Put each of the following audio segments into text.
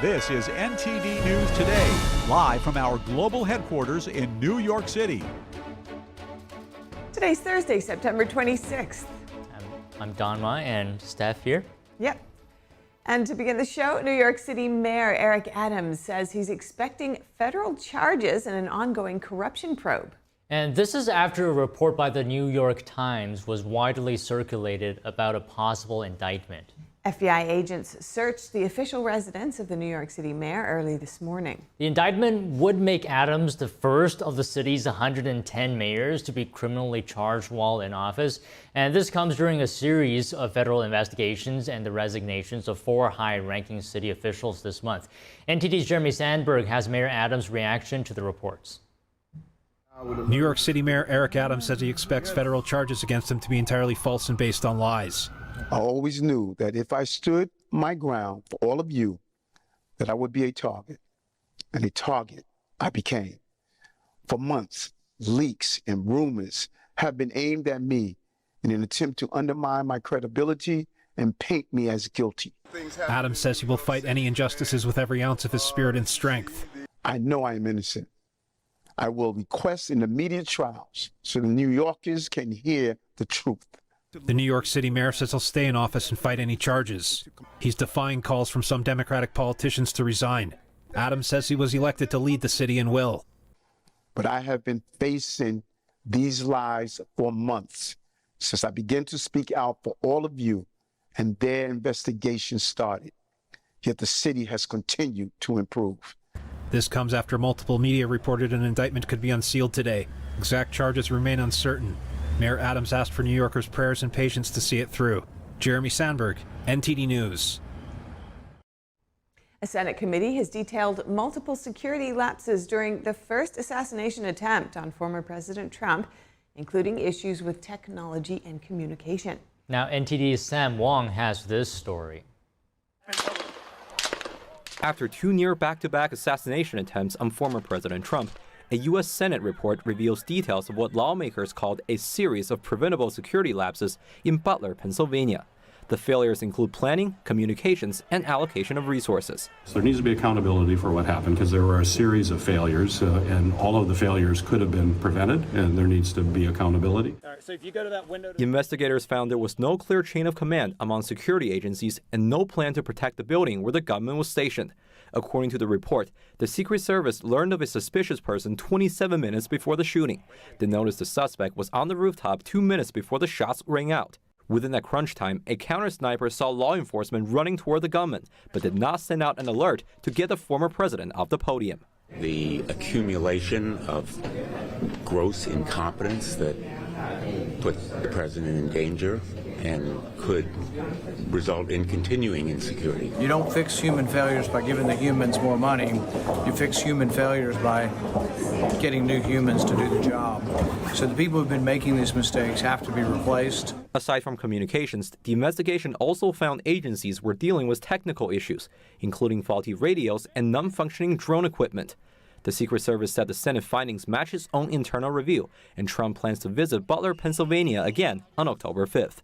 This is NTD News Today, live from our global headquarters in New York City. Today's Thursday, September 26th. I'm Don Ma and Steph here. Yep. And to begin the show, New York City Mayor Eric Adams says he's expecting federal charges in an ongoing corruption probe. And this is after a report by the New York Times was widely circulated about a possible indictment. FBI agents searched the official residence of the New York City mayor early this morning. The indictment would make Adams the first of the city's 110 mayors to be criminally charged while in office. And this comes during a series of federal investigations and the resignations of 4 high-ranking city officials this month. NTD's Jeremy Sandberg has Mayor Adams' reaction to the reports. New York City Mayor Eric Adams says he expects federal charges against him to be entirely false and based on lies. I always knew that if I stood my ground for all of you, that I would be a target. And a target I became. For months, leaks and rumors have been aimed at me in an attempt to undermine my credibility and paint me as guilty. Adams says he will fight any injustices with every ounce of his spirit and strength. I know I am innocent. I will request an immediate trials so the New Yorkers can hear the truth. The New York City mayor says he'll stay in office and fight any charges. He's defying calls from some Democratic politicians to resign. Adams says he was elected to lead the city and will. But I have been facing these lies for months since I began to speak out for all of you and their investigation started. Yet the city has continued to improve. This comes after multiple media reported an indictment could be unsealed today. Exact charges remain uncertain. Mayor Adams asked for New Yorkers' prayers and patience to see it through. Jeremy Sandberg, NTD News. A Senate committee has detailed multiple security lapses during the first assassination attempt on former President Trump, including issues with technology and communication. Now, NTD's Sam Wong has this story. After 2 near back-to-back assassination attempts on former President Trump, a U.S. Senate report reveals details of what lawmakers called a series of preventable security lapses in Butler, Pennsylvania. The failures include planning, communications, and allocation of resources. So there needs to be accountability for what happened because there were a series of failures and all of the failures could have been prevented and there needs to be accountability. All right, so if you go to that window... Investigators found there was no clear chain of command among security agencies and no plan to protect the building where the gunman was stationed. According to the report, the Secret Service learned of a suspicious person 27 minutes before the shooting. They noticed the suspect was on the rooftop 2 minutes before the shots rang out. Within that crunch time, a counter-sniper saw law enforcement running toward the gunman, but did not send out an alert to get the former president off the podium. The accumulation of gross incompetence that put the president in danger and could result in continuing insecurity. You don't fix human failures by giving the humans more money. You fix human failures by getting new humans to do the job. So the people who've been making these mistakes have to be replaced. Aside from communications, the investigation also found agencies were dealing with technical issues, including faulty radios and non-functioning drone equipment. The Secret Service said the Senate findings match its own internal review, and Trump plans to visit Butler, Pennsylvania again on October 5th.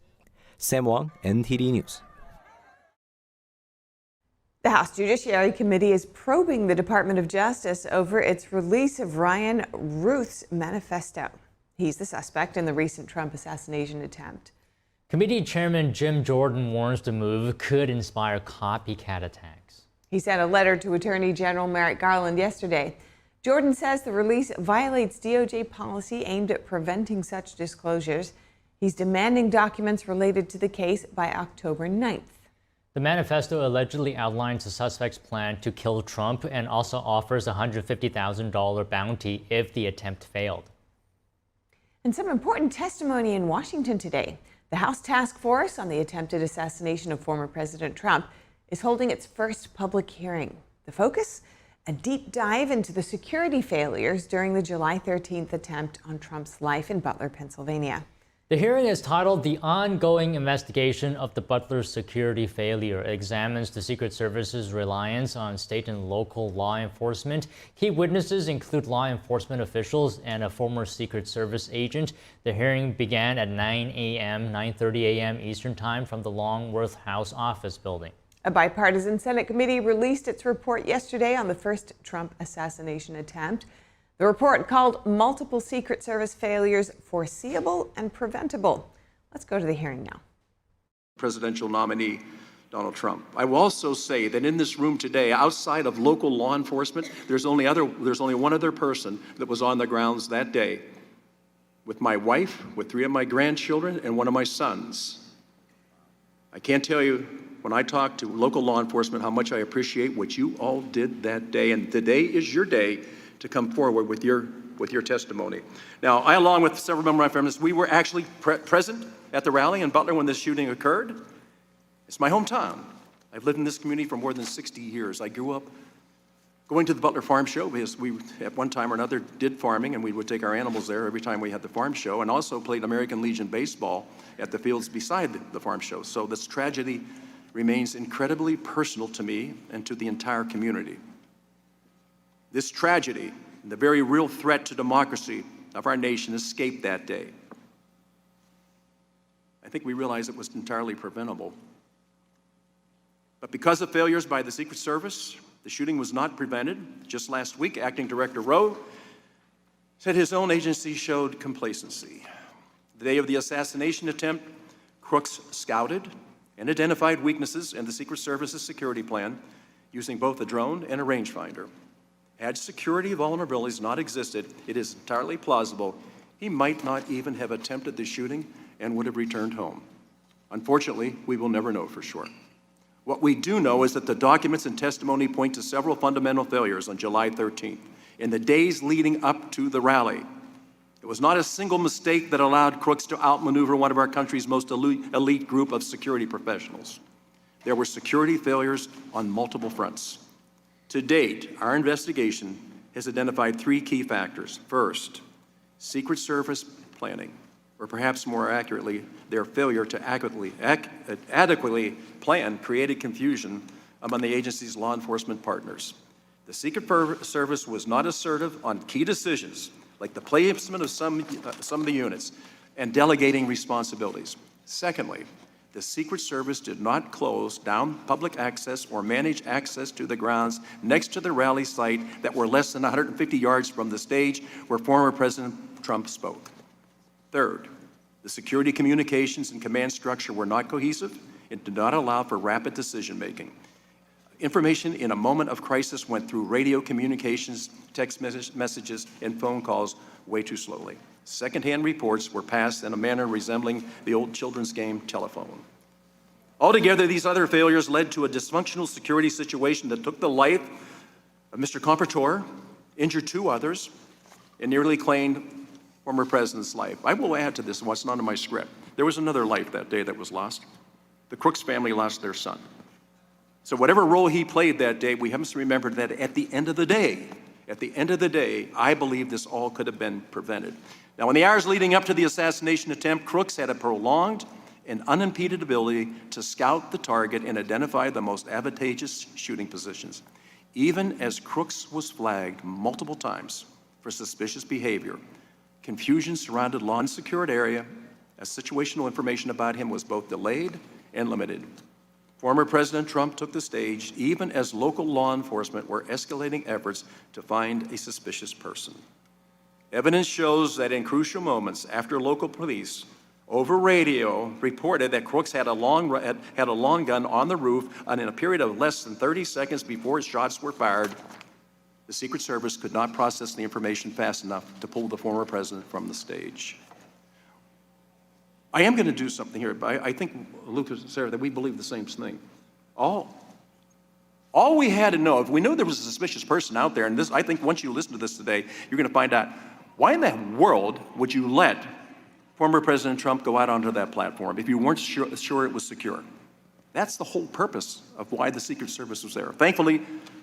Sam Wong, NTD News. The House Judiciary Committee is probing the Department of Justice over its release of Ryan Ruth's Manifesto. He's the suspect in the recent Trump assassination attempt. Committee Chairman Jim Jordan warns the move could inspire copycat attacks. He sent a letter to Attorney General Merrick Garland yesterday. Jordan says the release violates DOJ policy aimed at preventing such disclosures. He's demanding documents related to the case by October 9th. The manifesto allegedly outlines the suspect's plan to kill Trump and also offers a $150,000 bounty if the attempt failed. And some important testimony in Washington today. The House Task Force on the attempted assassination of former President Trump is holding its first public hearing. The focus? A deep dive into the security failures during the July 13th attempt on Trump's life in Butler, Pennsylvania. The hearing is titled The Ongoing Investigation of the Butler Security Failure. It examines the Secret Service's reliance on state and local law enforcement. Key witnesses include law enforcement officials and a former Secret Service agent. The hearing began at 9 a.m., 9:30 a.m. Eastern Time from the Longworth House office building. A bipartisan Senate committee released its report yesterday on the first Trump assassination attempt. The report called multiple Secret Service failures foreseeable and preventable. Let's go to the hearing now. Presidential nominee Donald Trump. I will also say that in this room today, outside of local law enforcement, there's only one other person that was on the grounds that day with my wife, with 3 of my grandchildren, and 1 of my sons. I can't tell you when I talk to local law enforcement how much I appreciate what you all did that day, and today is your day to come forward with your testimony. Now, I, along with several members of my family, we were actually present at the rally in Butler when this shooting occurred. It's my hometown. I've lived in this community for more than 60 years. I grew up going to the Butler Farm Show because we, at one time or another, did farming, and we would take our animals there every time we had the farm show, and also played American Legion baseball at the fields beside the farm show. So this tragedy remains incredibly personal to me and to the entire community. This tragedy, the very real threat to democracy of our nation, escaped that day. I think we realized it was entirely preventable. But because of failures by the Secret Service, the shooting was not prevented. Just last week, Acting Director Rowe said his own agency showed complacency. The day of the assassination attempt, crooks scouted and identified weaknesses in the Secret Service's security plan using both a drone and a rangefinder. Had security vulnerabilities not existed, it is entirely plausible he might not even have attempted the shooting and would have returned home. Unfortunately, we will never know for sure. What we do know is that the documents and testimony point to several fundamental failures on July 13th, in the days leading up to the rally. It was not a single mistake that allowed crooks to outmaneuver one of our country's most elite group of security professionals. There were security failures on multiple fronts. To date, our investigation has identified 3 key factors. First, Secret Service planning, or perhaps more accurately, their failure to adequately plan created confusion among the agency's law enforcement partners. The Secret Service was not assertive on key decisions, like the placement of some of the units and delegating responsibilities. Secondly, the Secret Service did not close down public access or manage access to the grounds next to the rally site that were less than 150 yards from the stage where former President Trump spoke. Third, the security communications and command structure were not cohesive and did not allow for rapid decision-making. Information in a moment of crisis went through radio communications, text messages, and phone calls way too slowly. Second-hand reports were passed in a manner resembling the old children's game telephone. Altogether, these other failures led to a dysfunctional security situation that took the life of Mr. Comprador, injured 2 others, and nearly claimed former president's life. I will add to this what's not in my script. There was another life that day that was lost. The Crooks family lost their son. So whatever role he played that day, we must remember that at the end of the day, I believe this all could have been prevented. Now, in the hours leading up to the assassination attempt, crooks had a prolonged and unimpeded ability to scout the target and identify the most advantageous shooting positions. Even as Crooks was flagged multiple times for suspicious behavior, confusion surrounded law unsecured area as situational information about him was both delayed and limited. Former President Trump took the stage even as local law enforcement were escalating efforts to find a suspicious person. Evidence shows that in crucial moments after local police over radio reported that Crooks had a long gun on the roof, and in a period of less than 30 seconds before shots were fired, the Secret Service could not process the information fast enough to pull the former president from the stage. I am going to do something here, but I think, Lucas and Sarah, that we believe the same thing. All we had to know, if we knew there was a suspicious person out there, and this, I think once you listen to this today, you're going to find out, why in the world would you let former President Trump go out onto that platform if you weren't sure it was secure? That's the whole purpose of why the Secret Service was there. Thankfully,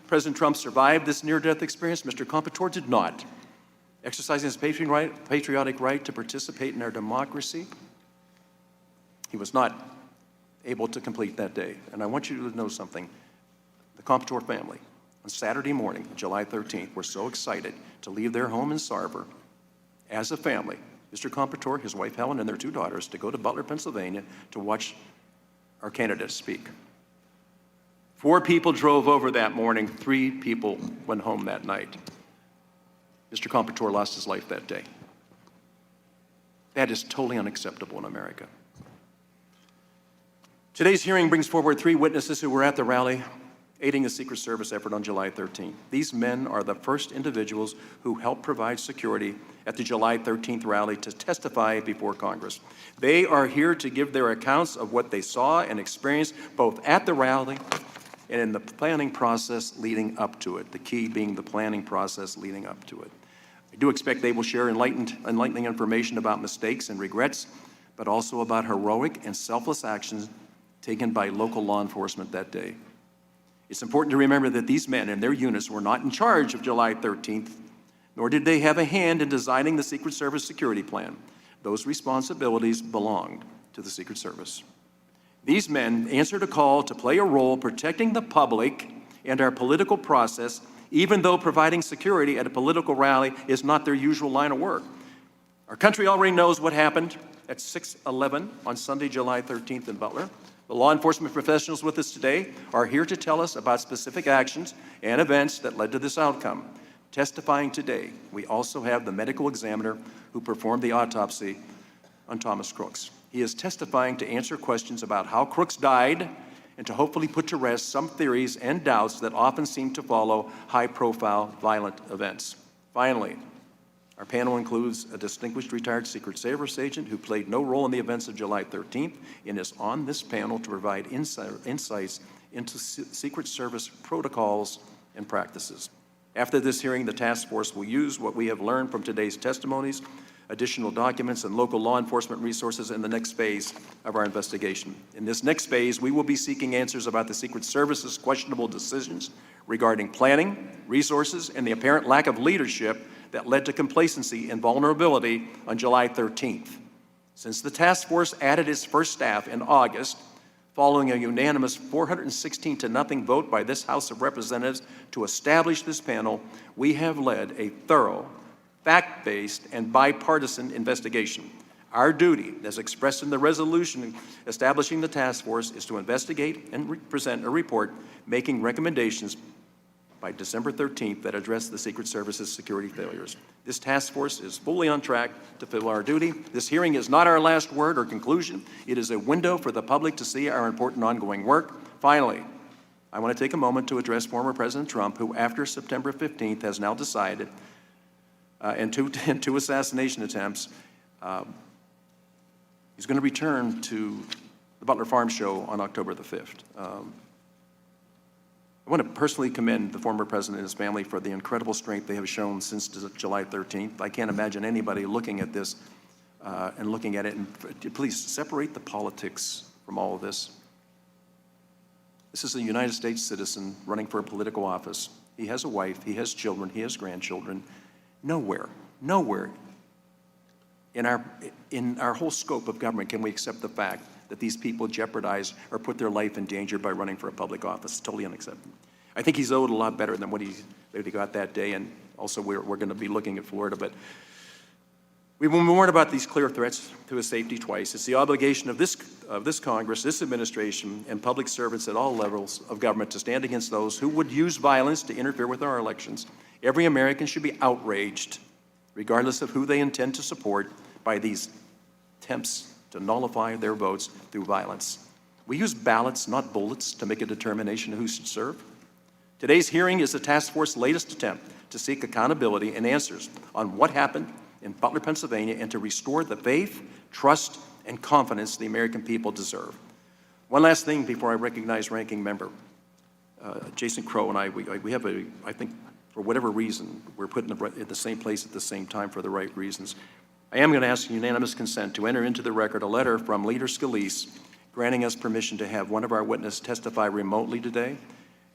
President Trump survived this near-death experience. Mr. Comprador did not. Exercising his patriotic right to participate in our democracy, he was not able to complete that day. And I want you to know something. The Comprador family, on Saturday morning, July 13th, were so excited to leave their home in Sarver as a family, Mr. Comprador, his wife Helene, and their 2 daughters, to go to Butler, Pennsylvania to watch our candidates speak. 4 people drove over that morning. 3 people went home that night. Mr. Comprador lost his life that day. That is totally unacceptable in America. Today's hearing brings forward 3 witnesses who were at the rally aiding the Secret Service effort on July 13th. These men are the first individuals who helped provide security at the July 13th rally to testify before Congress. They are here to give their accounts of what they saw and experienced both at the rally and in the planning process leading up to it, the key being the planning process leading up to it. I do expect they will share enlightening information about mistakes and regrets, but also about heroic and selfless actions taken by local law enforcement that day. It's important to remember that these men and their units were not in charge of July 13th, nor did they have a hand in designing the Secret Service security plan. Those responsibilities belonged to the Secret Service. These men answered a call to play a role protecting the public and our political process, even though providing security at a political rally is not their usual line of work. Our country already knows what happened at 6/11 on Sunday, July 13th in Butler. The law enforcement professionals with us today are here to tell us about specific actions and events that led to this outcome. Testifying today, we also have the medical examiner who performed the autopsy on Thomas Crooks. He is testifying to answer questions about how Crooks died and to hopefully put to rest some theories and doubts that often seem to follow high-profile violent events. Finally, our panel includes a distinguished retired Secret Service agent who played no role in the events of July 13th and is on this panel to provide insights into Secret Service protocols and practices. After this hearing, the task force will use what we have learned from today's testimonies, additional documents, and local law enforcement resources in the next phase of our investigation. In this next phase, we will be seeking answers about the Secret Service's questionable decisions regarding planning, resources, and the apparent lack of leadership that led to complacency and vulnerability on July 13th. Since the task force added its first staff in August, following a unanimous 416-0 vote by this House of Representatives to establish this panel, we have led a thorough, fact-based, and bipartisan investigation. Our duty, as expressed in the resolution establishing the task force, is to investigate and present a report making recommendations by December 13th that address the Secret Service's security failures. This task force is fully on track to fulfill our duty. This hearing is not our last word or conclusion. It is a window for the public to see our important ongoing work. Finally, I want to take a moment to address former President Trump, who after September 15th has now decided, in two assassination attempts, he's going to return to the Butler Farm Show on October the 5th. I want to personally commend the former president and his family for the incredible strength they have shown since July 13th. I can't imagine anybody looking at this and looking at it, and please separate the politics from all of this. This is a United States citizen running for a political office. He has a wife, he has children, he has grandchildren. Nowhere in our whole scope of government can we accept the fact that these people jeopardize or put their life in danger by running for a public office. It's totally unacceptable. I think he's owed a lot better than what he got that day, and also we're going to be looking at Florida. But we've been warned about these clear threats to his safety twice. It's the obligation of this Congress, this administration, and public servants at all levels of government to stand against those who would use violence to interfere with our elections. Every American should be outraged, regardless of who they intend to support, by these attempts to nullify their votes through violence. We use ballots, not bullets, to make a determination of who should serve. Today's hearing is the task force's latest attempt to seek accountability and answers on what happened in Butler, Pennsylvania, and to restore the faith, trust, and confidence the American people deserve. One last thing before I recognize Ranking Member. Jason Crow and we have I think for whatever reason, we're put in the same place at the same time for the right reasons. I am going to ask unanimous consent to enter into the record a letter from Leader Scalise granting us permission to have one of our witnesses testify remotely today.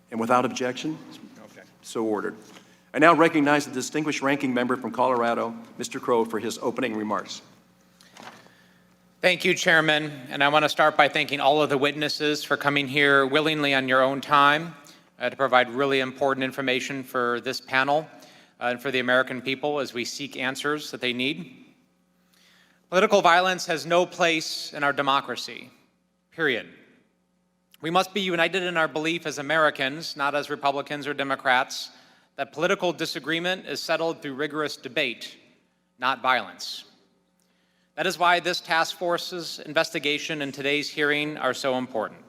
And without objection, okay, so ordered. I now recognize the distinguished ranking member from Colorado, Mr. Crow, for his opening remarks. Thank you, Chairman. And I want to start by thanking all of the witnesses for coming here willingly on your own time to provide really important information for this panel and for the American people as we seek answers that they need. Political violence has no place in our democracy, period. We must be united in our belief as Americans, not as Republicans or Democrats, that political disagreement is settled through rigorous debate, not violence. That is why this task force's investigation and today's hearing are so important.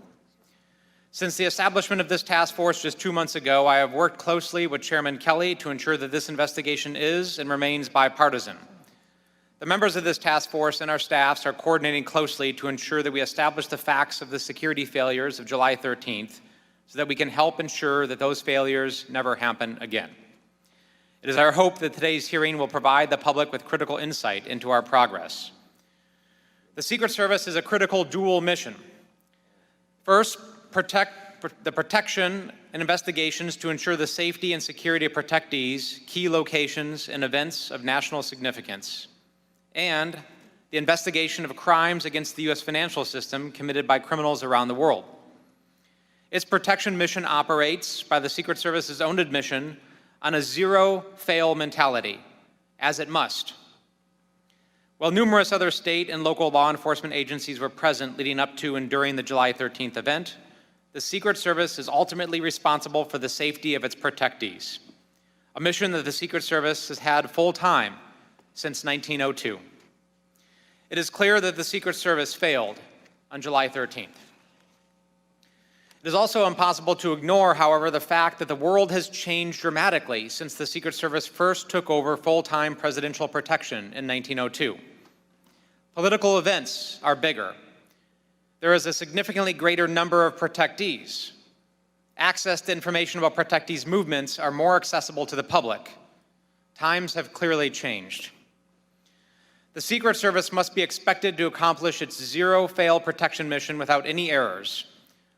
Since the establishment of this task force just 2 months ago, I have worked closely with Chairman Kelly to ensure that this investigation is and remains bipartisan. The members of this task force and our staffs are coordinating closely to ensure that we establish the facts of the security failures of July 13th so that we can help ensure that those failures never happen again. It is our hope that today's hearing will provide the public with critical insight into our progress. The Secret Service is a critical dual mission. First, the protection and investigations to ensure the safety and security of protectees, key locations, and events of national significance, and the investigation of crimes against the U.S. financial system committed by criminals around the world. Its protection mission operates by the Secret Service's own admission on a zero-fail mentality, as it must. While numerous other state and local law enforcement agencies were present leading up to and during the July 13th event, the Secret Service is ultimately responsible for the safety of its protectees, a mission that the Secret Service has had full-time since 1902. It is clear that the Secret Service failed on July 13th. It is also impossible to ignore, however, the fact that the world has changed dramatically since the Secret Service first took over full-time presidential protection in 1902. Political events are bigger. There is a significantly greater number of protectees. Access to information about protectees' movements are more accessible to the public. Times have clearly changed. The Secret Service must be expected to accomplish its zero-fail protection mission without any errors.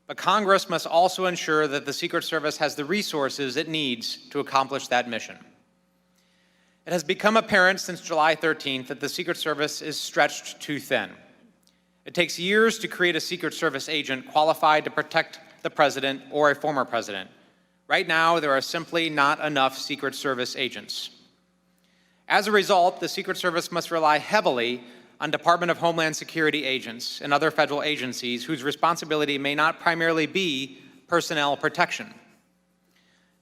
But Congress must also ensure that the Secret Service has the resources it needs to accomplish that mission. It has become apparent since July 13th that the Secret Service is stretched too thin. It takes years to create a Secret Service agent qualified to protect the president or a former president. Right now, there are simply not enough Secret Service agents. As a result, the Secret Service must rely heavily on Department of Homeland Security agents and other federal agencies whose responsibility may not primarily be personnel protection.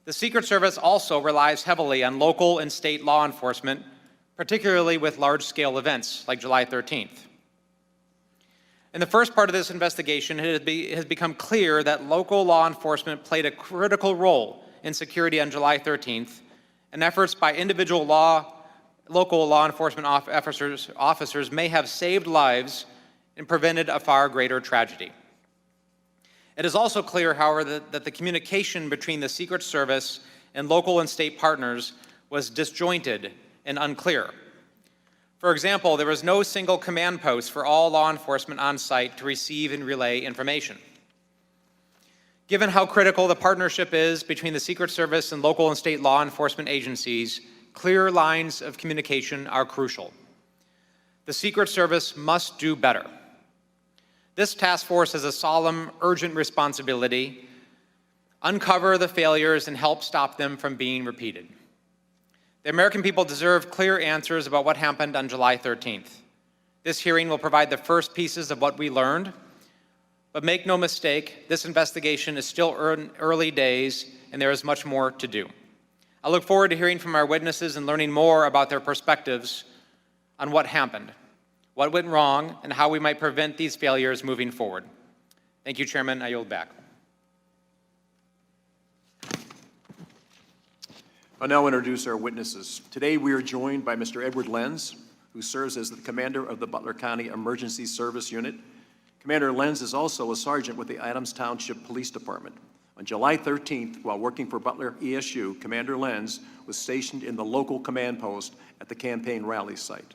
The Secret Service also relies heavily on local and state law enforcement, particularly with large-scale events like July 13th. In the first part of this investigation, it has become clear that local law enforcement played a critical role in security on July 13th, and efforts by individual local law enforcement officers may have saved lives and prevented a far greater tragedy. It is also clear, however, that the communication between the Secret Service and local and state partners was disjointed and unclear. For example, there was no single command post for all law enforcement on site to receive and relay information. Given how critical the partnership is between the Secret Service and local and state law enforcement agencies, clear lines of communication are crucial. The Secret Service must do better. This task force has a solemn, urgent responsibility: uncover the failures and help stop them from being repeated. The American people deserve clear answers about what happened on July 13th. This hearing will provide the first pieces of what we learned, but make no mistake, this investigation is still early days and there is much more to do. I look forward to hearing from our witnesses and learning more about their perspectives on what happened, what went wrong, and how we might prevent these failures moving forward. Thank you, Chairman. I yield back. I'll now introduce our witnesses. Today we are joined by Mr. Edward Lenz, who serves as the commander of the Butler County Emergency Service Unit. Commander Lenz is also a sergeant with the Adams Township Police Department. On July 13th, while working for Butler ESU, Commander Lenz was stationed in the local command post at the campaign rally site.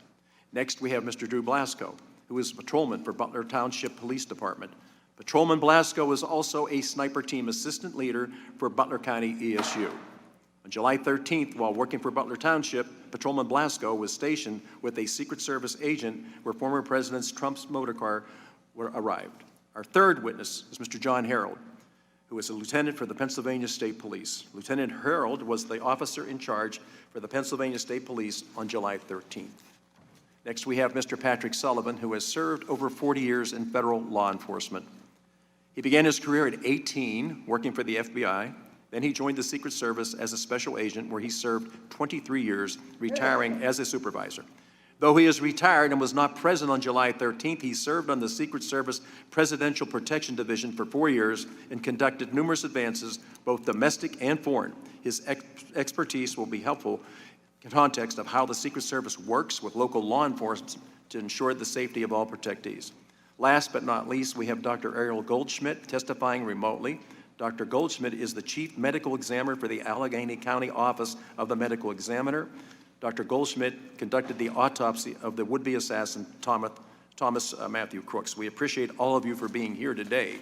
Next, we have Mr. Drew Blasco, who is a patrolman for Butler Township Police Department. Patrolman Blasco is also a sniper team assistant leader for Butler County ESU. On July 13th, while working for Butler Township, Patrolman Blasco was stationed with a Secret Service agent where former President Trump's motorcar arrived. Our third witness is Mr. John Harold, who is a lieutenant for the Pennsylvania State Police. Lieutenant Harold was the officer in charge for the Pennsylvania State Police on July 13th. Next, we have Mr. Patrick Sullivan, who has served over 40 years in federal law enforcement. He began his career at 18, working for the FBI. Then he joined the Secret Service as a special agent, where he served 23 years, retiring as a supervisor. Though he is retired and was not present on July 13th, he served on the Secret Service Presidential Protection Division for 4 years and conducted numerous advances, both domestic and foreign. His expertise will be helpful in context of how the Secret Service works with local law enforcement to ensure the safety of all protectees. Last but not least, we have Dr. Ariel Goldschmidt testifying remotely. Dr. Goldschmidt is the Chief Medical Examiner for the Allegheny County Office of the Medical Examiner. Dr. Goldschmidt conducted the autopsy of the would-be assassin, Thomas Matthew Crooks. We appreciate all of you for being here today.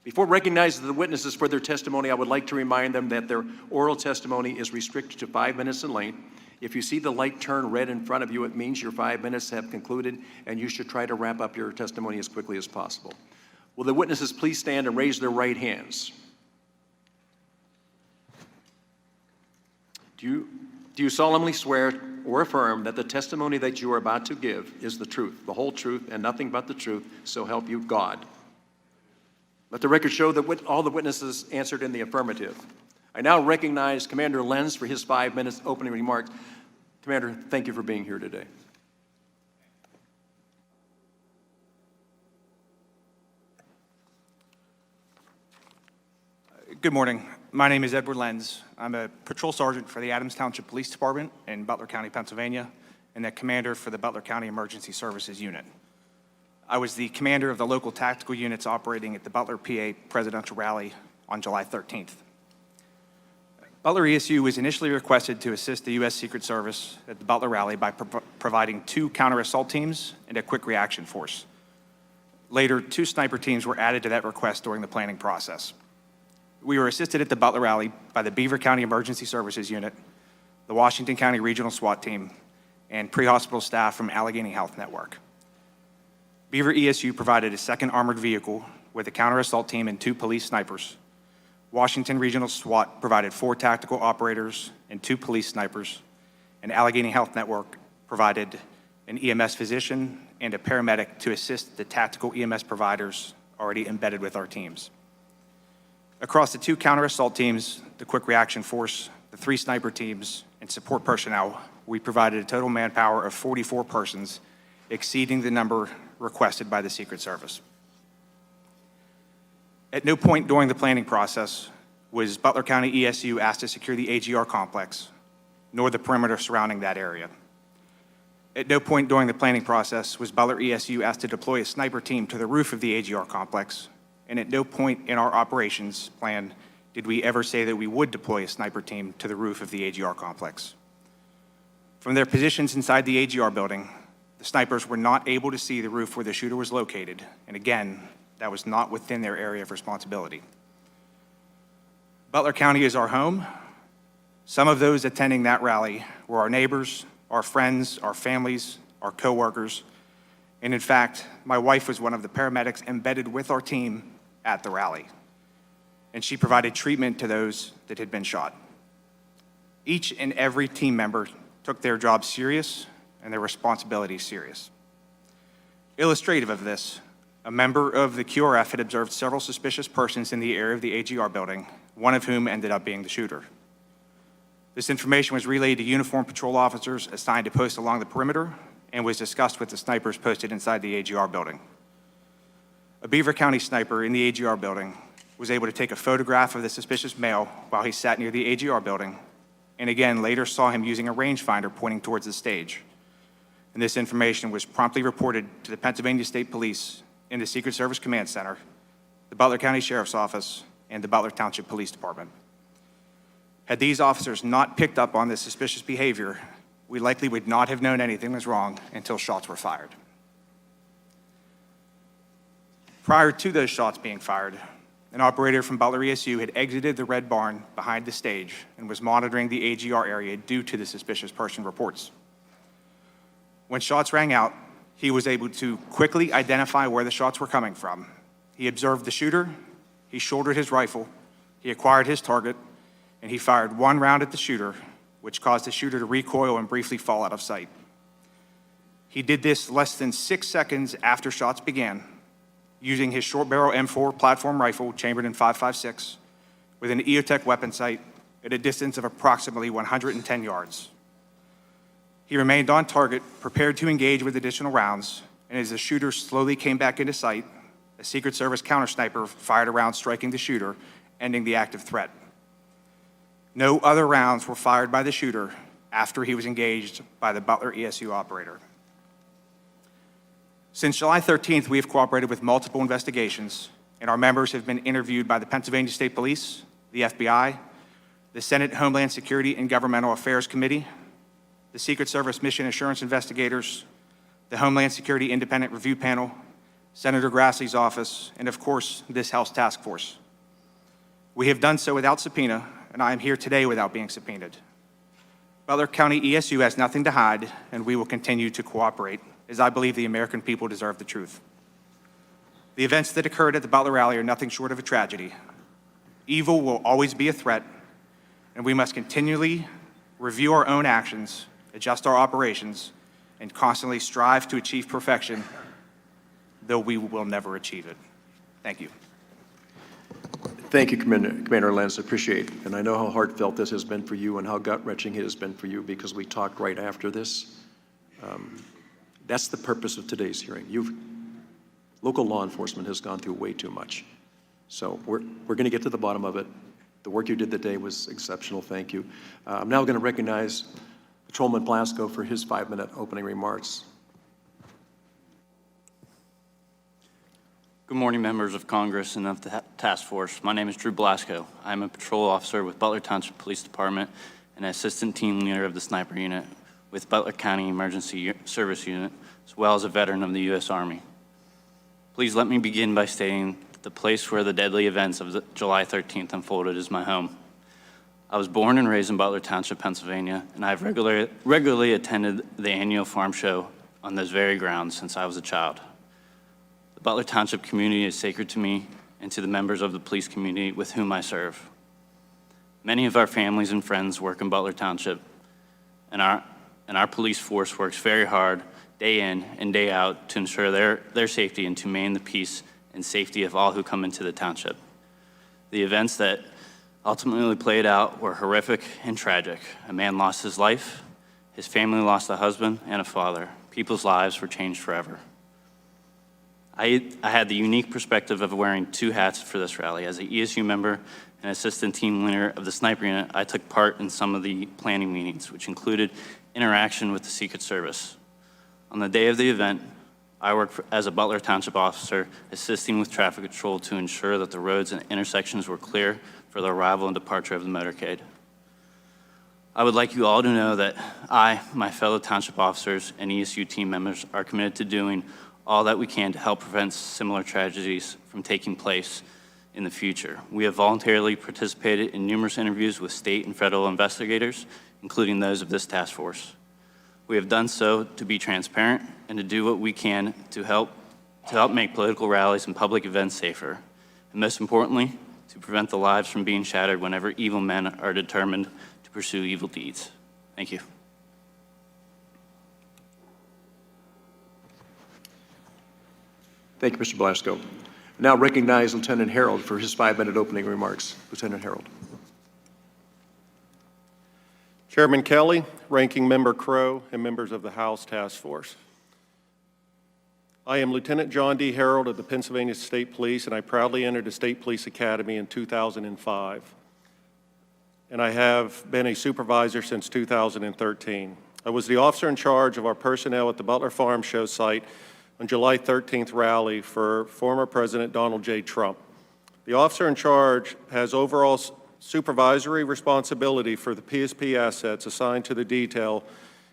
Before recognizing the witnesses for their testimony, I would like to remind them that their oral testimony is restricted to 5 minutes in length. If you see the light turn red in front of you, it means your 5 minutes have concluded, and you should try to wrap up your testimony as quickly as possible. Will the witnesses please stand and raise their right hands? Do you solemnly swear or affirm that the testimony that you are about to give is the truth, the whole truth, and nothing but the truth, so help you God? Let the record show that all the witnesses answered in the affirmative. I now recognize Commander Lenz for his 5 minutes opening remarks. Commander, thank you for being here today. Good morning. My name is Edward Lenz. I'm a patrol sergeant for the Adams Township Police Department in Butler County, Pennsylvania, and the commander for the Butler County Emergency Services Unit. I was the commander of the local tactical units operating at the Butler, PA presidential rally on July 13th. Butler ESU was initially requested to assist the U.S. Secret Service at the Butler rally by providing 2 counter-assault teams and a quick reaction force. Later, 2 sniper teams were added to that request during the planning process. We were assisted at the Butler rally by the Beaver County Emergency Services Unit, the Washington County Regional SWAT Team, and pre-hospital staff from Allegheny Health Network. Beaver ESU provided a 2nd armored vehicle with a counter-assault team and 2 police snipers. Washington Regional SWAT provided 4 tactical operators and 2 police snipers, and Allegheny Health Network provided an EMS physician and a paramedic to assist the tactical EMS providers already embedded with our teams. Across the 2 counter-assault teams, the quick reaction force, the 3 sniper teams, and support personnel, we provided a total manpower of 44 persons, exceeding the number requested by the Secret Service. At no point during the planning process was Butler County ESU asked to secure the AGR complex, nor the perimeter surrounding that area. At no point during the planning process was Butler ESU asked to deploy a sniper team to the roof of the AGR complex, and at no point in our operations plan did we ever say that we would deploy a sniper team to the roof of the AGR complex. From their positions inside the AGR building, the snipers were not able to see the roof where the shooter was located, and again, that was not within their area of responsibility. Butler County is our home. Some of those attending that rally were our neighbors, our friends, our families, our coworkers, and in fact, my wife was one of the paramedics embedded with our team at the rally, and she provided treatment to those that had been shot. Each and every team member took their job serious and their responsibilities serious. Illustrative of this, a member of the QRF had observed several suspicious persons in the area of the AGR building, one of whom ended up being the shooter. This information was relayed to uniformed patrol officers assigned to post along the perimeter and was discussed with the snipers posted inside the AGR building. A Beaver County sniper in the AGR building was able to take a photograph of the suspicious male while he sat near the AGR building, and again later saw him using a rangefinder pointing towards the stage. And this information was promptly reported to the Pennsylvania State Police in the Secret Service Command Center, the Butler County Sheriff's Office, and the Butler Township Police Department. Had these officers not picked up on this suspicious behavior, we likely would not have known anything was wrong until shots were fired. Prior to those shots being fired, an operator from Butler ESU had exited the red barn behind the stage and was monitoring the AGR area due to the suspicious person reports. When shots rang out, he was able to quickly identify where the shots were coming from. He observed the shooter, he shouldered his rifle, he acquired his target, and he fired 1 round at the shooter, which caused the shooter to recoil and briefly fall out of sight. He did this less than 6 seconds after shots began, using his short barrel M4 platform rifle chambered in .556 with an EOTech weapon sight at a distance of approximately 110 yards. He remained on target, prepared to engage with additional rounds, and as the shooter slowly came back into sight, a Secret Service counter sniper fired a round striking the shooter, ending the active threat. No other rounds were fired by the shooter after he was engaged by the Butler ESU operator. Since July 13th, we have cooperated with multiple investigations, and our members have been interviewed by the Pennsylvania State Police, the FBI, the Senate Homeland Security and Governmental Affairs Committee, the Secret Service Mission Assurance Investigators, the Homeland Security Independent Review Panel, Senator Grassley's office, and of course, this House Task Force. We have done so without subpoena, and I am here today without being subpoenaed. Butler County ESU has nothing to hide, and we will continue to cooperate, as I believe the American people deserve the truth. The events that occurred at the Butler rally are nothing short of a tragedy. Evil will always be a threat, and we must continually review our own actions, adjust our operations, and constantly strive to achieve perfection, though we will never achieve it. Thank you. Thank you, Commander Lenz. I appreciate it. And I know how heartfelt this has been for you and how gut-wrenching it has been for you, because we talked right after this. That's the purpose of today's hearing. Local law enforcement has gone through way too much. So we're going to get to the bottom of it. The work you did today was exceptional. Thank you. I'm now going to recognize Patrolman Blasco for his 5-minute opening remarks. Good morning, members of Congress and of the task force. My name is Drew Blasco. I'm a patrol officer with Butler Township Police Department and assistant team leader of the sniper unit with Butler County Emergency Service Unit, as well as a veteran of the U.S. Army. Please let me begin by stating that the place where the deadly events of July 13th unfolded is my home. I was born and raised in Butler Township, Pennsylvania, and I've regularly attended the annual farm show on those very grounds since I was a child. The Butler Township community is sacred to me and to the members of the police community with whom I serve. Many of our families and friends work in Butler Township, and our police force works very hard day in and day out to ensure their safety and to maintain the peace and safety of all who come into the township. The events that ultimately played out were horrific and tragic. A man lost his life, his family lost a husband and a father. People's lives were changed forever. I had the unique perspective of wearing two hats for this rally. As an ESU member and assistant team leader of the sniper unit, I took part in some of the planning meetings, which included interaction with the Secret Service. On the day of the event, I worked as a Butler Township officer, assisting with traffic control to ensure that the roads and intersections were clear for the arrival and departure of the motorcade. I would like you all to know that I, my fellow township officers, and ESU team members are committed to doing all that we can to help prevent similar tragedies from taking place in the future. We have voluntarily participated in numerous interviews with state and federal investigators, including those of this task force. We have done so to be transparent and to do what we can to help make political rallies and public events safer, and most importantly, to prevent the lives from being shattered whenever evil men are determined to pursue evil deeds. Thank you. Thank you, Mr. Blasco. Now recognize Lieutenant Harold for his 5-minute opening remarks. Lieutenant Harold. Chairman Kelly, Ranking Member Crow, and members of the House Task Force. I am Lieutenant John D. Harold of the Pennsylvania State Police, and I proudly entered the State Police Academy in 2005. And I have been a supervisor since 2013. I was the officer in charge of our personnel at the Butler Farm Show site on July 13th rally for former President Donald J. Trump. The officer in charge has overall supervisory responsibility for the PSP assets assigned to the detail,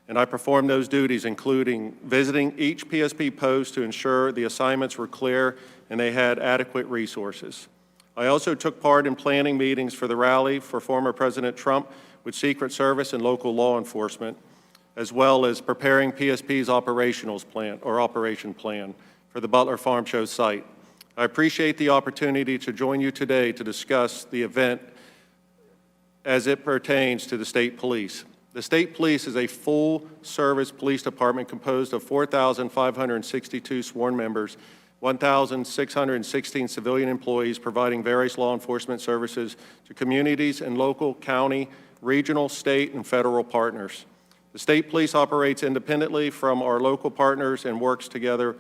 and I perform those duties, including visiting each PSP post to ensure the assignments were clear and they had adequate resources. I also took part in planning meetings for the rally for former President Trump with Secret Service and local law enforcement, as well as preparing PSP's operation plan for the Butler Farm Show site. I appreciate the opportunity to join you today to discuss the event as it pertains to the State Police. The State Police is a full-service police department composed of 4,562 sworn members, 1,616 civilian employees providing various law enforcement services to communities and local, county, regional, state, and federal partners. The state police operates independently from our local partners and works together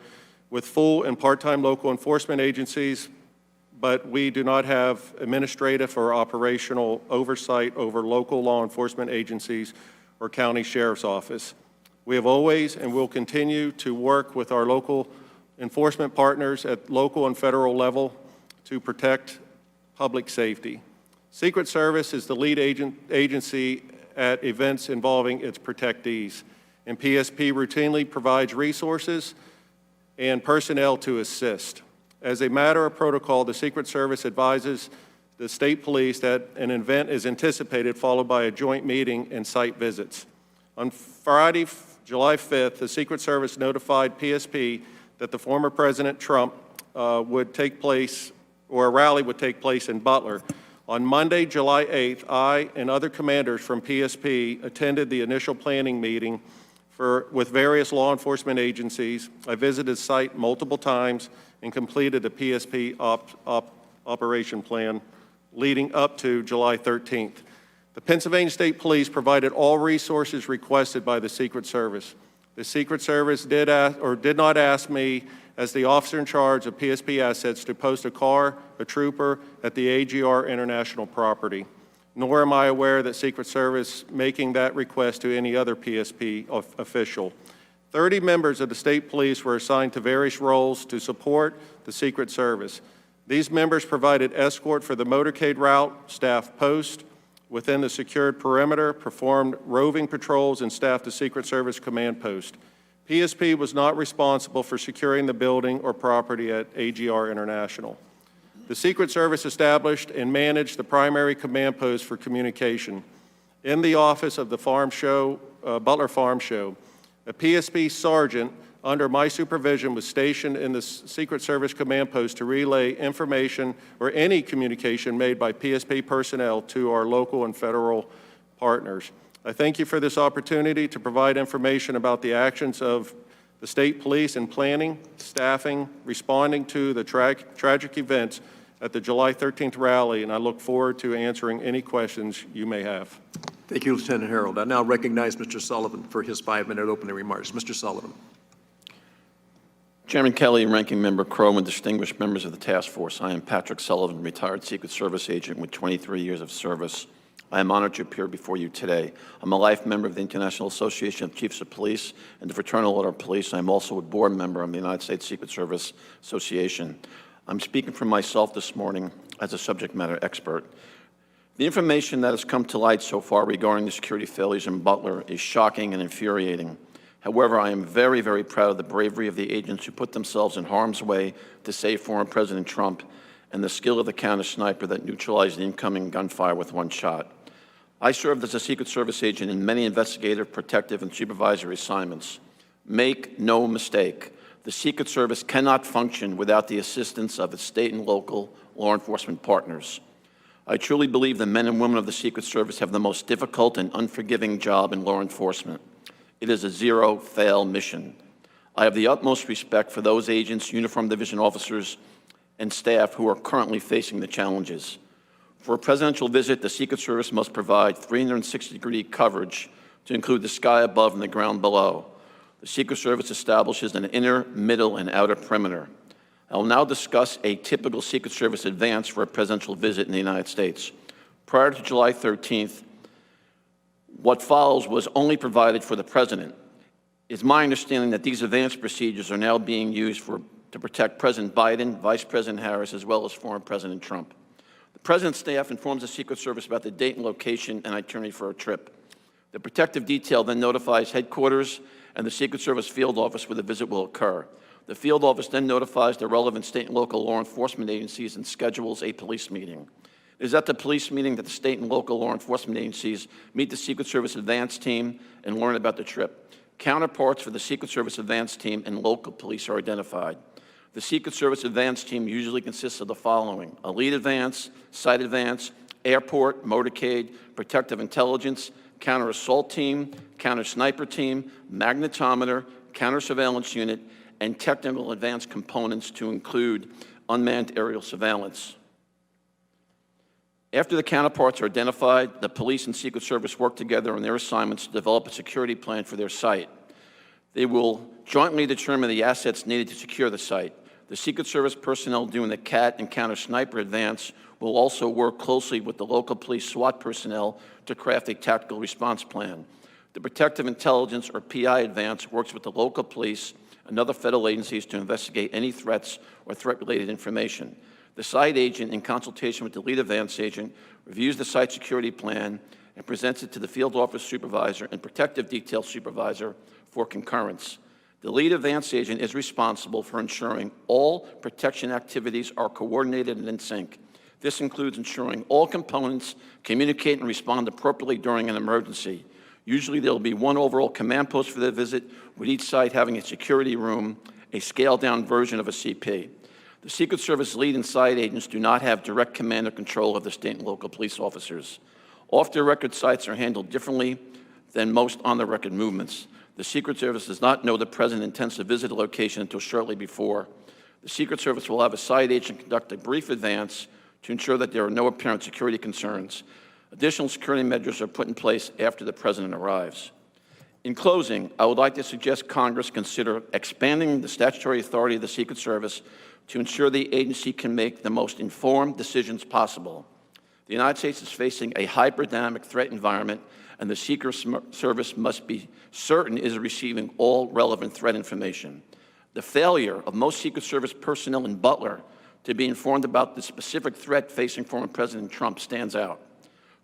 with full and part-time local enforcement agencies, but we do not have administrative or operational oversight over local law enforcement agencies or county sheriff's office. We have always and will continue to work with our local enforcement partners at local and federal level to protect public safety. Secret Service is the lead agency at events involving its protectees, and PSP routinely provides resources and personnel to assist. As a matter of protocol, the Secret Service advises the state police that an event is anticipated, followed by a joint meeting and site visits. On Friday, July 5th, the Secret Service notified PSP that the former President Trump a rally would take place in Butler. On Monday, July 8th, I and other commanders from PSP attended the initial planning meeting with various law enforcement agencies. I visited the site multiple times and completed a PSP operation plan leading up to July 13th. The Pennsylvania State Police provided all resources requested by the Secret Service. The Secret Service did not ask me, as the officer in charge of PSP assets, to post a trooper at the AGR International property, nor am I aware that Secret Service making that request to any other PSP official. 30 members of the state police were assigned to various roles to support the Secret Service. These members provided escort for the motorcade route, staffed post within the secured perimeter, performed roving patrols, and staffed the Secret Service command post. PSP was not responsible for securing the building or property at AGR International. The Secret Service established and managed the primary command post for communication in the office of the Butler Farm Show. A PSP sergeant under my supervision was stationed in the Secret Service command post to relay information or any communication made by PSP personnel to our local and federal partners. I thank you for this opportunity to provide information about the actions of the state police in planning, staffing, responding to the tragic events at the July 13th rally, and I look forward to answering any questions you may have. Thank you, Lieutenant Harold. I now recognize Mr. Sullivan for his 5-minute opening remarks. Mr. Sullivan. Chairman Kelly, Ranking Member Crow, and distinguished members of the task force, I am Patrick Sullivan, retired Secret Service agent with 23 years of service. I am honored to appear before you today. I'm a life member of the International Association of Chiefs of Police and the Fraternal Order of Police. I'm also a board member of the United States Secret Service Association. I'm speaking for myself this morning as a subject matter expert. The information that has come to light so far regarding the security failures in Butler is shocking and infuriating. However, I am very, very proud of the bravery of the agents who put themselves in harm's way to save former President Trump and the skill of the counter sniper that neutralized the incoming gunfire with one shot. I served as a Secret Service agent in many investigative, protective, and supervisory assignments. Make no mistake, the Secret Service cannot function without the assistance of its state and local law enforcement partners. I truly believe the men and women of the Secret Service have the most difficult and unforgiving job in law enforcement. It is a zero-fail mission. I have the utmost respect for those agents, uniformed division officers, and staff who are currently facing the challenges. For a presidential visit, the Secret Service must provide 360-degree coverage to include the sky above and the ground below. The Secret Service establishes an inner, middle, and outer perimeter. I will now discuss a typical Secret Service advance for a presidential visit in the United States. Prior to July 13th, what follows was only provided for the president. It's my understanding that these advance procedures are now being used to protect President Biden, Vice President Harris, as well as former President Trump. The president's staff informs the Secret Service about the date and location and itinerary for a trip. The protective detail then notifies headquarters and the Secret Service field office where the visit will occur. The field office then notifies the relevant state and local law enforcement agencies and schedules a police meeting. It is at the police meeting that the state and local law enforcement agencies meet the Secret Service advance team and learn about the trip. Counterparts for the Secret Service advance team and local police are identified. The Secret Service advance team usually consists of the following: a lead advance, site advance, airport, motorcade, protective intelligence, counter-assault team, counter-sniper team, magnetometer, counter-surveillance unit, and technical advanced components to include unmanned aerial surveillance. After the counterparts are identified, the police and Secret Service work together on their assignments to develop a security plan for their site. They will jointly determine the assets needed to secure the site. The Secret Service personnel doing the CAT and counter sniper advance will also work closely with the local police SWAT personnel to craft a tactical response plan. The Protective Intelligence, or PI advance, works with the local police and other federal agencies to investigate any threats or threat-related information. The site agent, in consultation with the lead advance agent, reviews the site security plan and presents it to the field office supervisor and protective detail supervisor for concurrence. The lead advance agent is responsible for ensuring all protection activities are coordinated and in sync. This includes ensuring all components communicate and respond appropriately during an emergency. Usually there will be one overall command post for the visit, with each site having a security room, a scaled-down version of a CP. The Secret Service lead and site agents do not have direct command or control of the state and local police officers. Off-the-record sites are handled differently than most on-the-record movements. The Secret Service does not know the President intends to visit a location until shortly before. The Secret Service will have a site agent conduct a brief advance to ensure that there are no apparent security concerns. Additional security measures are put in place after the President arrives. In closing, I would like to suggest Congress consider expanding the statutory authority of the Secret Service to ensure the agency can make the most informed decisions possible. The United States is facing a hyper-dynamic threat environment, and the Secret Service must be certain it is receiving all relevant threat information. The failure of most Secret Service personnel in Butler to be informed about the specific threat facing former President Trump stands out.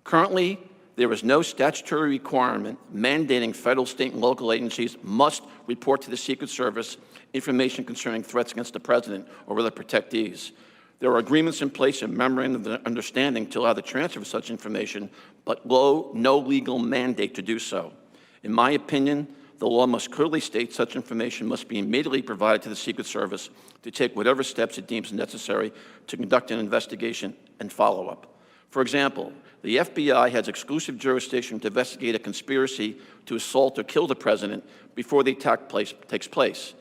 Currently, there is no statutory requirement mandating federal, state, and local agencies must report to the Secret Service information concerning threats against the President or other protectees. There are agreements in place and memorandum of understanding to allow the transfer of such information, but no legal mandate to do so. In my opinion, the law must clearly state such information must be immediately provided to the Secret Service to take whatever steps it deems necessary to conduct an investigation and follow-up. For example, the FBI has exclusive jurisdiction to investigate a conspiracy to assault or kill the President before the attack takes place.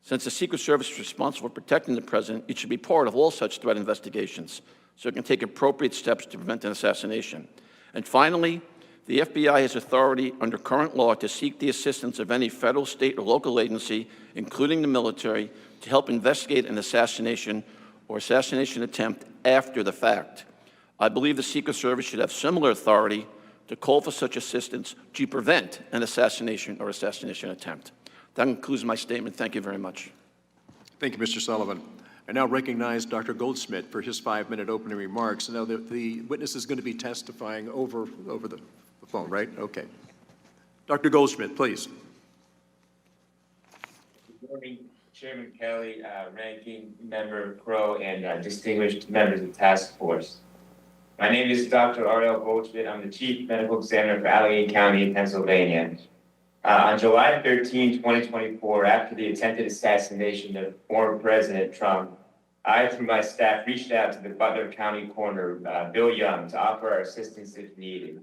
Since the Secret Service is responsible for protecting the President, it should be part of all such threat investigations so it can take appropriate steps to prevent an assassination. And finally, the FBI has authority under current law to seek the assistance of any federal, state, or local agency, including the military, to help investigate an assassination or assassination attempt after the fact. I believe the Secret Service should have similar authority to call for such assistance to prevent an assassination or assassination attempt. That concludes my statement. Thank you very much. Thank you, Mr. Sullivan. I now recognize Dr. Goldsmith for his 5-minute opening remarks. Now, the witness is going to be testifying over the phone, right? Okay. Dr. Goldsmith, please. Good morning, Chairman Kelly, Ranking Member Crow, and distinguished members of the task force. My name is Dr. R.L. Goldschmidt. I'm the Chief Medical Examiner for Allegheny County, Pennsylvania. On July 13, 2024, after the attempted assassination of former President Trump, I, through my staff, reached out to the Butler County Coroner, Bill Young, to offer our assistance if needed.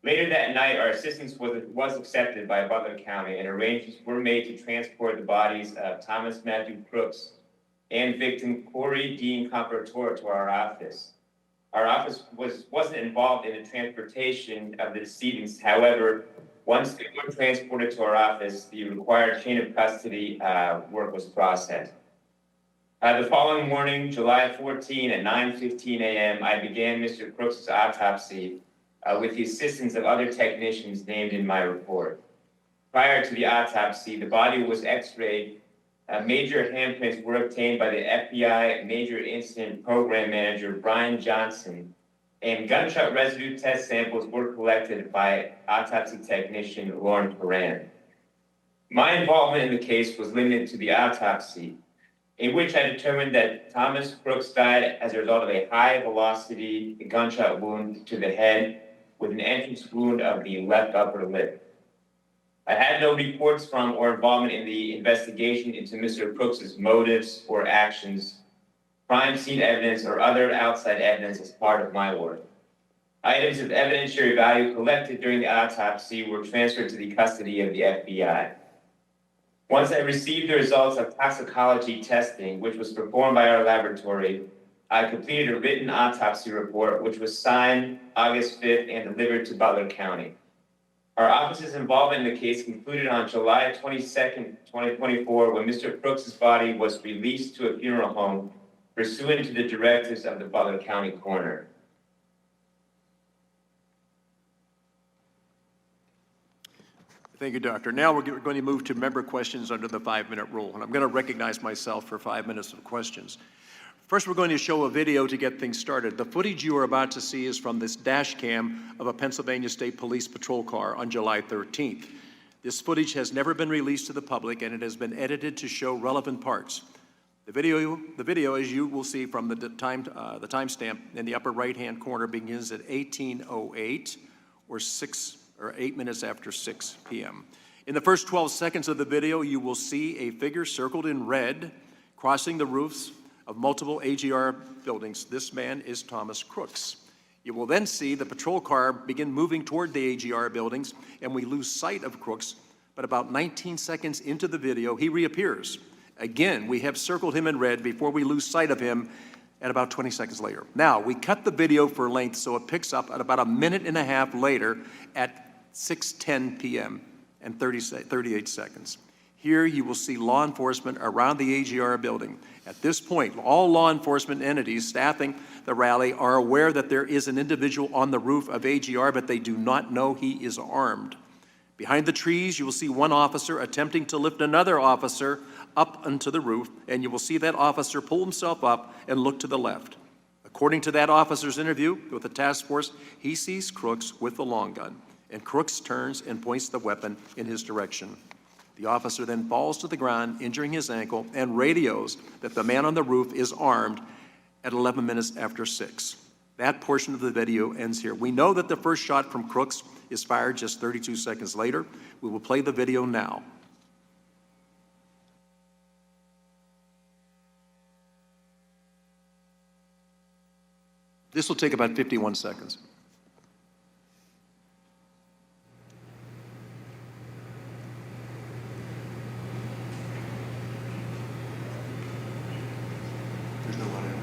Later that night, our assistance was accepted by Butler County, and arrangements were made to transport the bodies of Thomas Matthew Crooks and victim Corey Dean Comparator to our office. Our office wasn't involved in the transportation of the decedents. However, once they were transported to our office, the required chain of custody work was processed. The following morning, July 14 at 9:15 a.m., I began Mr. Crooks' autopsy with the assistance of other technicians named in my report. Prior to the autopsy, the body was x-rayed. Major handprints were obtained by the FBI Major Incident Program Manager, Brian Johnson, and gunshot residue test samples were collected by autopsy technician Lauren Perrin. My involvement in the case was limited to the autopsy, in which I determined that Thomas Crooks died as a result of a high-velocity gunshot wound to the head with an entrance wound of the left upper lip. I had no reports from or involvement in the investigation into Mr. Crooks' motives or actions, crime scene evidence, or other outside evidence as part of my work. Items of evidentiary value collected during the autopsy were transferred to the custody of the FBI. Once I received the results of toxicology testing, which was performed by our laboratory, I completed a written autopsy report, which was signed August 5th and delivered to Butler County. Our office's involvement in the case concluded on July 22nd, 2024, when Mr. Crooks' body was released to a funeral home pursuant to the directives of the Butler County coroner. Thank you, Doctor. Now we're going to move to member questions under the 5-minute rule, and I'm going to recognize myself for 5 minutes of questions. First, we're going to show a video to get things started. The footage you are about to see is from this dash cam of a Pennsylvania State Police patrol car on July 13th. This footage has never been released to the public, and it has been edited to show relevant parts. The video, as you will see from the timestamp in the upper right-hand corner, begins at 18:08 or 8 minutes after 6 p.m. In the first 12 seconds of the video, you will see a figure circled in red crossing the roofs of multiple AGR buildings. This man is Thomas Crooks. You will then see the patrol car begin moving toward the AGR buildings, and we lose sight of Crooks, but about 19 seconds into the video, he reappears. Again, we have circled him in red before we lose sight of him at about 20 seconds later. Now, we cut the video for length so it picks up at about a minute and a half later at 6:10 p.m. and 38 seconds. Here you will see law enforcement around the AGR building. At this point, all law enforcement entities staffing the rally are aware that there is an individual on the roof of AGR, but they do not know he is armed. Behind the trees, you will see one officer attempting to lift another officer up onto the roof, and you will see that officer pull himself up and look to the left. According to that officer's interview with the task force, he sees Crooks with the long gun, and Crooks turns and points the weapon in his direction. The officer then falls to the ground, injuring his ankle, and radios that the man on the roof is armed at 11 minutes after 6. That portion of the video ends here. We know that the first shot from Crooks is fired just 32 seconds later. We will play the video now. This will take about 51 seconds. There's no one in.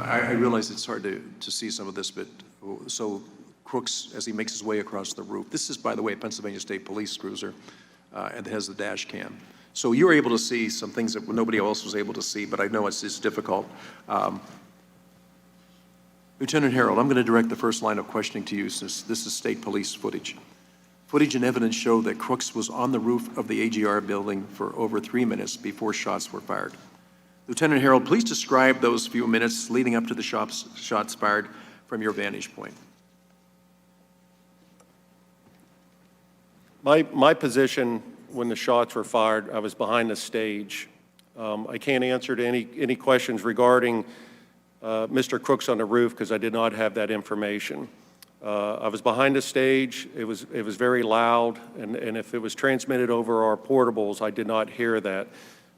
I realize it's hard to see some of this, but so Crooks, as he makes his way across the roof, this is, by the way, a Pennsylvania State Police cruiser, and it has the dash cam. So you're able to see some things that nobody else was able to see, but I know it's difficult. Lieutenant Harold, I'm going to direct the first line of questioning to you, since this is state police footage. Footage and evidence show that Crooks was on the roof of the AGR building for over 3 minutes before shots were fired. Lieutenant Harold, please describe those few minutes leading up to the shots fired from your vantage point. My position when the shots were fired, I was behind the stage. I can't answer to any questions regarding Mr. Crooks on the roof because I did not have that information. I was behind the stage. It was very loud, and if it was transmitted over our portables, I did not hear that.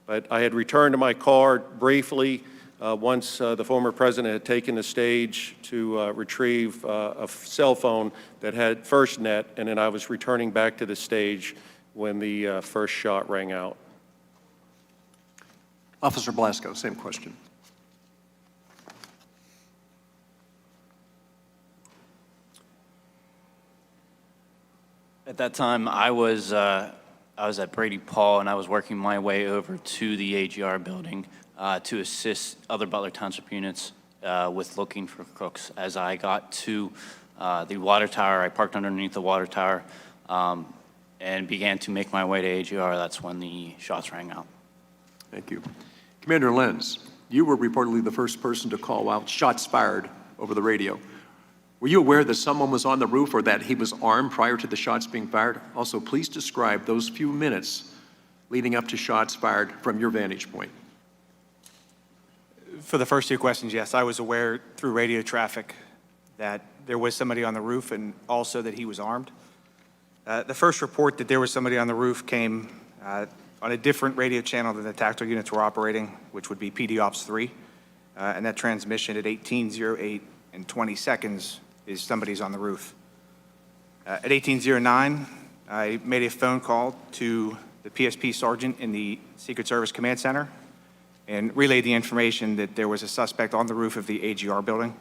But I had returned to my car briefly once the former president had taken the stage to retrieve a cell phone that had FirstNet, and then I was returning back to the stage when the first shot rang out. Officer Blasco, same question. At that time, I was at Brady Paul, and I was working my way over to the AGR building to assist other Butler Township units with looking for Crooks. As I got to the water tower, I parked underneath the water tower and began to make my way to AGR. That's when the shots rang out. Thank you. Commander Lenz, you were reportedly the first person to call out shots fired over the radio. Were you aware that someone was on the roof or that he was armed prior to the shots being fired? Also, please describe those few minutes leading up to shots fired from your vantage point. For the first two questions, yes, I was aware through radio traffic that there was somebody on the roof and also that he was armed. The first report that there was somebody on the roof came on a different radio channel than the tactical units were operating, which would be PD Ops 3. And that transmission at 18:08 and 20 seconds is somebody's on the roof. At 18:09, I made a phone call to the PSP sergeant in the Secret Service Command Center and relayed the information that there was a suspect on the roof of the AGR building.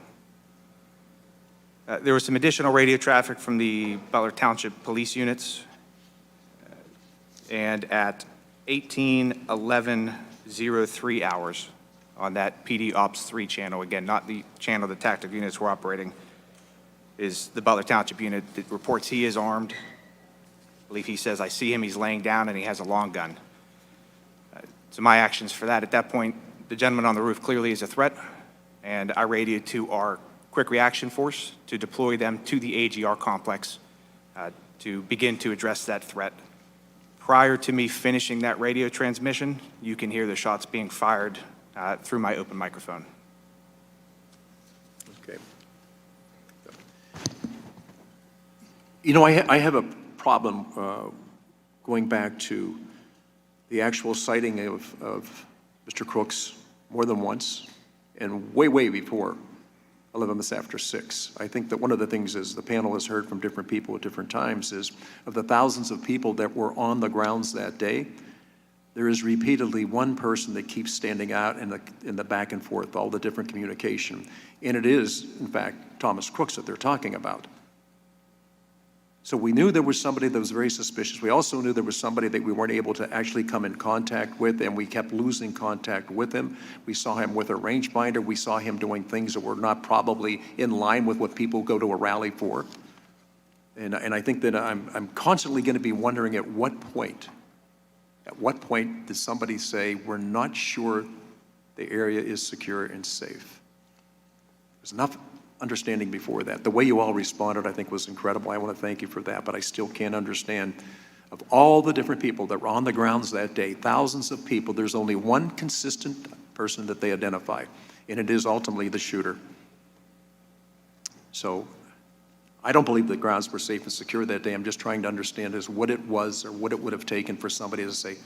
There was some additional radio traffic from the Butler Township police units, and at 18:11:03 hours on that PD Ops 3 channel, again, not the channel the tactical units were operating, is the Butler Township unit that reports he is armed. I believe he says, I see him, he's laying down, and he has a long gun. So my actions for that, at that point, the gentleman on the roof clearly is a threat, and I radioed to our quick reaction force to deploy them to the AGR complex to begin to address that threat. Prior to me finishing that radio transmission, you can hear the shots being fired through my open microphone. Okay. You know, I have a problem going back to the actual sighting of Mr. Crooks more than once and way before 11 minutes after 6. I think that one of the things is the panel has heard from different people at different times is of the thousands of people that were on the grounds that day, there is repeatedly one person that keeps standing out in the back and forth, all the different communication. And it is, in fact, Thomas Crooks that they're talking about. So we knew there was somebody that was very suspicious. We also knew there was somebody that we weren't able to actually come in contact with, and we kept losing contact with him. We saw him with a rangefinder. We saw him doing things that were not probably in line with what people go to a rally for. And I think that I'm constantly going to be wondering at what point does somebody say, we're not sure the area is secure and safe? There's enough understanding before that. The way you all responded, I think, was incredible. I want to thank you for that, but I still can't understand of all the different people that were on the grounds that day, thousands of people, there's only one consistent person that they identify, and it is ultimately the shooter. So I don't believe the grounds were safe and secure that day. I'm just trying to understand is what it was or what it would have taken for somebody to say,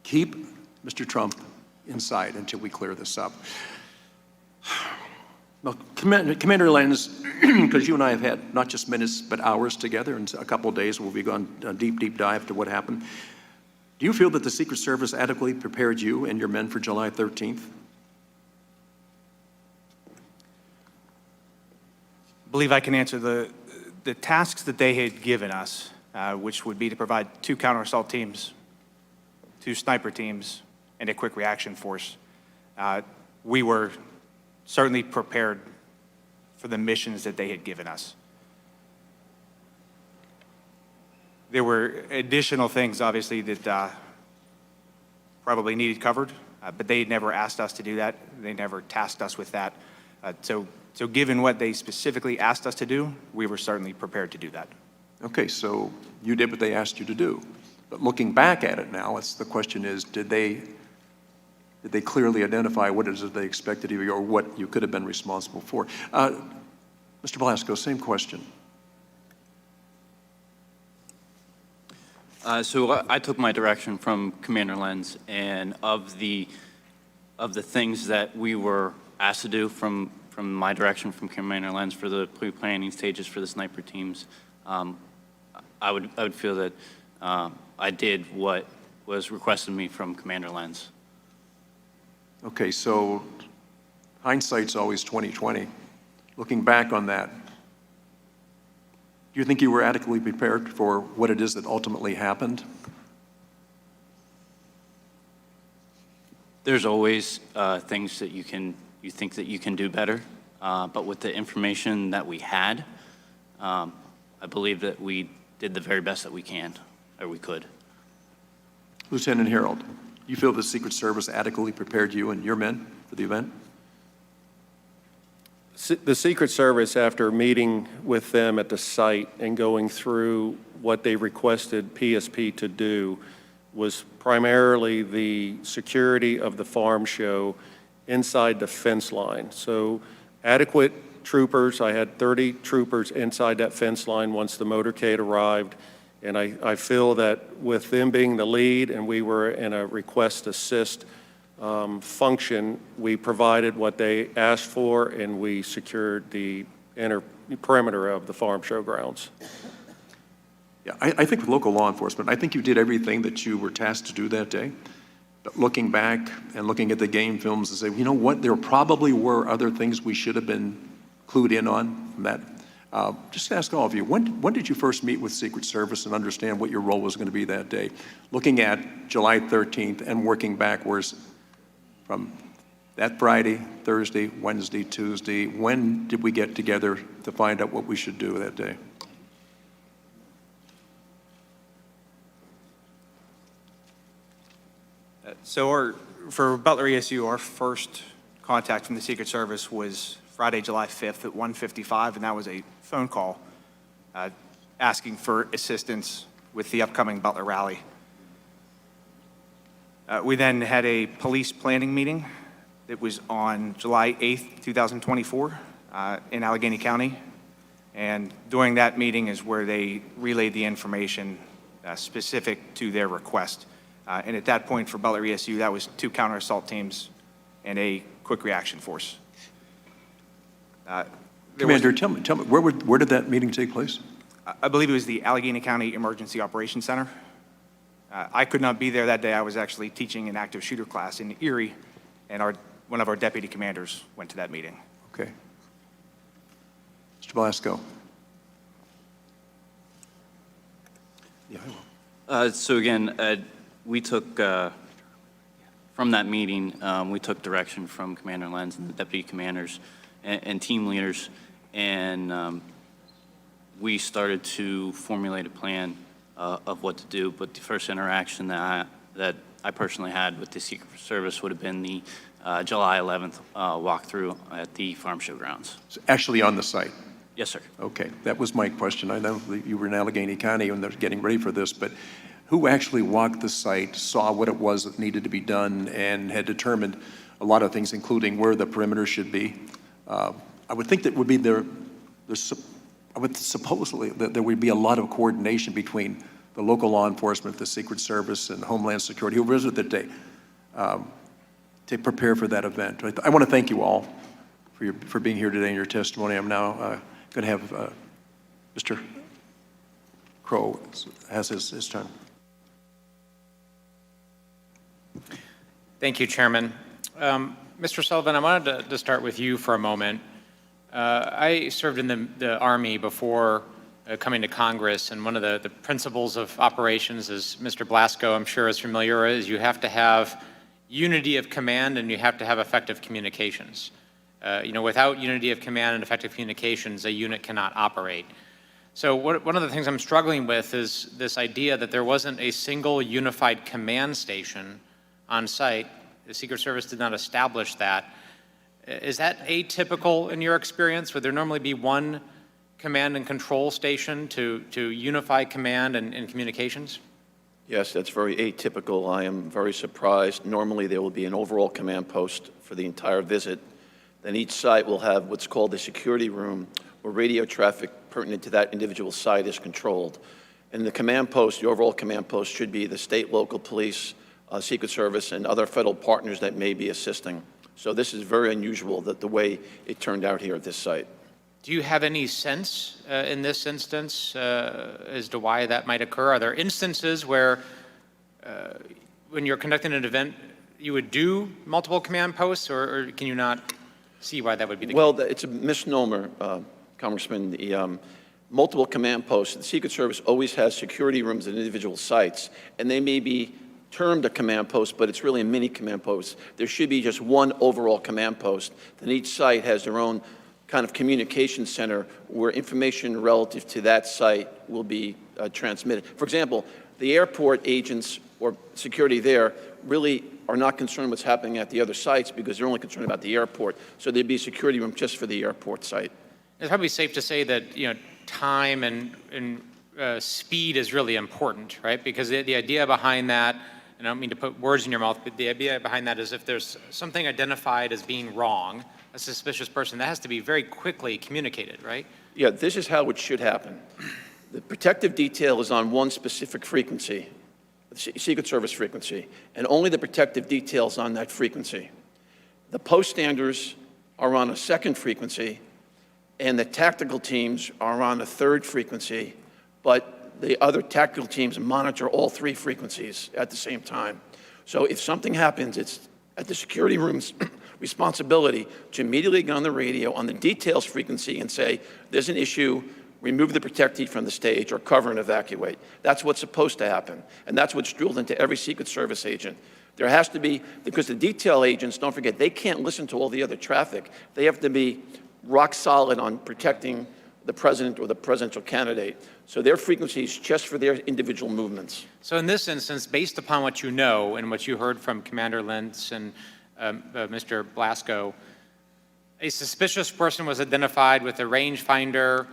keep Mr. Trump inside until we clear this up. Well, Commander Lenz, because you and I have had not just minutes but hours together, and a couple of days we'll be going a deep dive to what happened. Do you feel that the Secret Service adequately prepared you and your men for July 13th? I believe I can answer the tasks that they had given us, which would be to provide 2 counter-assault teams, 2 sniper teams, and a quick reaction force. We were certainly prepared for the missions that they had given us. There were additional things, obviously, that probably needed covered, but they had never asked us to do that. They never tasked us with that. So given what they specifically asked us to do, we were certainly prepared to do that. Okay, so you did what they asked you to do. But looking back at it now, the question is, did they clearly identify what it is that they expected of you or what you could have been responsible for? Mr. Blasco, same question. So I took my direction from Commander Lenz, and of the things that we were asked to do from my direction from Commander Lenz for the pre-planning stages for the sniper teams, I would feel that I did what was requested of me from Commander Lenz. Okay, so hindsight's always 20/20. Looking back on that, do you think you were adequately prepared for what it is that ultimately happened? There's always things that you think that you can do better, but with the information that we had, I believe that we did the very best that we can, or we could. Lieutenant Harold, you feel the Secret Service adequately prepared you and your men for the event? The Secret Service, after meeting with them at the site and going through what they requested PSP to do, was primarily the security of the farm show inside the fence line. So adequate troopers, I had 30 troopers inside that fence line once the motorcade arrived. And I feel that with them being the lead and we were in a request assist function, we provided what they asked for and we secured the inner perimeter of the farm show grounds. Yeah, I think with local law enforcement, I think you did everything that you were tasked to do that day. But looking back and looking at the game films and say, you know what, there probably were other things we should have been clued in on from that. Just ask all of you, when did you first meet with Secret Service and understand what your role was going to be that day? Looking at July 13th and working backwards from that Friday, Thursday, Wednesday, Tuesday, when did we get together to find out what we should do that day? So for Butler ESU, our first contact from the Secret Service was Friday, July 5th at 1:55, and that was a phone call asking for assistance with the upcoming Butler rally. We then had a police planning meeting that was on July 8th, 2024 in Allegheny County. And during that meeting is where they relayed the information specific to their request. And at that point for Butler ESU, that was 2 counter-assault teams and a quick reaction force. Commander, tell me, where did that meeting take place? I believe it was the Allegheny County Emergency Operations Center. I could not be there that day. I was actually teaching an active shooter class in Erie, and one of our deputy commanders went to that meeting. Okay. Mr. Blasco. Yeah, I will. So again, we took, from that meeting, we took direction from Commander Lenz and the deputy commanders and team leaders, and we started to formulate a plan of what to do. But the first interaction that I personally had with the Secret Service would have been the July 11th walkthrough at the farm show grounds. So actually on the site? Yes, sir. Okay, that was my question. I know that you were in Allegheny County when they're getting ready for this, but who actually walked the site, saw what it was that needed to be done, and had determined a lot of things, including where the perimeter should be? I would think that would be I would supposedly that there would be a lot of coordination between the local law enforcement, the Secret Service, and Homeland Security, who visited that day, to prepare for that event. I want to thank you all for being here today in your testimony. I'm now going to have Mr. Crow has his turn. Thank you, Chairman. Mr. Sullivan, I wanted to start with you for a moment. I served in the Army before coming to Congress, and one of the principles of operations, as Mr. Blasco, I'm sure, is familiar, is you have to have unity of command and you have to have effective communications. Without unity of command and effective communications, a unit cannot operate. So one of the things I'm struggling with is this idea that there wasn't a single unified command station on site. The Secret Service did not establish that. Is that atypical in your experience? Would there normally be one command and control station to unify command and communications? Yes, that's very atypical. I am very surprised. Normally there will be an overall command post for the entire visit. Then each site will have what's called the security room, where radio traffic pertinent to that individual site is controlled. And the command post, the overall command post, should be the state, local police, Secret Service, and other federal partners that may be assisting. So this is very unusual, that the way it turned out here at this site. Do you have any sense in this instance as to why that might occur? Are there instances where when you're conducting an event, you would do multiple command posts, or can you not see why that would be the case? Well, it's a misnomer, Congressman. The multiple command posts, the Secret Service always has security rooms at individual sites, and they may be termed a command post, but it's really a mini command post. There should be just one overall command post. Then each site has their own kind of communication center where information relative to that site will be transmitted. For example, the airport agents or security there really are not concerned what's happening at the other sites because they're only concerned about the airport. So there'd be a security room just for the airport site. It's probably safe to say that, time and speed is really important, right? Because the idea behind that, and I don't mean to put words in your mouth, but the idea behind that is if there's something identified as being wrong, a suspicious person, that has to be very quickly communicated, right? Yeah, this is how it should happen. The protective detail is on one specific frequency, Secret Service frequency, and only the protective details on that frequency. The post standers are on a second frequency, and the tactical teams are on a third frequency, but the other tactical teams monitor all three frequencies at the same time. So if something happens, it's at the security room's responsibility to immediately get on the radio on the details frequency and say, there's an issue, remove the protectee from the stage or cover and evacuate. That's what's supposed to happen. And that's what's drilled into every Secret Service agent. There has to be, because the detail agents, don't forget, they can't listen to all the other traffic. They have to be rock solid on protecting the president or the presidential candidate. So their frequency is just for their individual movements. So in this instance, based upon what you know and what you heard from Commander Lentz and Mr. Blasco, a suspicious person was identified with a rangefinder.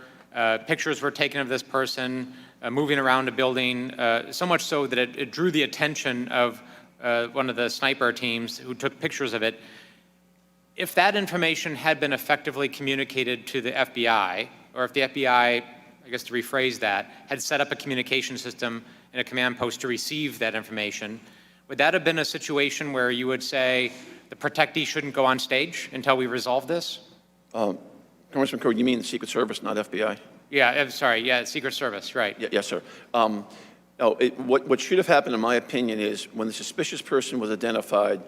Pictures were taken of this person moving around a building, so much so that it drew the attention of one of the sniper teams who took pictures of it. If that information had been effectively communicated to the FBI, or if the FBI, I guess to rephrase that, had set up a communication system and a command post to receive that information, would that have been a situation where you would say the protectee shouldn't go on stage until we resolve this? Congressman Crow, you mean the Secret Service, not FBI? Yeah, I'm sorry, yeah, Secret Service, right. Yes, sir. What should have happened, in my opinion, is when the suspicious person was identified,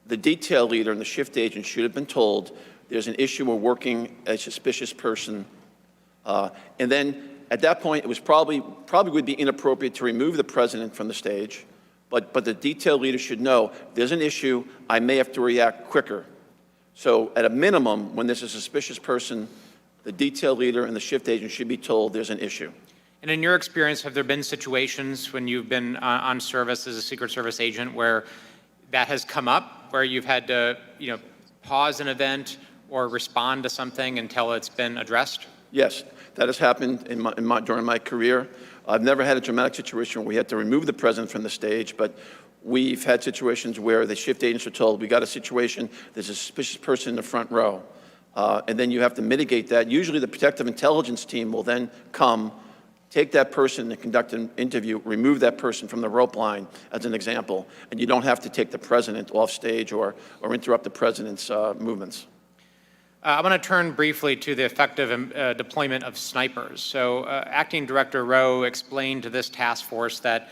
the detail leader and the shift agent should have been told there's an issue, we're working a suspicious person. And then at that point, it was probably would be inappropriate to remove the president from the stage, but the detail leader should know there's an issue, I may have to react quicker. So at a minimum, when there's a suspicious person, the detail leader and the shift agent should be told there's an issue. And in your experience, have there been situations when you've been on service as a Secret Service agent where that has come up, where you've had to, pause an event or respond to something until it's been addressed? Yes, that has happened during my career. I've never had a dramatic situation where we had to remove the president from the stage, but we've had situations where the shift agents are told, we got a situation, there's a suspicious person in the front row. And then you have to mitigate that. Usually the protective intelligence team will then come, take that person and conduct an interview, remove that person from the rope line, as an example, and you don't have to take the president off stage or interrupt the president's movements. I want to turn briefly to the effective deployment of snipers. So Acting Director Rowe explained to this task force that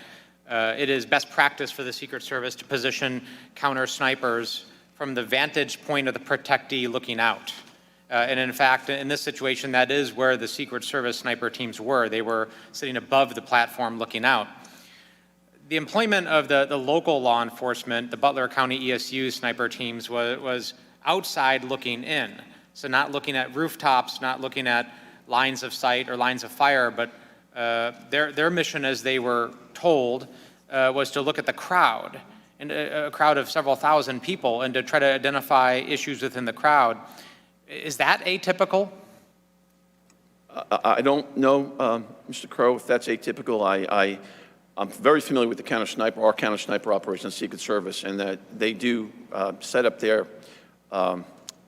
it is best practice for the Secret Service to position counter snipers from the vantage point of the protectee looking out. And in fact, in this situation, that is where the Secret Service sniper teams were. They were sitting above the platform looking out. The employment of the local law enforcement, the Butler County ESU sniper teams, was outside looking in. So not looking at rooftops, not looking at lines of sight or lines of fire, but their mission, as they were told, was to look at the crowd, and a crowd of several thousand people, and to try to identify issues within the crowd. Is that atypical? I don't know, Mr. Crow, if that's atypical. I'm very familiar with the counter-sniper, our counter-sniper operation, Secret Service, and that they do set up their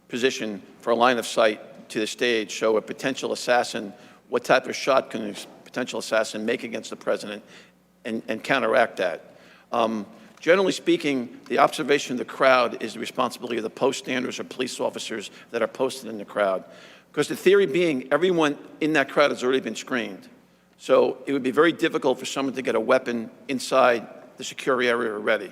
position for a line of sight to the stage, show a potential assassin, what type of shot can a potential assassin make against the president, and counteract that. Generally speaking, the observation of the crowd is the responsibility of the post standers or police officers that are posted in the crowd. Because the theory being, everyone in that crowd has already been screened. So it would be very difficult for someone to get a weapon inside the secure area already.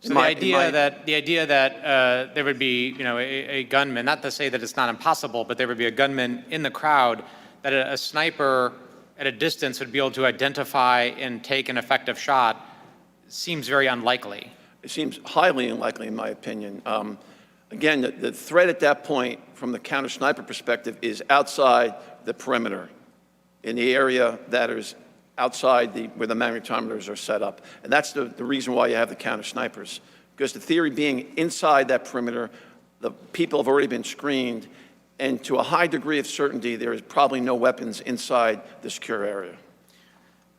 So the idea that there would be, a gunman, not to say that it's not impossible, but there would be a gunman in the crowd, that a sniper at a distance would be able to identify and take an effective shot, seems very unlikely. It seems highly unlikely, in my opinion. Again, the threat at that point, from the counter-sniper perspective, is outside the perimeter, in the area that is outside where the magnetometers are set up. And that's the reason why you have the counter snipers. Because the theory being inside that perimeter, the people have already been screened, and to a high degree of certainty, there is probably no weapons inside the secure area.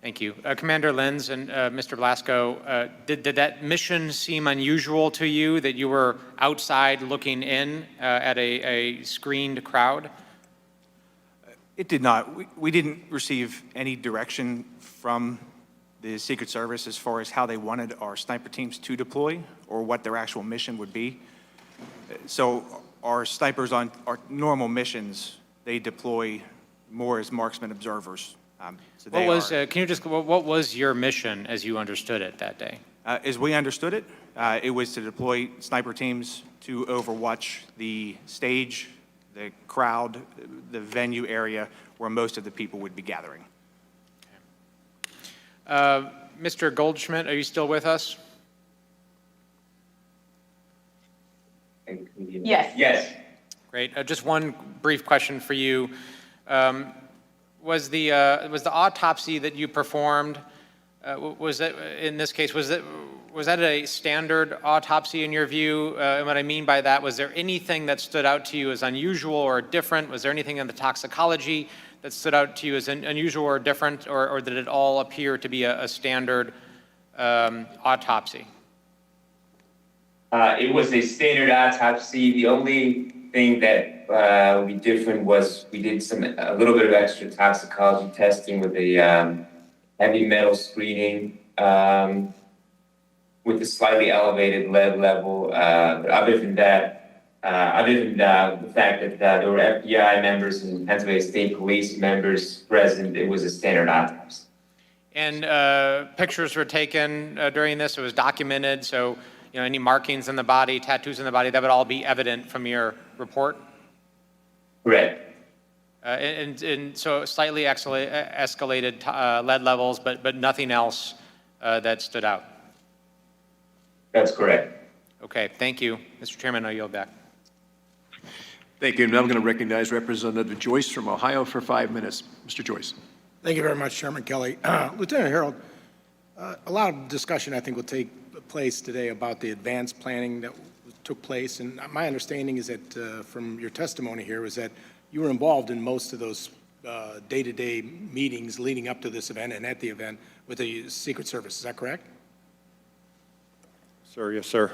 Thank you. Commander Lenz and Mr. Blasco, did that mission seem unusual to you, that you were outside looking in at a screened crowd? It did not. We didn't receive any direction from the Secret Service as far as how they wanted our sniper teams to deploy or what their actual mission would be. So our snipers on our normal missions, they deploy more as marksman observers. So what was your mission as you understood it that day? As we understood it, it was to deploy sniper teams to overwatch the stage, the crowd, the venue area where most of the people would be gathering. Okay. Mr. Goldschmidt, are you still with us? Yes. Yes. Great. Just one brief question for you. Was the autopsy that you performed, was that, in this case, was that a standard autopsy in your view? And what I mean by that, was there anything that stood out to you as unusual or different? Was there anything in the toxicology that stood out to you as unusual or different, or did it all appear to be a standard autopsy? It was a standard autopsy. The only thing that we different was we did a little bit of extra toxicology testing with a heavy metal screening with a slightly elevated lead level. But other than that, the fact that there were FBI members and Pennsylvania State Police members present, it was a standard autopsy. And pictures were taken during this. It was documented. So, you know, any markings in the body, tattoos in the body, that would all be evident from your report? Correct. And so slightly escalated lead levels, but nothing else that stood out? That's correct. Okay, thank you. Mr. Chairman, I yield back. Thank you. And now I'm going to recognize Representative Joyce from Ohio for 5 minutes. Mr. Joyce. Thank you very much, Chairman Kelly. Lieutenant Harold, a lot of discussion, I think, will take place today about the advanced planning that took place. And my understanding is that from your testimony here was that you were involved in most of those day-to-day meetings leading up to this event and at the event with the Secret Service. Is that correct? Sir, yes, sir.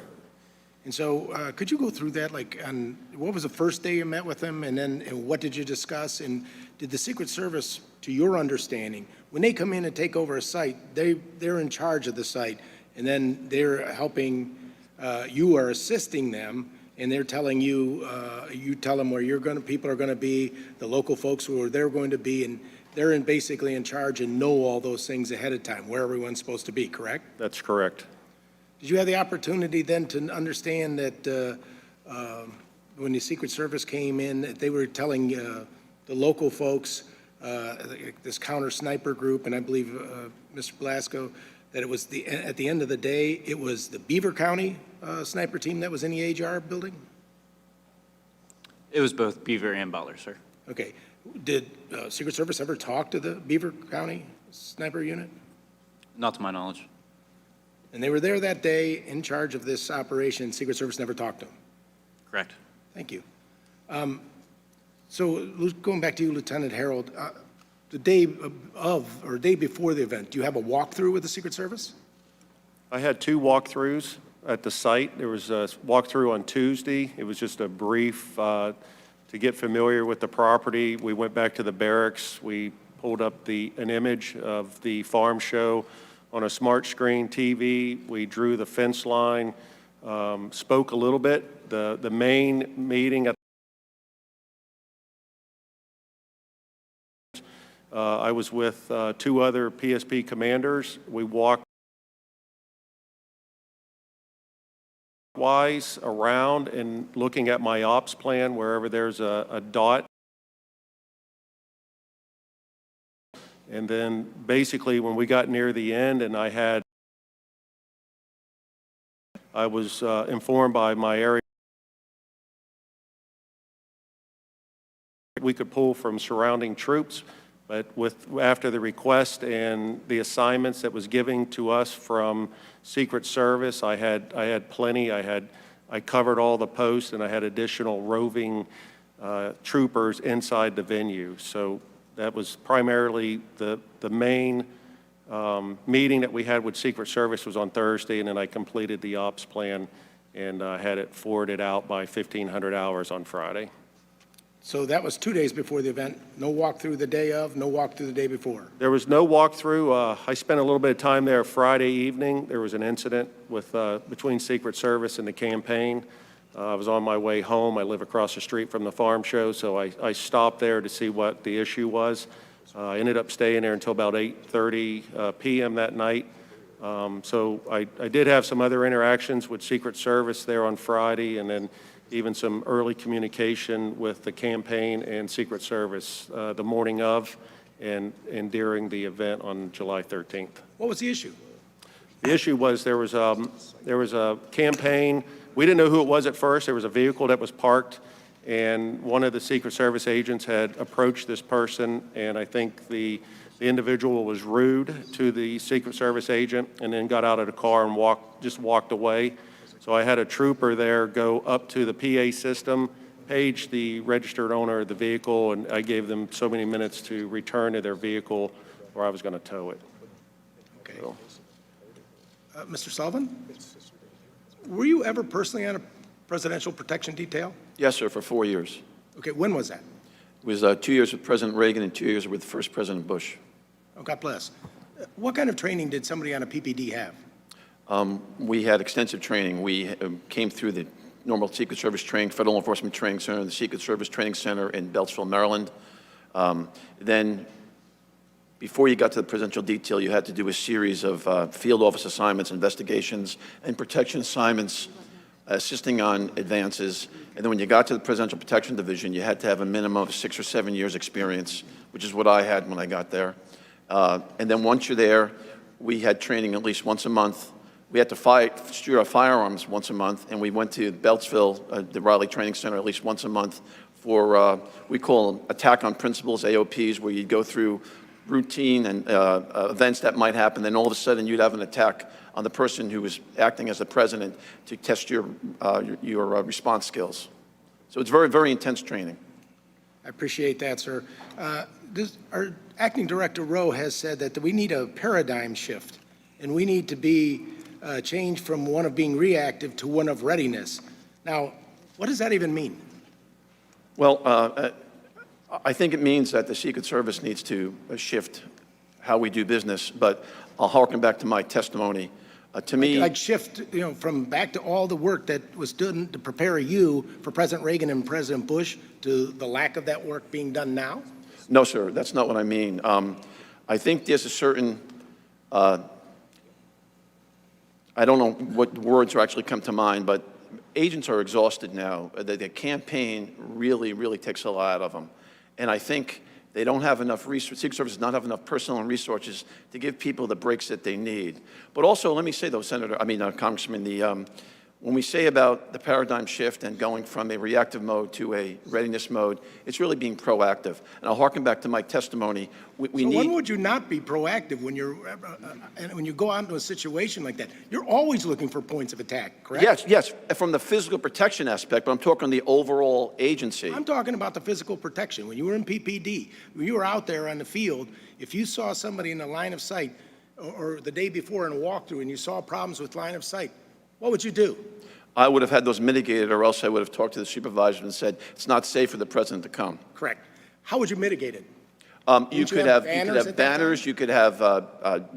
And so could you go through that, like, on what was the first day you met with them, and then what did you discuss? And did the Secret Service, to your understanding, when they come in and take over a site, they're in charge of the site, and then they're helping, you are assisting them, and they're telling you, you tell them where people are going to be, the local folks who are they're going to be, and they're basically in charge and know all those things ahead of time, where everyone's supposed to be, correct? That's correct. Did you have the opportunity then to understand that when the Secret Service came in, that they were telling the local folks, this counter sniper group, and I believe Mr. Blasco, that it was at the end of the day, it was the Beaver County sniper team that was in the HR building? It was both Beaver and Butler, sir. Okay. Did Secret Service ever talk to the Beaver County sniper unit? Not to my knowledge. And they were there that day in charge of this operation. Secret Service never talked to them? Correct. Thank you. So going back to you, Lieutenant Harold, the day of or day before the event, do you have a walkthrough with the Secret Service? I had 2 walkthroughs at the site. There was a walkthrough on Tuesday. It was just a brief to get familiar with the property. We went back to the barracks. We pulled up an image of the farm show on a smart screen TV. We drew the fence line, spoke a little bit. The main meeting at I was with 2 other PSP commanders. We walked wise around and looking at my ops plan wherever there's a dot. And then basically when we got near the end and I was informed by my area we could pull from surrounding troops, But after the request and the assignments that was given to us from Secret Service, I had plenty. I covered all the posts, and I had additional roving troopers inside the venue. So that was primarily the main meeting that we had with Secret Service was on Thursday, and then I completed the ops plan and had it forwarded out by 1,500 hours on Friday. So that was 2 days before the event. No walkthrough the day of, no walkthrough the day before. There was no walkthrough. I spent a little bit of time there Friday evening. There was an incident with between Secret Service and the campaign. I was on my way home. I live across the street from the farm show, so I stopped there to see what the issue was. I ended up staying there until about 8:30 p.m. that night. So I did have some other interactions with Secret Service there on Friday, and then even some early communication with the campaign and Secret Service the morning of and during the event on July 13th. What was the issue? The issue was there was a campaign. We didn't know who it was at first. There was a vehicle that was parked, and one of the Secret Service agents had approached this person, and I think the individual was rude to the Secret Service agent and then got out of the car and walked away. So I had a trooper there go up to the PA system, page the registered owner of the vehicle, and I gave them so many minutes to return to their vehicle or I was going to tow it. Okay. So. Mr. Sullivan, were you ever personally on a presidential protection detail? Yes, sir, for 4 years. Okay, when was that? It was 2 years with President Reagan and 2 years with First President Bush. Oh, God bless. What kind of training did somebody on a PPD have? We had extensive training. We came through the normal Secret Service training, Federal Enforcement Training Center, the Secret Service Training Center in Beltsville, Maryland. Then, before you got to the presidential detail, you had to do a series of field office assignments, investigations, and protection assignments, assisting on advances. And then when you got to the Presidential Protection Division, you had to have a minimum of 6 or 7 years experience, which is what I had when I got there. And then once you're there, we had training at least once a month. We had to shoot our firearms once a month, and we went to Beltsville, the Riley Training Center, at least once a month for, we call them attack on principles, AOPs, where you'd go through routine and events that might happen, then all of a sudden you'd have an attack on the person who was acting as the president to test your response skills. So it's very, very intense training. I appreciate that, sir. Our Acting Director Rowe has said that we need a paradigm shift, and we need to be changed from one of being reactive to one of readiness. Now, what does that even mean? Well, I think it means that the Secret Service needs to shift how we do business, but I'll harken back to my testimony. To me, like shift, from back to all the work that was done to prepare you for President Reagan and President Bush to the lack of that work being done now? No, sir, that's not what I mean. I think there's a certain, I don't know what words actually come to mind, but agents are exhausted now. The campaign really, really takes a lot out of them. And I think they don't have enough resources, Secret Service does not have enough personnel and resources to give people the breaks that they need. But also, let me say though, Congressman, when we say about the paradigm shift and going from a reactive mode to a readiness mode, it's really being proactive. And I'll harken back to my testimony. We need. When would you not be proactive when when you go out into a situation like that? You're always looking for points of attack, correct? Yes, from the physical protection aspect, but I'm talking the overall agency. I'm talking about the physical protection. When you were in PPD, when you were out there on the field, if you saw somebody in the line of sight or the day before in a walkthrough and you saw problems with line of sight, what would you do? I would have had those mitigated, or else I would have talked to the supervisor and said, it's not safe for the president to come. Correct. How would you mitigate it? You could have banners, you could have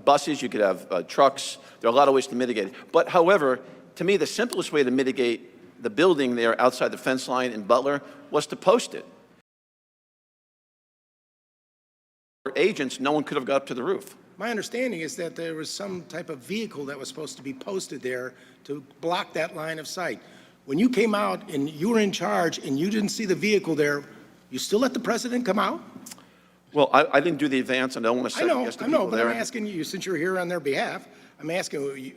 buses, you could have trucks. There are a lot of ways to mitigate it. But however, to me, the simplest way to mitigate the building there outside the fence line in Butler was to post it. For agents, no one could have got up to the roof. My understanding is that there was some type of vehicle that was supposed to be posted there to block that line of sight. When you came out and you were in charge and you didn't see the vehicle there, you still let the president come out? Well, I didn't do the advance, and I don't want to second guess the people but there. I'm asking you, since you're here on their behalf, I'm asking you,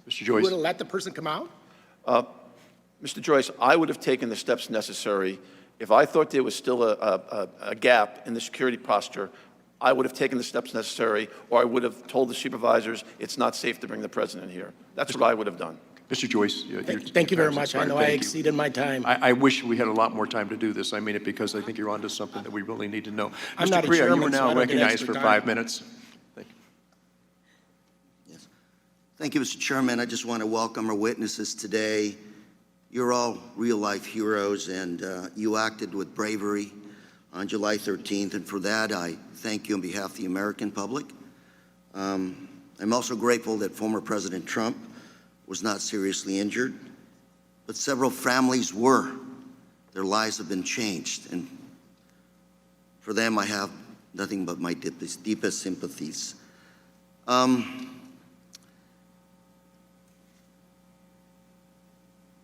Mr. you Joyce. would have let the person come out? Mr. Joyce, I would have taken the steps necessary if I thought there was still a gap in the security posture. I would have taken the steps necessary, or I would have told the supervisors it's not safe to bring the president here. That's what I would have done. Mr. Joyce, Thank you very much. I know I exceeded my time. I wish we had a lot more time to do this. I mean it because I think you're onto something that we really need to know. I'm Mr. not a Correa, you chairman, are so I now don't get recognized extra for time. 5 minutes. Thank you. Thank you, Mr. Chairman. I just want to welcome our witnesses today. You're all real-life heroes, and you acted with bravery on July 13th, and for that, I thank you on behalf of the American public. I'm also grateful that former President Trump was not seriously injured, but several families were. Their lives have been changed, and for them, I have nothing but my deepest sympathies.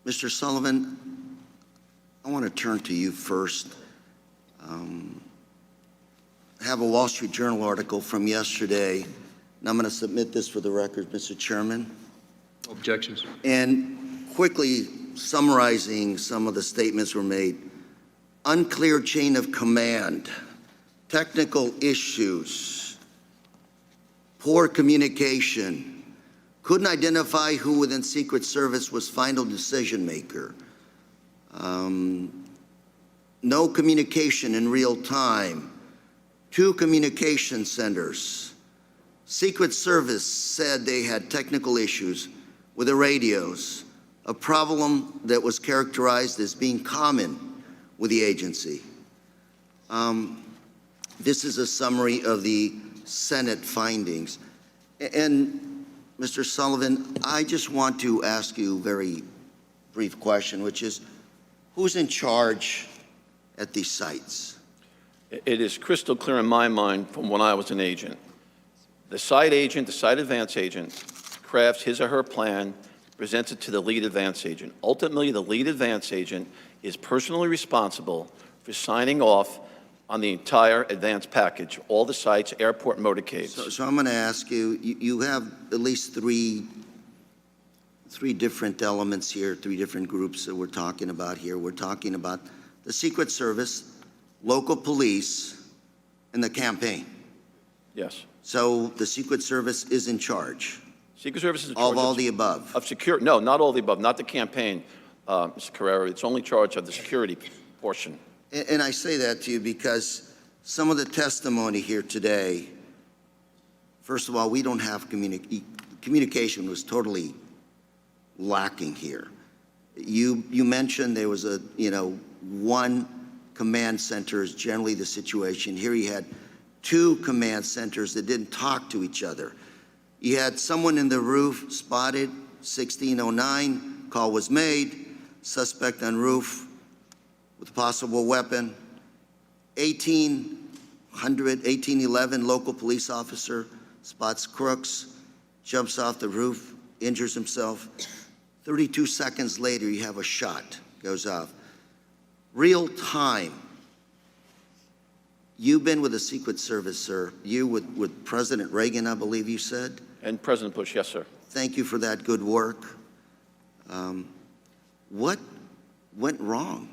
Mr. Sullivan, I want to turn to you first. I have a Wall Street Journal article from yesterday, and I'm going to submit this for the record, Mr. Chairman. Objections. And quickly summarizing some of the statements were made. Unclear chain of command, technical issues, poor communication, couldn't identify who within Secret Service was final decision maker, no communication in real time, 2 communication centers. Secret Service said they had technical issues with the radios, a problem that was characterized as being common with the agency. This is a summary of the Senate findings. And Mr. Sullivan, I just want to ask you a very brief question, which is, who's in charge at these sites? It is crystal clear in my mind from when I was an agent. The site agent, the site advance agent, crafts his or her plan, presents it to the lead advance agent. Ultimately, the lead advance agent is personally responsible for signing off on the entire advance package, all the sites, airport motorcades. So I'm going to ask you, you have at least three different elements here, 3 different groups that we're talking about here. We're talking about the Secret Service, local police, and the campaign. Yes. So the Secret Service is in charge. Secret Service is in charge Of all the above. Of security. No, not all the above. Not the campaign, Mr. Carrera. It's only charge of the security portion. And I say that to you because some of the testimony here today, first of all, we don't have communication was totally lacking here. You mentioned there was one command center is generally the situation. Here you had 2 command centers that didn't talk to each other. You had someone in the roof spotted, 1609, call was made, suspect on roof with possible weapon. 1811, local police officer spots crooks, jumps off the roof, injures himself. 32 seconds later, you have a shot, goes off. Real time. You've been with the Secret Service, sir. You with President Reagan, I believe you said? And President Bush, yes, sir. Thank you for that good work. What went wrong?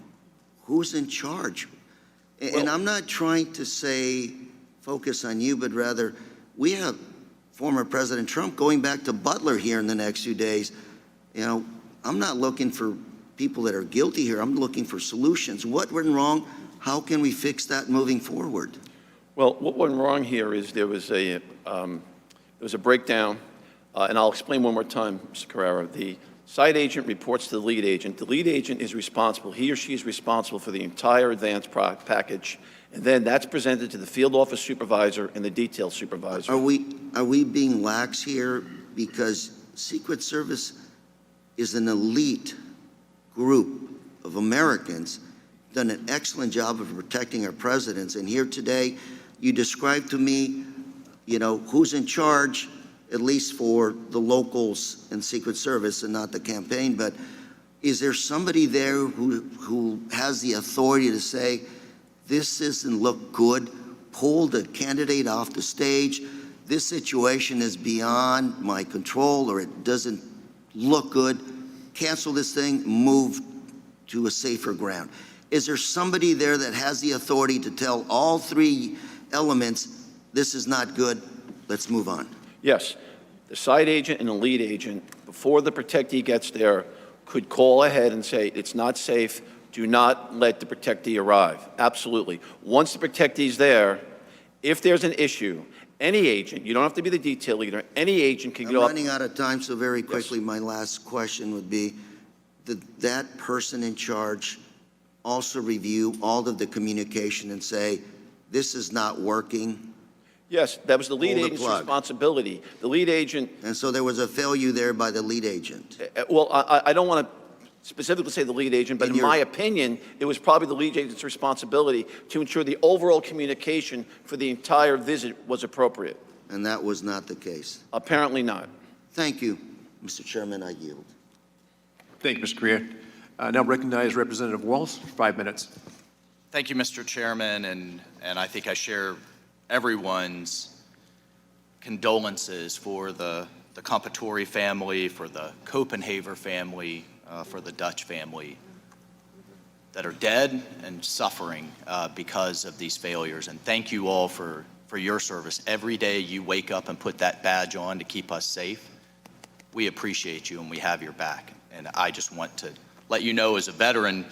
Who's in charge? And I'm not trying to say focus on you, but rather we have former President Trump going back to Butler here in the next few days. I'm not looking for people that are guilty here. I'm looking for solutions. What went wrong? How can we fix that moving forward? Well, what went wrong here is there was a breakdown, and I'll explain one more time, Mr. Carrera. The site agent reports to the lead agent. The lead agent is responsible. He or she is responsible for the entire advance package, and then that's presented to the field office supervisor and the detail supervisor. Are we being lax here? Because Secret Service is an elite group of Americans, done an excellent job of protecting our presidents. And here today, you described to me, who's in charge, at least for the locals and Secret Service and not the campaign. But is there somebody there who has the authority to say, this doesn't look good, pull the candidate off the stage, this situation is beyond my control, or it doesn't look good, cancel this thing, move to a safer ground? Is there somebody there that has the authority to tell all 3 elements, this is not good, let's move on. Yes, the side agent and the lead agent, before the protectee gets there, could call ahead and say, it's not safe, do not let the protectee arrive. Absolutely. Once the protectee's there, if there's an issue, any agent, you don't have to be the detail leader, any agent can go up. I'm running out of time, so very quickly, my last question would be, did that person in charge also review all of the communication and say, this is not working? Yes, that was the lead Pull the agent's plug. responsibility. The lead agent. And so there was a failure there by the lead agent. Well, I don't want to specifically say the lead agent, but in my opinion, it was probably the lead agent's responsibility to ensure the overall communication for the entire visit was appropriate. And that was not the case. Apparently not. Thank you, Mr. Chairman. I yield. Thank you, Mr. Correa. Now recognize Representative Walz for 5 minutes. Thank you, Mr. Chairman, and I think I share everyone's condolences for the Compatore family, for the Copenhaver family, for the Dutch family that are dead and suffering because of these failures. And thank you all for your service. Every day you wake up and put that badge on to keep us safe. We appreciate you and we have your back. And I just want to let you know, as a veteran,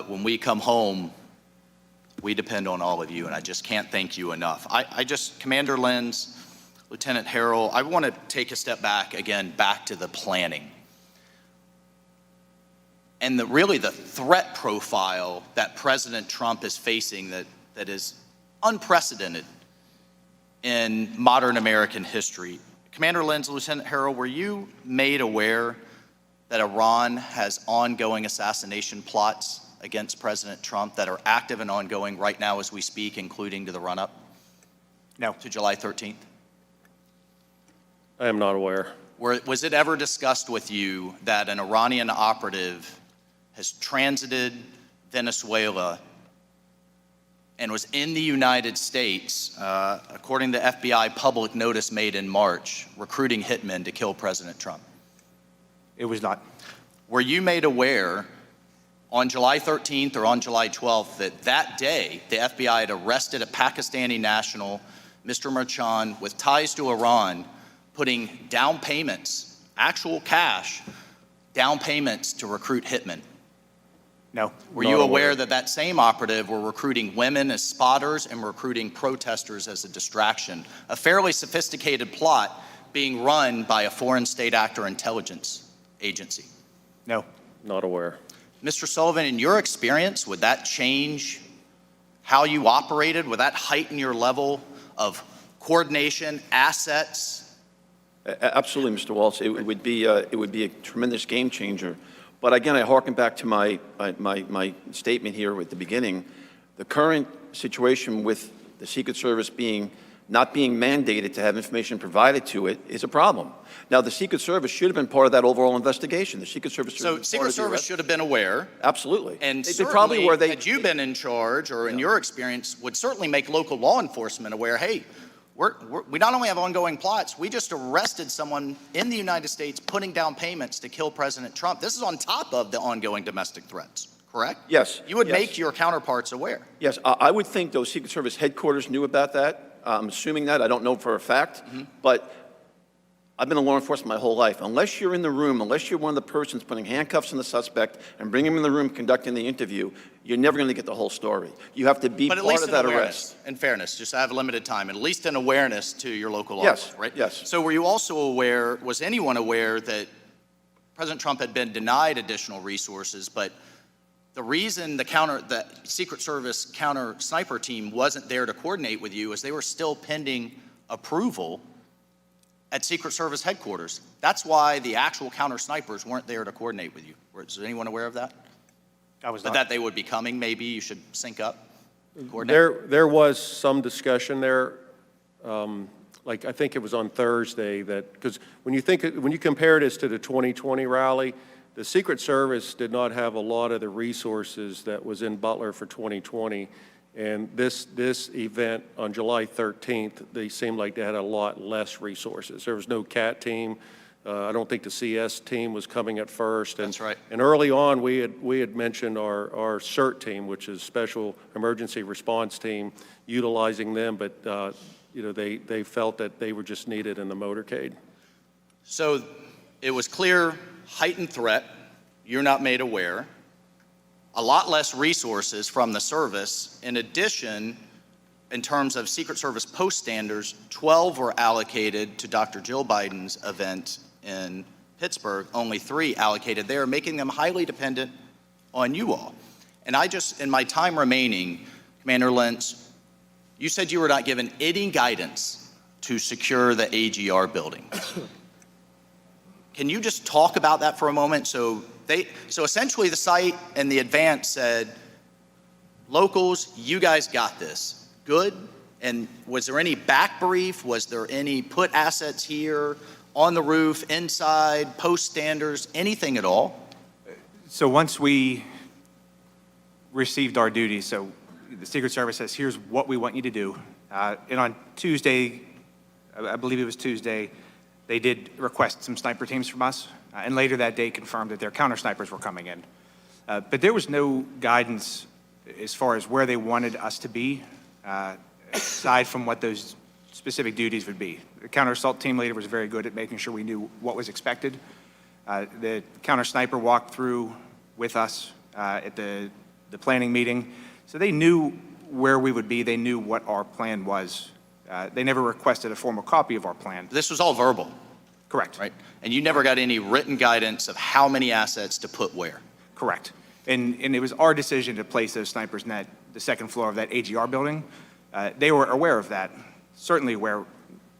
when we come home, we depend on all of you, and I just can't thank you enough. Commander Lenz, Lieutenant Harrell, I want to take a step back again, back to the planning. And really the threat profile that President Trump is facing that is unprecedented in modern American history. Commander Lenz, Lieutenant Harrell, were you made aware that Iran has ongoing assassination plots against President Trump that are active and ongoing right now as we speak, including to the run-up? No. To July 13th? I am not aware. Was it ever discussed with you that an Iranian operative has transited Venezuela and was in the United States, according to FBI public notice made in March, recruiting hitmen to kill President Trump? It was not. Were you made aware on July 13th or on July 12th that day the FBI had arrested a Pakistani national, Mr. Merchan, with ties to Iran, putting down payments, actual cash, down payments to recruit hitmen? No. Were you aware that that same operative were recruiting women as spotters and recruiting protesters as a distraction? A fairly sophisticated plot being run by a foreign state actor intelligence agency? No. Not aware. Mr. Sullivan, in your experience, would that change how you operated? Would that heighten your level of coordination, assets? Absolutely, Mr. Waltz. It would be a tremendous game changer. But again, I harken back to my statement here at the beginning. The current situation with the Secret Service not being mandated to have information provided to it is a problem. Now, the Secret Service should have been part of that overall investigation. The Secret Service should have been Secret Service should have been aware. Absolutely. And they certainly, probably were. had you been in charge, or in your experience, would certainly make local law enforcement aware, hey, we not only have ongoing plots, we just arrested someone in the United States putting down payments to kill President Trump. This is on top of the ongoing domestic threats, correct? Yes. You would make your counterparts aware. Yes, I would think those Secret Service headquarters knew about that. I'm assuming that. I don't know for a fact. But I've been in law enforcement my whole life. Unless you're in the room, unless you're one of the persons putting handcuffs on the suspect and bringing him in the room conducting the interview, you're never going to get the whole story. You have to be part of that arrest. In fairness, just I have limited time, at least an awareness to your local law, right? Yes. So were you also aware, was anyone aware that President Trump had been denied additional resources, but the reason the Secret Service counter sniper team wasn't there to coordinate with you is they were still pending approval at Secret Service headquarters. That's why the actual counter snipers weren't there to coordinate with you. Was anyone aware of that? I was not. But that they would be coming, maybe you should sync up, coordinate? There was some discussion there. Like I think it was on Thursday because when you compare this to the 2020 rally, the Secret Service did not have a lot of the resources that was in Butler for 2020. And this event on July 13th, they seemed like they had a lot less resources. There was no CAT team. I don't think the CS team was coming at first. And, That's right. And early on, we had mentioned our CERT team, which is Special Emergency Response Team, utilizing them, but they felt that they were just needed in the motorcade. So it was clear, heightened threat, you're not made aware, a lot less resources from the service. In addition, in terms of Secret Service post standards, 12 were allocated to Dr. Jill Biden's event in Pittsburgh, only 3 allocated there, making them highly dependent on you all. And in my time remaining, Commander Lentz, you said you were not given any guidance to secure the AGR building. Can you just talk about that for a moment? So essentially the site and the advance said, locals, you guys got this. Good? And was there any back brief? Was there any put assets here, on the roof, inside, post standards, anything at all? So once we received our duties, so the Secret Service says, here's what we want you to do. And on Tuesday, I believe it was Tuesday, they did request some sniper teams from us, and later that day confirmed that their counter snipers were coming in. But there was no guidance as far as where they wanted us to be, aside from what those specific duties would be. The counter assault team leader was very good at making sure we knew what was expected. The counter sniper walked through with us at the planning meeting, so they knew where we would be. They knew what our plan was. They never requested a formal copy of our plan. This was all verbal. Correct. Right? And you never got any written guidance of how many assets to put where? Correct. And it was our decision to place those snipers in the second floor of that AGR building. They were aware of that, certainly aware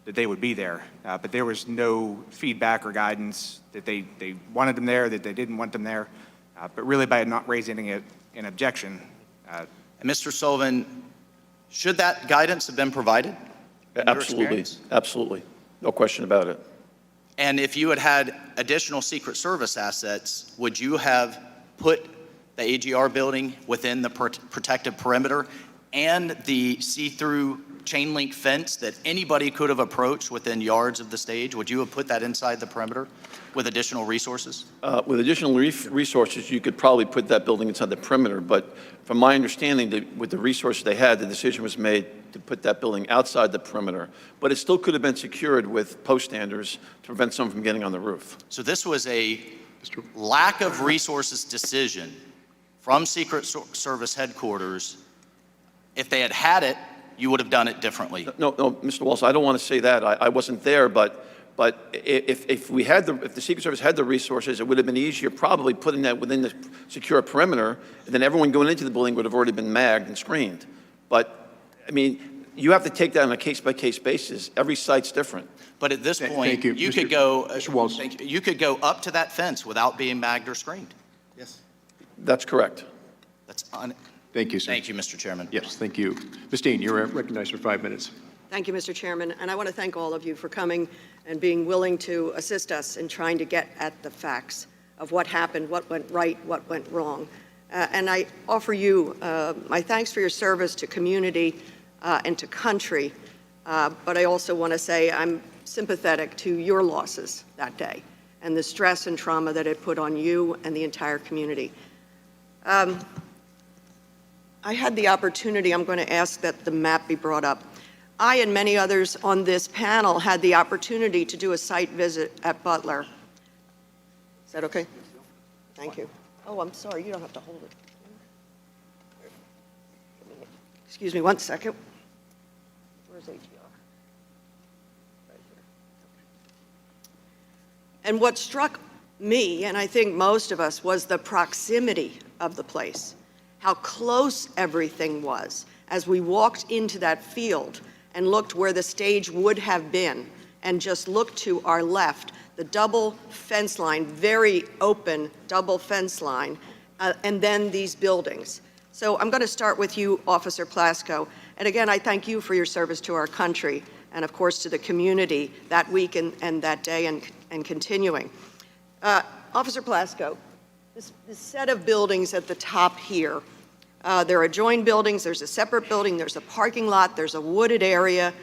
that they would be there, but there was no feedback or guidance that they wanted them there, that they didn't want them there, but really by not raising an objection. And Mr. Sullivan, should that guidance have been provided? Absolutely, absolutely. No question about it. And if you had had additional Secret Service assets, would you have put the AGR building within the protective perimeter and the see-through chain link fence that anybody could have approached within yards of the stage? Would you have put that inside the perimeter with additional resources? With additional resources, you could probably put that building inside the perimeter, but from my understanding, with the resources they had, the decision was made to put that building outside the perimeter, but it still could have been secured with post standards to prevent someone from getting on the roof. So this was a lack of resources decision from Secret Service headquarters. If they had had it, you would have done it differently. No, Mr. Walsh, I don't want to say that. I wasn't there, but if the Secret Service had the resources, it would have been easier probably putting that within the secure perimeter, and then everyone going into the building would have already been magged and screened. But, I mean, you have to take that on a case-by-case basis. Every site's different. But at this point, you could go up to that fence without being magged or screened. Yes. That's correct. Thank you, sir. Thank you, Mr. Chairman. Yes, thank you. Ms. Dean, you're recognized for 5 minutes. Thank you, Mr. Chairman, and I want to thank all of you for coming and being willing to assist us in trying to get at the facts of what happened, what went right, what went wrong. And I offer you my thanks for your service to community and to country, but I also want to say I'm sympathetic to your losses that day and the stress and trauma that it put on you and the entire community. I had the opportunity, I'm going to ask that the map be brought up. I and many others on this panel had the opportunity to do a site visit at Butler. Is that okay? Thank you. Oh, I'm sorry, you don't have to hold it. Excuse me 1 second. Where's AGR? Right here. And what struck me, and I think most of us, was the proximity of the place. How close everything was as we walked into that field and looked where the stage would have been and just looked to our left, the double fence line, very open double fence line, and then these buildings. So I'm going to start with you, Officer Plasko. And again, I thank you for your service to our country and, of course, to the community that week and that day and continuing. Officer Plasko, this set of buildings at the top here, there are adjoined buildings, there's a separate building, there's a parking lot, there's a wooded area.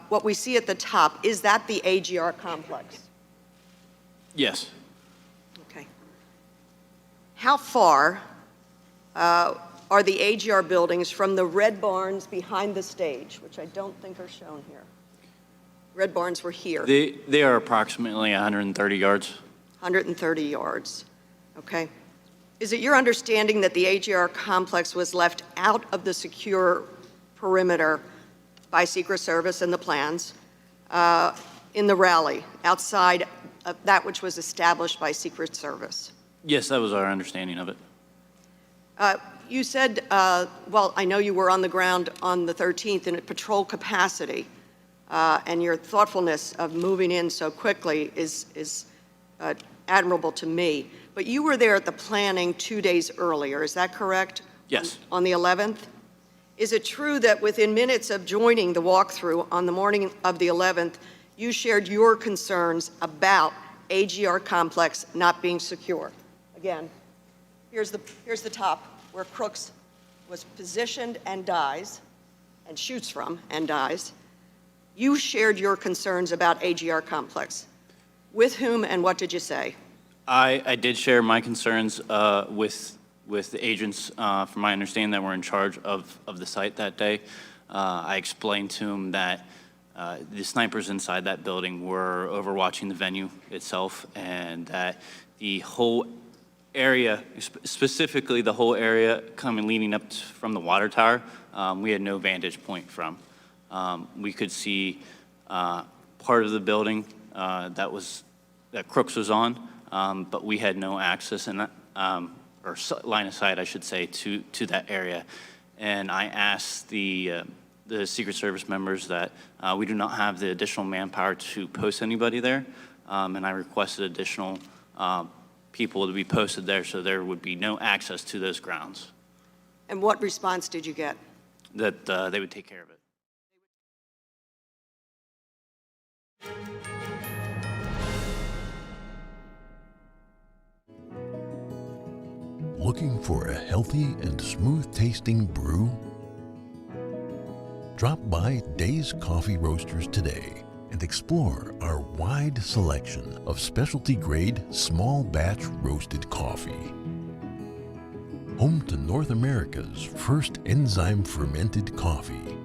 What we see at the top, is that the AGR complex? Yes. Okay. How far are the AGR buildings from the red barns behind the stage, which I don't think are shown here? Red barns were here. They are approximately 130 yards. 130 yards. Okay. Is it your understanding that the AGR complex was left out of the secure perimeter by Secret Service and the plans in the rally, outside of that which was established by Secret Service? Yes, that was our understanding of it. You said, well, I know you were on the ground on the 13th in a patrol capacity, and your thoughtfulness of moving in so quickly is admirable to me. But you were there at the planning 2 days earlier, is that correct? Yes. On the 11th? Is it true that within minutes of joining the walkthrough on the morning of the 11th, you shared your concerns about AGR complex not being secure? Again, here's the top where Crooks was positioned and dies, and shoots from and dies. You shared your concerns about AGR complex. With whom and what did you say? I did share my concerns with the agents, from my understanding, that were in charge of the site that day. I explained to them that the snipers inside that building were overwatching the venue itself, and that the whole area, specifically the whole area leading up from the water tower, we had no vantage point from. We could see part of the building that Crooks was on, but we had no access or line of sight, I should say, to that area. And I asked the Secret Service members that we do not have the additional manpower to post anybody there, and I requested additional people to be posted there so there would be no access to those grounds. And what response did you get? That they would take care of it. Looking for a healthy and smooth-tasting brew? Drop by Days Coffee Roasters today and explore our wide selection of specialty-grade, small-batch roasted coffee. Home to North America's first enzyme-fermented coffee,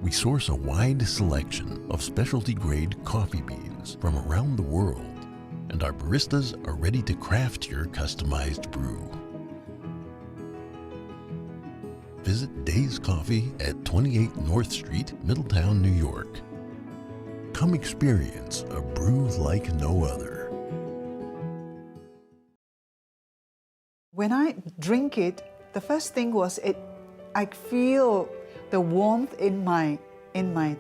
we source a wide selection of specialty-grade coffee beans from around the world, and our baristas are ready to craft your customized brew. Visit Days Coffee at 28 North Street, Middletown, New York. Come experience a brew like no other. When I drink it, the first thing was I feel the warmth in my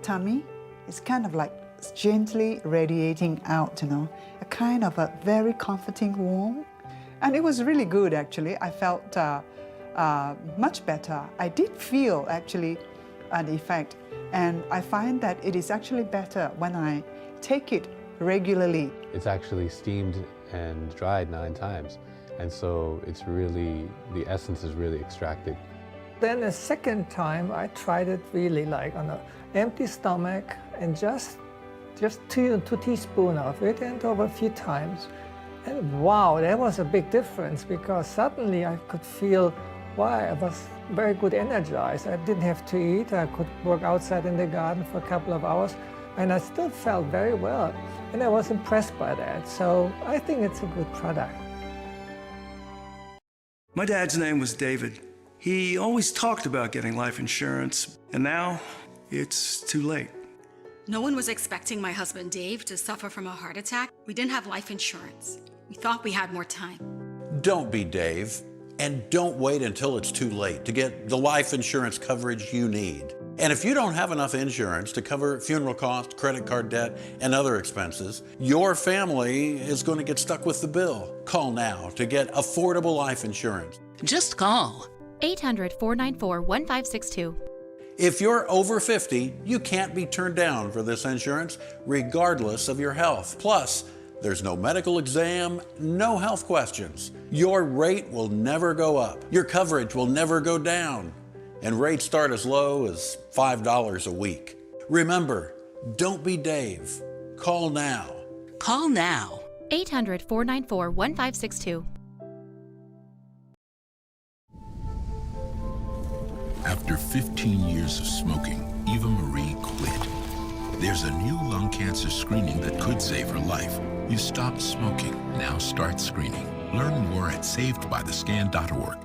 tummy. It's kind of like gently radiating out, a kind of a very comforting warmth. And it was really good, actually. I felt much better. I did feel actually an effect, and I find that it is actually better when I take it regularly. It's actually steamed and dried 9 times, and so it's really, the essence is really extracted. Then the second time I tried it really like on an empty stomach and just 2 teaspoons of it, and over a few times. And wow, there was a big difference, because suddenly I could feel, wow, I was very good energized. I didn't have to eat. I could work outside in the garden for a couple of hours, and I still felt very well. And I was impressed by that. So I think it's a good product. My dad's name was David. He always talked about getting life insurance, and now it's too late. No one was expecting my husband Dave to suffer from a heart attack. We didn't have life insurance. We thought we had more time. Don't be Dave, and don't wait until it's too late to get the life insurance coverage you need. And if you don't have enough insurance to cover funeral costs, credit card debt, and other expenses, your family is going to get stuck with the bill. Call now to get affordable life insurance. Just call 800-494-1562. If you're over 50, you can't be turned down for this insurance, regardless of your health. Plus, there's no medical exam, no health questions. Your rate will never go up. Your coverage will never go down. And rates start as low as $5 a week. Remember, don't be Dave. Call now. Call now. 800-494-1562. After 15 years of smoking, Eva Marie quit. There's a new lung cancer screening that could save her life. You stopped smoking. Now start screening. Learn more at savedbythescan.org.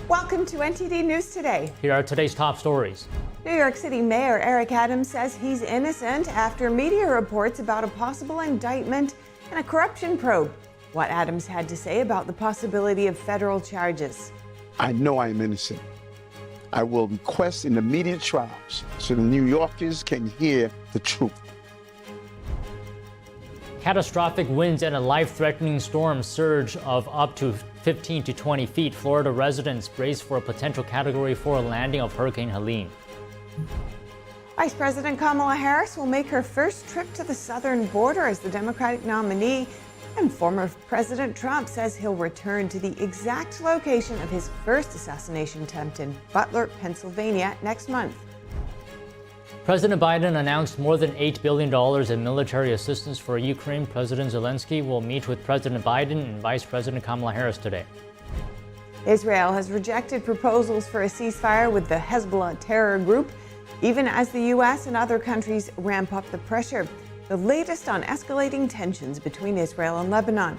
Welcome to NTD News Today. Here are today's top stories. New York City Mayor Eric Adams says he's innocent after media reports about a possible indictment and a corruption probe. What Adams had to say about the possibility of federal charges. I know I am innocent. I will request an immediate trials so the New Yorkers can hear the truth. Catastrophic winds and a life-threatening storm surge of up to 15 to 20 feet. Florida residents brace for a potential Category 4 landing of Hurricane Helene. Vice President Kamala Harris will make her first trip to the southern border as the Democratic nominee, and former President Trump says he'll return to the exact location of his first assassination attempt in Butler, Pennsylvania next month. President Biden announced more than $8 billion in military assistance for Ukraine. President Zelensky will meet with President Biden and Vice President Kamala Harris today. Israel has rejected proposals for a ceasefire with the Hezbollah terror group, even as the U.S. and other countries ramp up the pressure. The latest on escalating tensions between Israel and Lebanon.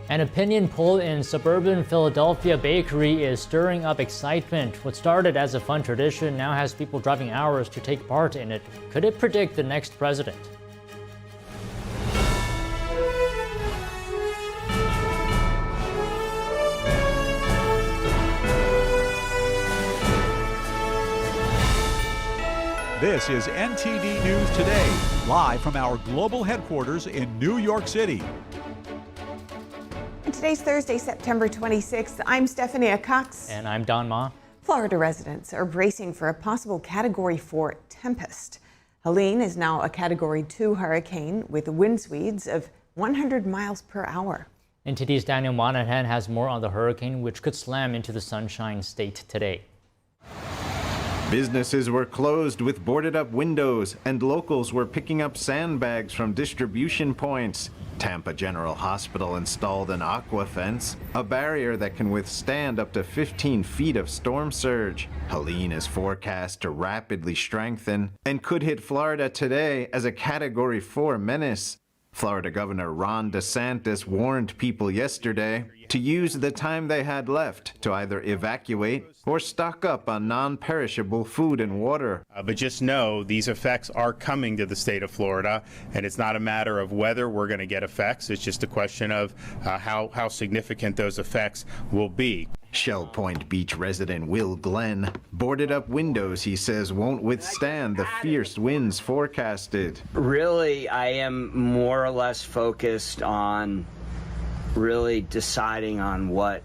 An opinion poll in suburban Philadelphia bakery is stirring up excitement. What started as a fun tradition now has people driving hours to take part in it. Could it predict the next president? This is NTD News Today, live from our global headquarters in New York City. And today's Thursday, September 26th. I'm Stephanie Cox. And I'm Don Ma. Florida residents are bracing for a possible Category 4 tempest. Helene is now a Category 2 hurricane with wind speeds of 100 miles per hour. NTD's Daniel Monahan has more on the hurricane, which could slam into the Sunshine State today. Businesses were closed with boarded-up windows, and locals were picking up sandbags from distribution points. Tampa General Hospital installed an aqua fence, a barrier that can withstand up to 15 feet of storm surge. Helene is forecast to rapidly strengthen and could hit Florida today as a Category 4 menace. Florida Governor Ron DeSantis warned people yesterday to use the time they had left to either evacuate or stock up on non-perishable food and water. But just know these effects are coming to the state of Florida, and it's not a matter of whether we're going to get effects. It's just a question of how significant those effects will be. Shell Point Beach resident Will Glenn, boarded up windows, he says, won't withstand the fierce winds forecasted. Really, I am more or less focused on really deciding on what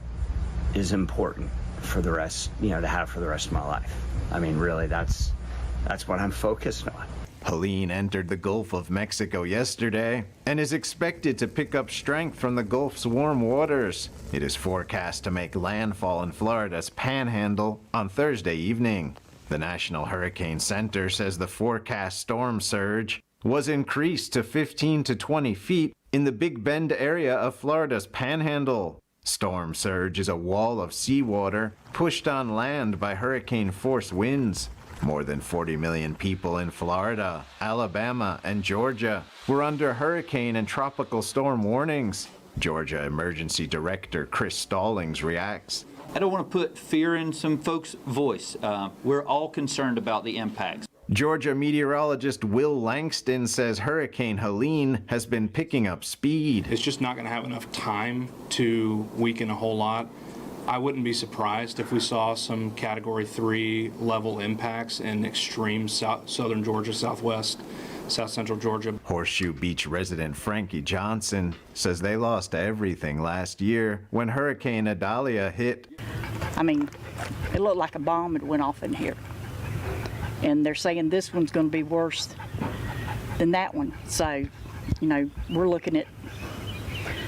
is important for the rest, to have for the rest of my life. I mean, really, that's what I'm focused on. Helene entered the Gulf of Mexico yesterday and is expected to pick up strength from the Gulf's warm waters. It is forecast to make landfall in Florida's Panhandle on Thursday evening. The National Hurricane Center says the forecast storm surge was increased to 15 to 20 feet in the Big Bend area of Florida's Panhandle. Storm surge is a wall of seawater pushed on land by hurricane-force winds. More than 40 million people in Florida, Alabama, and Georgia were under hurricane and tropical storm warnings. Georgia Emergency Director Chris Stallings reacts. I don't want to put fear in some folks' voice. We're all concerned about the impacts. Georgia meteorologist Will Langston says Hurricane Helene has been picking up speed. It's just not going to have enough time to weaken a whole lot. I wouldn't be surprised if we saw some Category 3 level impacts in extreme southern Georgia, southwest, south central Georgia. Horseshoe Beach resident Frankie Johnson says they lost everything last year when Hurricane Idalia hit. I mean, it looked like a bomb had went off in here. And they're saying this one's going to be worse than that one. So, we're looking at,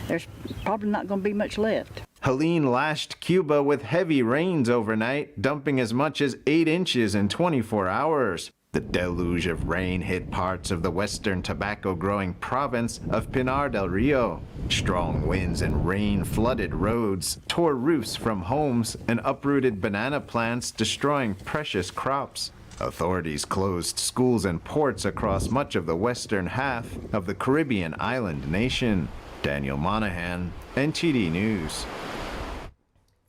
there's probably not going to be much left. Helene lashed Cuba with heavy rains overnight, dumping as much as 8 inches in 24 hours. The deluge of rain hit parts of the western tobacco-growing province of Pinar del Rio. Strong winds and rain flooded roads, tore roofs from homes, and uprooted banana plants, destroying precious crops. Authorities closed schools and ports across much of the western half of the Caribbean island nation. Daniel Monahan, NTD News.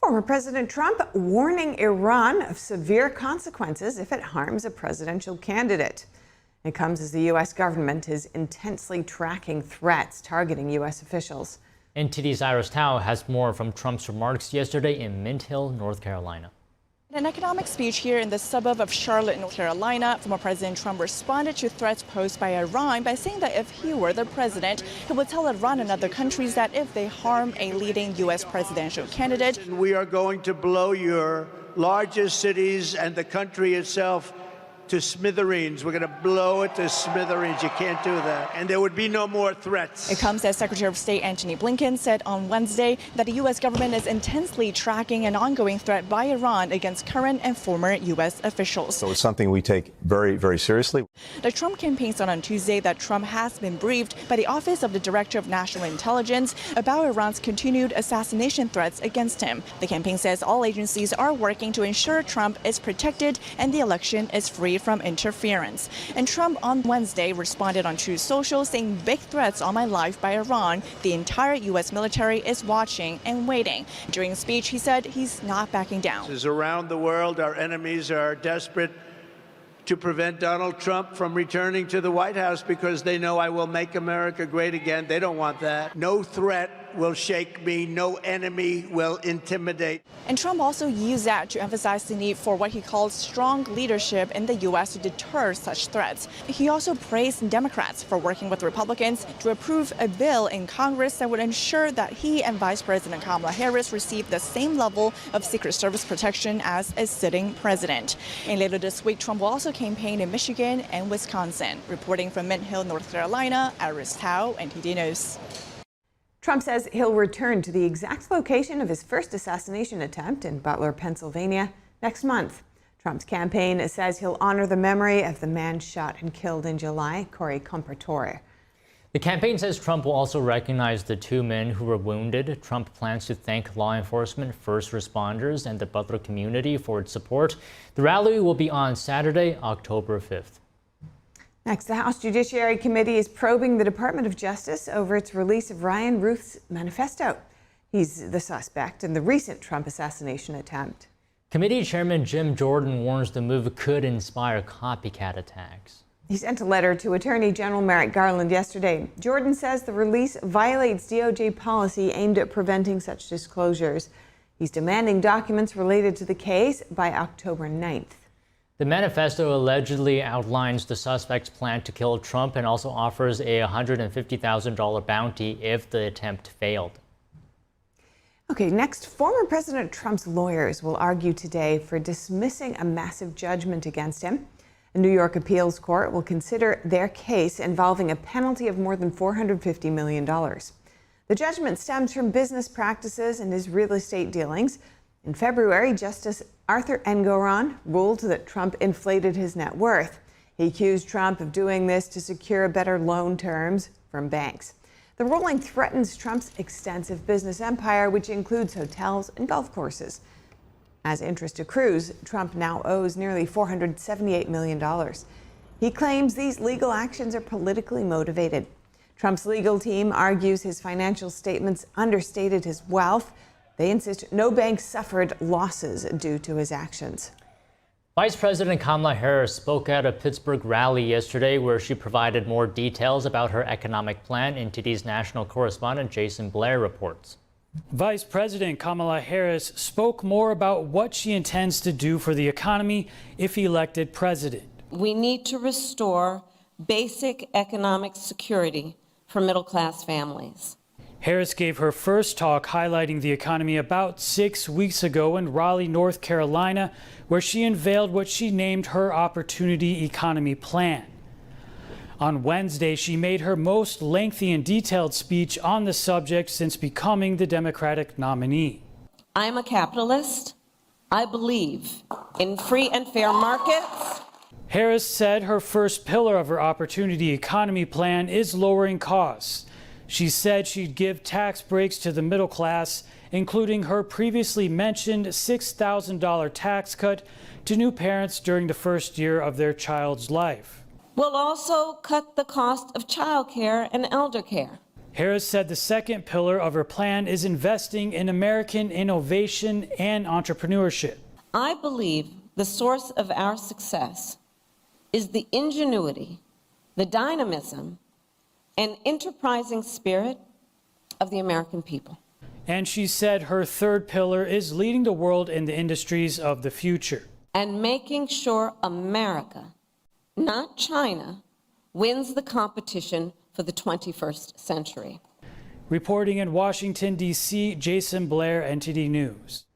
Former President Trump warning Iran of severe consequences if it harms a presidential candidate. It comes as the U.S. government is intensely tracking threats targeting U.S. officials. NTD's Iris Tao has more from Trump's remarks yesterday in Mint Hill, North Carolina. In an economic speech here in the suburb of Charlotte, North Carolina, former President Trump responded to threats posed by Iran by saying that if he were the president, he would tell Iran and other countries that if they harm a leading U.S. presidential candidate, we are going to blow your largest cities and the country itself to smithereens. We're going to blow it to smithereens. You can't do that. And there would be no more threats. It comes as Secretary of State Antony Blinken said on Wednesday that the U.S. government is intensely tracking an ongoing threat by Iran against current and former U.S. officials. So it's something we take very, very seriously. The Trump campaign said on Tuesday that Trump has been briefed by the Office of the Director of National Intelligence about Iran's continued assassination threats against him. The campaign says all agencies are working to ensure Trump is protected and the election is free from interference. And Trump on Wednesday responded on Truth Social saying big threats on my life by Iran. The entire U.S. military is watching and waiting. During a speech, he said he's not backing down. Around the world, our enemies are desperate to prevent Donald Trump from returning to the White House because they know I will make America great again. They don't want that. No threat will shake me. No enemy will intimidate. And Trump also used that to emphasize the need for what he called strong leadership in the U.S. to deter such threats. He also praised Democrats for working with Republicans to approve a bill in Congress that would ensure that he and Vice President Kamala Harris receive the same level of Secret Service protection as a sitting president. And later this week, Trump will also campaign in Michigan and Wisconsin. Reporting from Mint Hill, North Carolina, Iris Tao, NTD News. Trump says he'll return to the exact location of his first assassination attempt in Butler, Pennsylvania, next month. Trump's campaign says he'll honor the memory of the man shot and killed in July, Corey Compratore. The campaign says Trump will also recognize the two men who were wounded. Trump plans to thank law enforcement, first responders, and the Butler community for its support. The rally will be on Saturday, October 5th. Next, the House Judiciary Committee is probing the Department of Justice over its release of Ryan Ruth's Manifesto. He's the suspect in the recent Trump assassination attempt. Committee Chairman Jim Jordan warns the move could inspire copycat attacks. He sent a letter to Attorney General Merrick Garland yesterday. Jordan says the release violates DOJ policy aimed at preventing such disclosures. He's demanding documents related to the case by October 9th. The manifesto allegedly outlines the suspect's plan to kill Trump and also offers a $150,000 bounty if the attempt failed. Okay, next, former President Trump's lawyers will argue today for dismissing a massive judgment against him. A New York appeals court will consider their case involving a penalty of more than $450 million. The judgment stems from business practices and his real estate dealings. In February, Justice Arthur Engoron ruled that Trump inflated his net worth. He accused Trump of doing this to secure better loan terms from banks. The ruling threatens Trump's extensive business empire, which includes hotels and golf courses. As interest accrues, Trump now owes nearly $478 million. He claims these legal actions are politically motivated. Trump's legal team argues his financial statements understated his wealth. They insist no bank suffered losses due to his actions. Vice President Kamala Harris spoke at a Pittsburgh rally yesterday where she provided more details about her economic plan. NTD's national correspondent Jason Blair reports. Vice President Kamala Harris spoke more about what she intends to do for the economy if elected president. We need to restore basic economic security for middle-class families. Harris gave her first talk highlighting the economy about 6 weeks ago in Raleigh, North Carolina, where she unveiled what she named her Opportunity Economy Plan. On Wednesday, she made her most lengthy and detailed speech on the subject since becoming the Democratic nominee. I'm a capitalist. I believe in free and fair markets. Harris said her first pillar of her Opportunity Economy plan is lowering costs. She said she'd give tax breaks to the middle class, including her previously mentioned $6,000 tax cut to new parents during the first year of their child's life. We'll also cut the cost of childcare and elder care. Harris said the second pillar of her plan is investing in American innovation and entrepreneurship. I believe the source of our success is the ingenuity, the dynamism, and enterprising spirit of the American people. And she said her third pillar is leading the world in the industries of the future. And making sure America, not China, wins the competition for the 21st century. Reporting in Washington, D.C., Jason Blair, NTD News.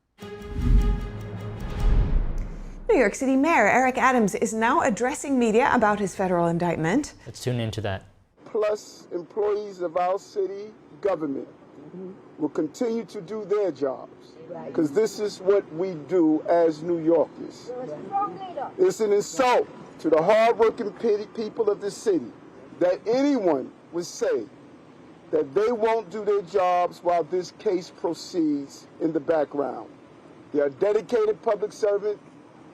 New York City Mayor Eric Adams is now addressing media about his federal indictment. Let's tune into that. Plus, employees of our city government will continue to do their jobs, because this is what we do as New Yorkers. It's an insult to the hardworking people of the city that anyone would say that they won't do their jobs while this case proceeds in the background. They are dedicated public servants,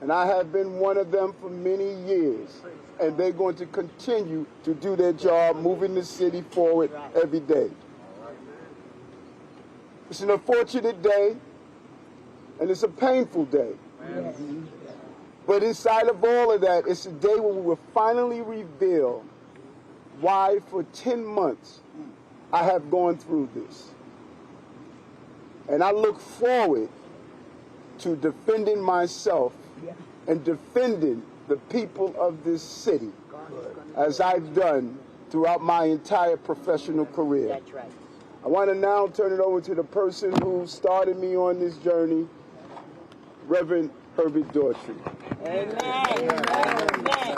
and I have been one of them for many years, and they're going to continue to do their job, moving the city forward every day. It's an unfortunate day, and it's a painful day. But inside of all of that, it's a day when we will finally reveal why for 10 months I have gone through this. And I look forward to defending myself and defending the people of this city, as I've done throughout my entire professional career. That's right. I want to now turn it over to the person who started me on this journey, Reverend Herbert Daughtry. Amen. Amen. Amen.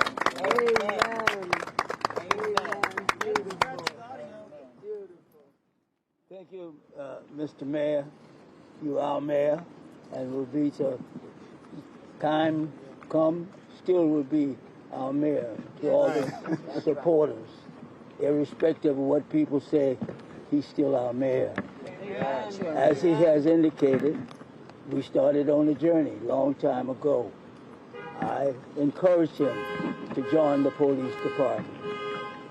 Thank you, Mr. Mayor. You are our mayor, and will be to time come, still will be our mayor to all the supporters. Irrespective of what people say, he's still our mayor. As he has indicated, we started on a journey a long time ago. I encouraged him to join the police department.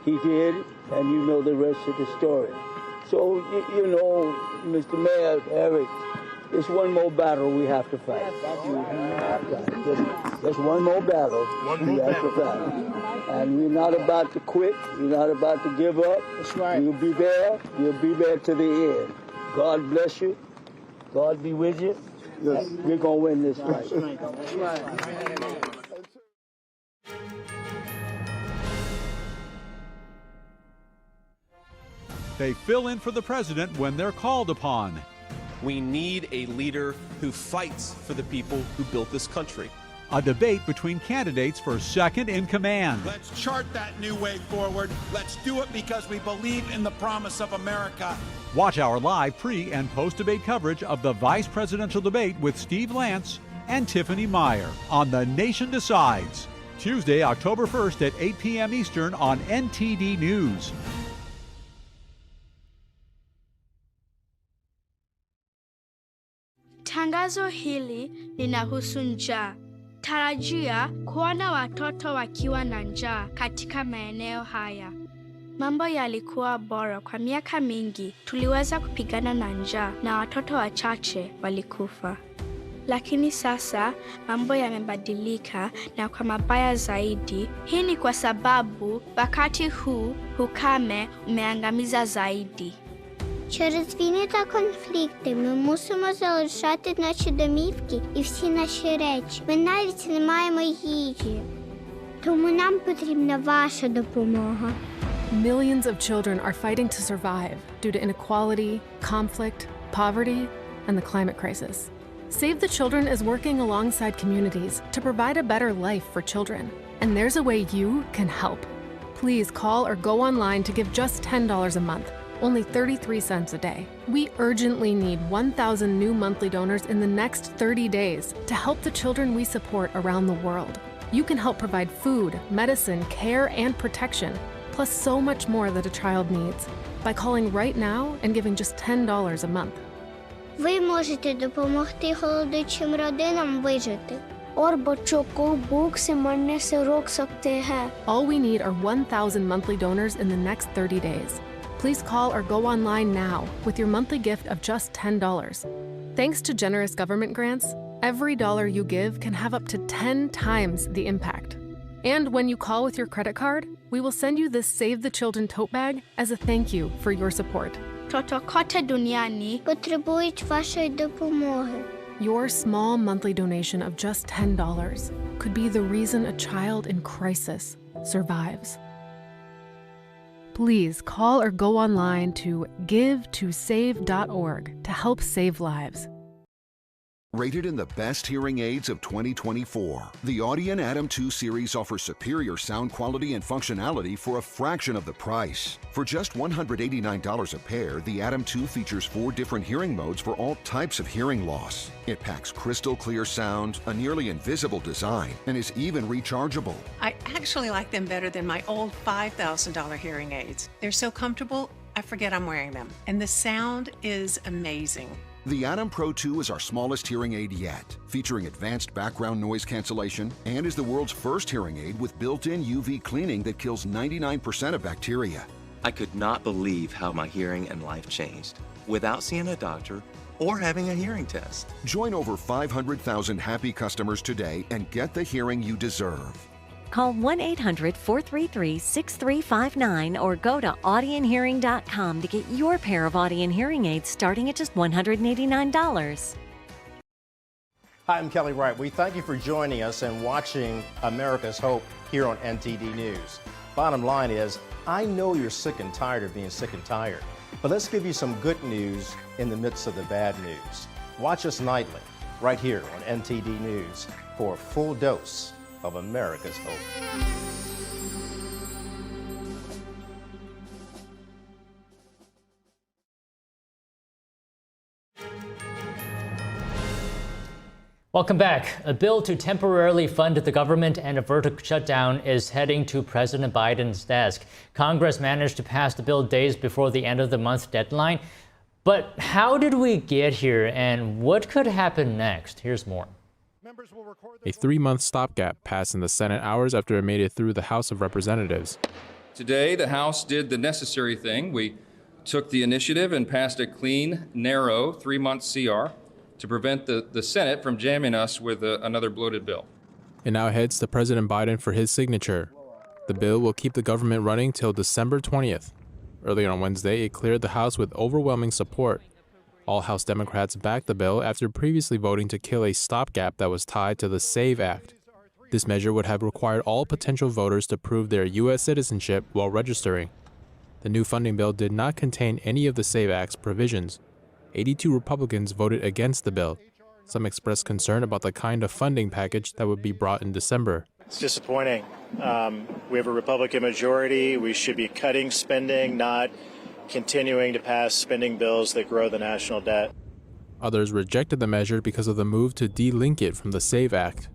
He did, and you know the rest of the story. So, you know, Mr. Mayor, Eric, there's one more battle we have to fight. There's one more battle we have to fight. And we're not about to quit. We're not about to give up. That's right. We'll be there. We'll be there to the end. God bless you. God be with you. Yes. We're going to win this fight. That's right. They fill in for the president when they're called upon. We need a leader who fights for the people who built this country. A debate between candidates for second in command. Let's chart that new way forward. Let's do it because we believe in the promise of America. Watch our live pre- and post-debate coverage of the vice presidential debate with Steve Lance and Tiffany Meyer on The Nation Decides, Tuesday, October 1st at 8 p.m. Eastern on NTD News. Tangazo hili linahusu njaa. Tarajia kuona watoto wakiwa na njaa katika maeneo haya. Mambo yalikuwa bora kwa miaka mingi. Tuliweza kupigana na njaa na watoto wachache walikufa. Lakini sasa mambo yamebadilika na kwa mabaya zaidi. Hii ni kwa sababu wakati huu ukame umeangamiza zaidi. Через війни та конфлікти ми мусимо залишати наші домівки і всі наші речі. Ми навіть не маємо їжі. Тому нам потрібна ваша допомога. Millions of children are fighting to survive due to inequality, conflict, poverty, and the climate crisis. Save the Children is working alongside communities to provide a better life for children. And there's a way you can help. Please call or go online to give just $10 a month. Only 33 cents a day. We urgently need 1,000 new monthly donors in the next 30 days to help the children we support around the world. you can help provide food, medicine, care, and protection, plus so much more that a child needs, by calling right now and giving just $10 a month. Ви можете допомогти голодуючим родинам вижити. और बच्चों को भूख से मरने से रोक सकते हैं। All we need are 1,000 monthly donors in the next 30 days. Please call or go online now with your monthly gift of just $10. Thanks to generous government grants, every dollar you give can have up to 10 times the impact. And when you call with your credit card, we will send you this Save the Children tote bag as a thank you for your support. Toto kote duniani потребують вашої допомоги. Your small monthly donation of just $10 could be the reason a child in crisis survives. Please call or go online to givetosave.org to help save lives. Rated in the best hearing aids of 2024, the Audien Atom 2 series offers superior sound quality and functionality for a fraction of the price. For just $189 a pair, the Atom 2 features 4 different hearing modes for all types of hearing loss. It packs crystal clear sound, a nearly invisible design, and is even rechargeable. I actually like them better than my old $5,000 hearing aids. They're so comfortable, I forget I'm wearing them. And the sound is amazing. The Atom Pro 2 is our smallest hearing aid yet, featuring advanced background noise cancellation, and is the world's first hearing aid with built-in UV cleaning that kills 99% of bacteria. I could not believe how my hearing and life changed without seeing a doctor or having a hearing test. Join over 500,000 happy customers today and get the hearing you deserve. Call 1-800-433-6359 or go to audienhearing.com to get your pair of Audien hearing aids starting at just $189. Hi, I'm Kelly Wright. We thank you for joining us and watching America's Hope here on NTD News. Bottom line is, I know you're sick and tired of being sick and tired, but let's give you some good news in the midst of the bad news. Watch us nightly, right here on NTD News, for a full dose of America's Hope. Welcome back. A bill to temporarily fund the government and avert a shutdown is heading to President Biden's desk. Congress managed to pass the bill days before the end of the month deadline. But how did we get here, and what could happen next? Here's more. A 3-month stopgap passed in the Senate hours after it made it through the House of Representatives. Today, the House did the necessary thing. We took the initiative and passed a clean, narrow 3-month CR to prevent the Senate from jamming us with another bloated bill. It now heads to President Biden for his signature. The bill will keep the government running till December 20th. Earlier on Wednesday, it cleared the House with overwhelming support. All House Democrats backed the bill after previously voting to kill a stopgap that was tied to the SAVE Act. This measure would have required all potential voters to prove their U.S. citizenship while registering. The new funding bill did not contain any of the SAVE Act's provisions. 82 Republicans voted against the bill. Some expressed concern about the kind of funding package that would be brought in December. It's disappointing. We have a Republican majority. We should be cutting spending, not continuing to pass spending bills that grow the national debt. Others rejected the measure because of the move to de-link it from the SAVE Act.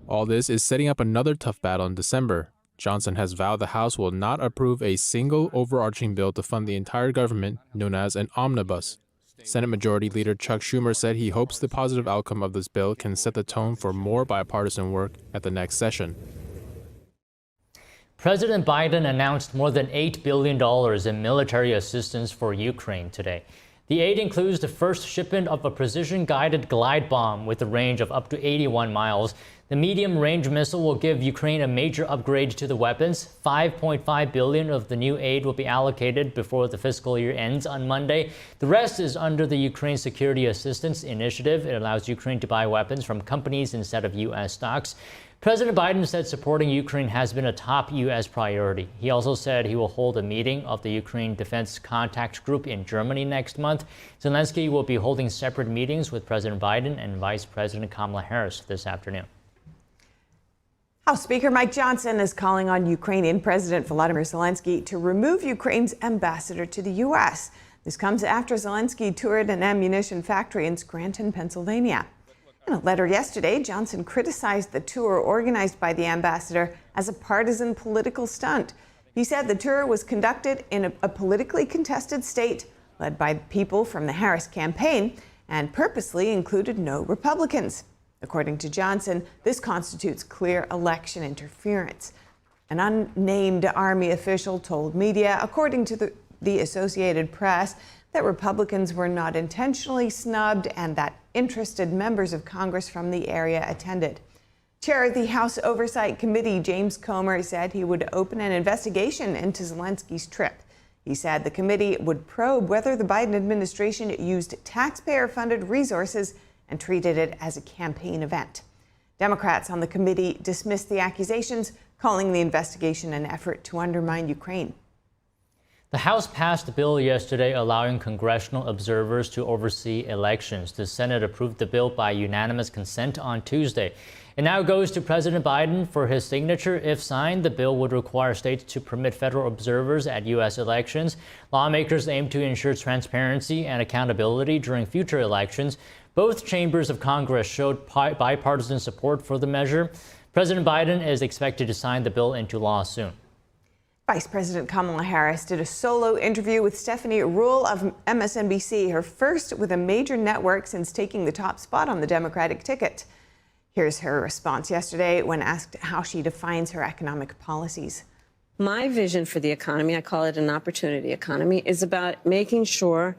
All this is setting up another tough battle in December. Johnson has vowed the House will not approve a single overarching bill to fund the entire government, known as an omnibus. Senate Majority Leader Chuck Schumer said he hopes the positive outcome of this bill can set the tone for more bipartisan work at the next session. President Biden announced more than $8 billion in military assistance for Ukraine today. The aid includes the first shipment of a precision-guided glide bomb with a range of up to 81 miles. The medium-range missile will give Ukraine a major upgrade to the weapons. $5.5 billion of the new aid will be allocated before the fiscal year ends on Monday. The rest is under the Ukraine Security Assistance Initiative. It allows Ukraine to buy weapons from companies instead of U.S. stocks. President Biden said supporting Ukraine has been a top U.S. priority. He also said he will hold a meeting of the Ukraine Defense Contact Group in Germany next month. Zelensky will be holding separate meetings with President Biden and Vice President Kamala Harris this afternoon. House Speaker Mike Johnson is calling on Ukrainian President Volodymyr Zelensky to remove Ukraine's ambassador to the U.S. This comes after Zelensky toured an ammunition factory in Scranton, Pennsylvania. In a letter yesterday, Johnson criticized the tour organized by the ambassador as a partisan political stunt. He said the tour was conducted in a politically contested state led by people from the Harris campaign and purposely included no Republicans. According to Johnson, this constitutes clear election interference. An unnamed Army official told media, according to the Associated Press, that Republicans were not intentionally snubbed and that interested members of Congress from the area attended. Chair of the House Oversight Committee, James Comer, said he would open an investigation into Zelensky's trip. He said the committee would probe whether the Biden administration used taxpayer-funded resources and treated it as a campaign event. Democrats on the committee dismissed the accusations, calling the investigation an effort to undermine Ukraine. The House passed a bill yesterday allowing congressional observers to oversee elections. The Senate approved the bill by unanimous consent on Tuesday. It now goes to President Biden for his signature. If signed, the bill would require states to permit federal observers at U.S. elections. Lawmakers aim to ensure transparency and accountability during future elections. Both chambers of Congress showed bipartisan support for the measure. President Biden is expected to sign the bill into law soon. Vice President Kamala Harris did a solo interview with Stephanie Ruhle of MSNBC, her first with a major network since taking the top spot on the Democratic ticket. Here's her response yesterday when asked how she defines her economic policies. My vision for the economy, I call it an opportunity economy, is about making sure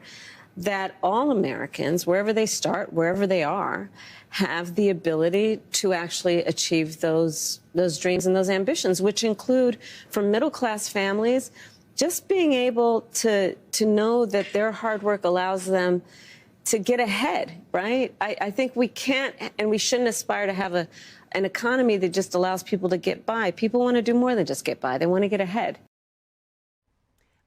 that all Americans, wherever they start, wherever they are, have the ability to actually achieve those dreams and those ambitions, which include, for middle-class families, just being able to know that their hard work allows them to get ahead, right? I think we can't and we shouldn't aspire to have an economy that just allows people to get by. People want to do more than just get by. They want to get ahead.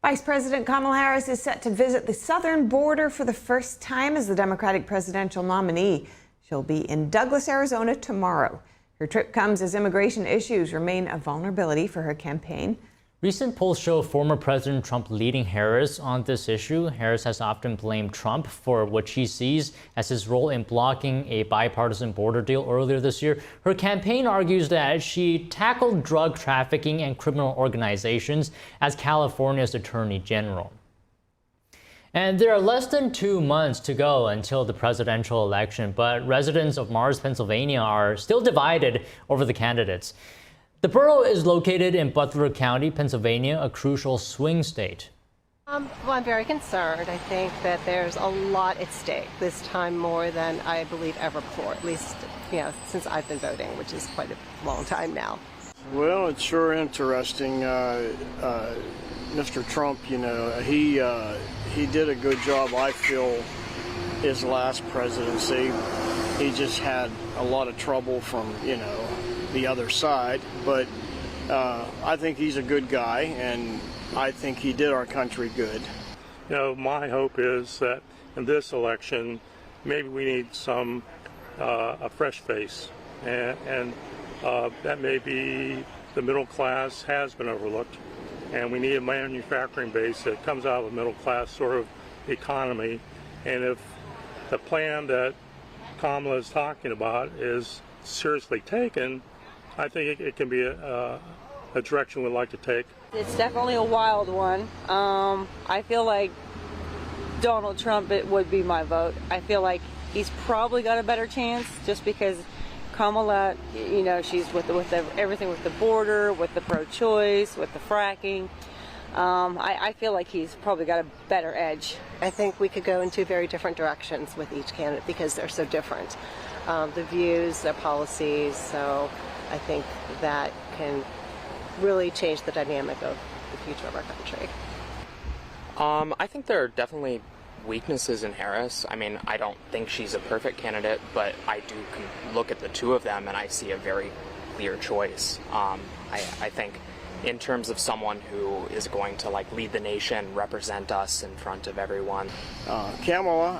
Vice President Kamala Harris is set to visit the southern border for the first time as the Democratic presidential nominee. She'll be in Douglas, Arizona tomorrow. Her trip comes as immigration issues remain a vulnerability for her campaign. Recent polls show former President Trump leading Harris on this issue. Harris has often blamed Trump for what she sees as his role in blocking a bipartisan border deal earlier this year. Her campaign argues that she tackled drug trafficking and criminal organizations as California's Attorney General. And there are less than 2 months to go until the presidential election, but residents of Mars, Pennsylvania are still divided over the candidates. The borough is located in Butler County, Pennsylvania, a crucial swing state. Well, I'm very concerned. I think that there's a lot at stake this time, more than I believe ever before, at least, since I've been voting, which is quite a long time now. Well, it's sure interesting. Mr. Trump, he did a good job, I feel, his last presidency. He just had a lot of trouble from, the other side, but I think he's a good guy, and I think he did our country good. My hope is that in this election, maybe we need a fresh face, and that maybe the middle class has been overlooked, and we need a manufacturing base that comes out of a middle class sort of economy. And if the plan that Kamala is talking about is seriously taken, I think it can be a direction we'd like to take. It's definitely a wild one. I feel like Donald Trump would be my vote. I feel like he's probably got a better chance just because Kamala, she's with everything with the border, with the pro-choice, with the fracking. I feel like he's probably got a better edge. I think we could go in two very different directions with each candidate because they're so different. The views, their policies, so I think that can really change the dynamic of the future of our country. I think there are definitely weaknesses in Harris. I mean, I don't think she's a perfect candidate, but I do look at the two of them and I see a very clear choice. I think in terms of someone who is going to lead the nation, represent us in front of everyone. Kamala,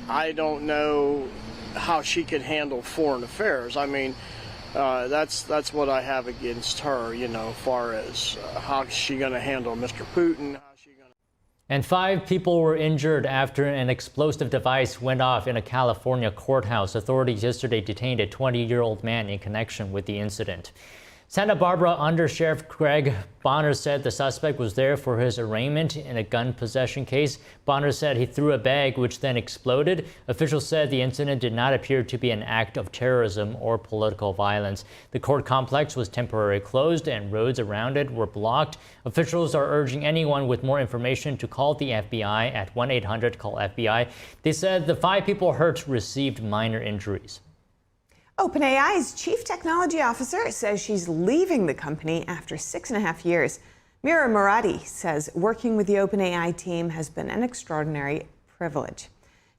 I don't know how she could handle foreign affairs. I mean, that's what I have against her, as far as how she's going to handle Mr. Putin. And 5 people were injured after an explosive device went off in a California courthouse. Authorities yesterday detained a 20-year-old man in connection with the incident. Santa Barbara Undersheriff Greg Bonner said the suspect was there for his arraignment in a gun possession case. Bonner said he threw a bag which then exploded. Officials said the incident did not appear to be an act of terrorism or political violence. The court complex was temporarily closed and roads around it were blocked. Officials are urging anyone with more information to call the FBI at 1-800-CALL-FBI. They said the 5 people hurt received minor injuries. OpenAI's chief technology officer says she's leaving the company after 6.5 years. Mira Murati says working with the OpenAI team has been an extraordinary privilege.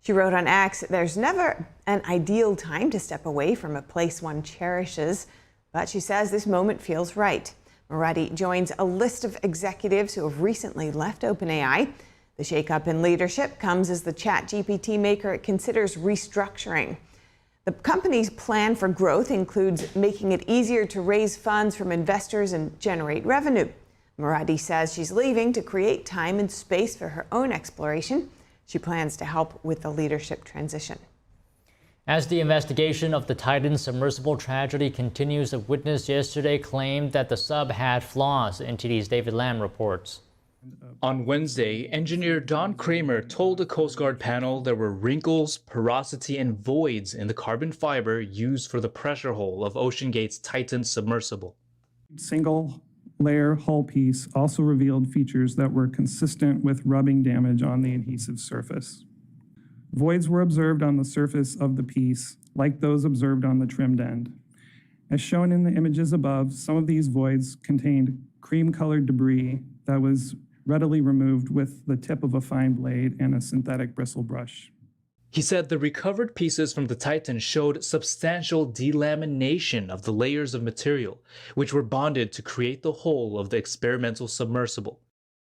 She wrote on X, "There's never an ideal time to step away from a place one cherishes, but she says this moment feels right." Murati joins a list of executives who have recently left OpenAI. The shakeup in leadership comes as the ChatGPT maker considers restructuring. The company's plan for growth includes making it easier to raise funds from investors and generate revenue. Murati says she's leaving to create time and space for her own exploration. She plans to help with the leadership transition. As the investigation of the Titan submersible tragedy continues, a witness yesterday claimed that the sub had flaws. NTD's David Lamb reports. On Wednesday, engineer Don Kramer told the Coast Guard panel there were wrinkles, porosity, and voids in the carbon fiber used for the pressure hull of OceanGate's Titan submersible. Single-layer hull piece also revealed features that were consistent with rubbing damage on the adhesive surface. Voids were observed on the surface of the piece, like those observed on the trimmed end. As shown in the images above, some of these voids contained cream-colored debris that was readily removed with the tip of a fine blade and a synthetic bristle brush. He said the recovered pieces from the Titan showed substantial delamination of the layers of material, which were bonded to create the hull of the experimental submersible.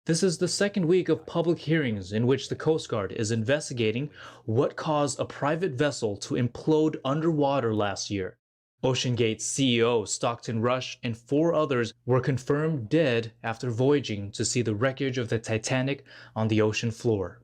This is the second week of public hearings in which the Coast Guard is investigating what caused a private vessel to implode underwater last year. OceanGate's CEO, Stockton Rush, and 4 others were confirmed dead after voyaging to see the wreckage of the Titanic on the ocean floor.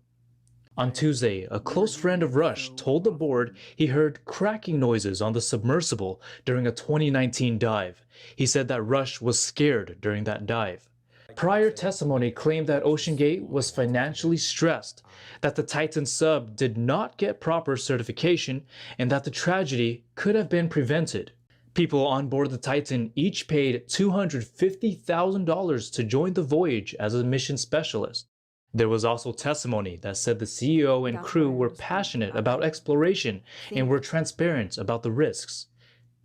On Tuesday, a close friend of Rush told the board he heard cracking noises on the submersible during a 2019 dive. He said that Rush was scared during that dive. Prior testimony claimed that OceanGate was financially stressed, that the Titan sub did not get proper certification, and that the tragedy could have been prevented. People on board the Titan each paid $250,000 to join the voyage as a mission specialist. There was also testimony that said the CEO and crew were passionate about exploration and were transparent about the risks.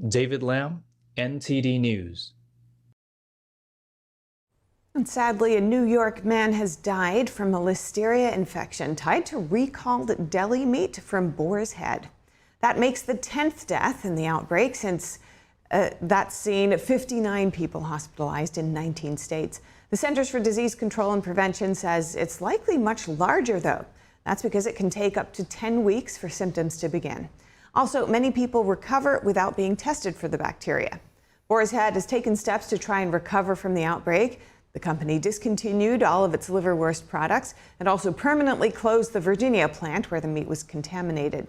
David Lamb, NTD News. And sadly, a New York man has died from a listeria infection tied to recalled deli meat from boar's head. That makes the 10th death in the outbreak since that's seen 59 people hospitalized in 19 states. The Centers for Disease Control and Prevention says it's likely much larger, though. That's because it can take up to 10 weeks for symptoms to begin. Also, many people recover without being tested for the bacteria. Boar's Head has taken steps to try and recover from the outbreak. The company discontinued all of its liverwurst products and also permanently closed the Virginia plant where the meat was contaminated.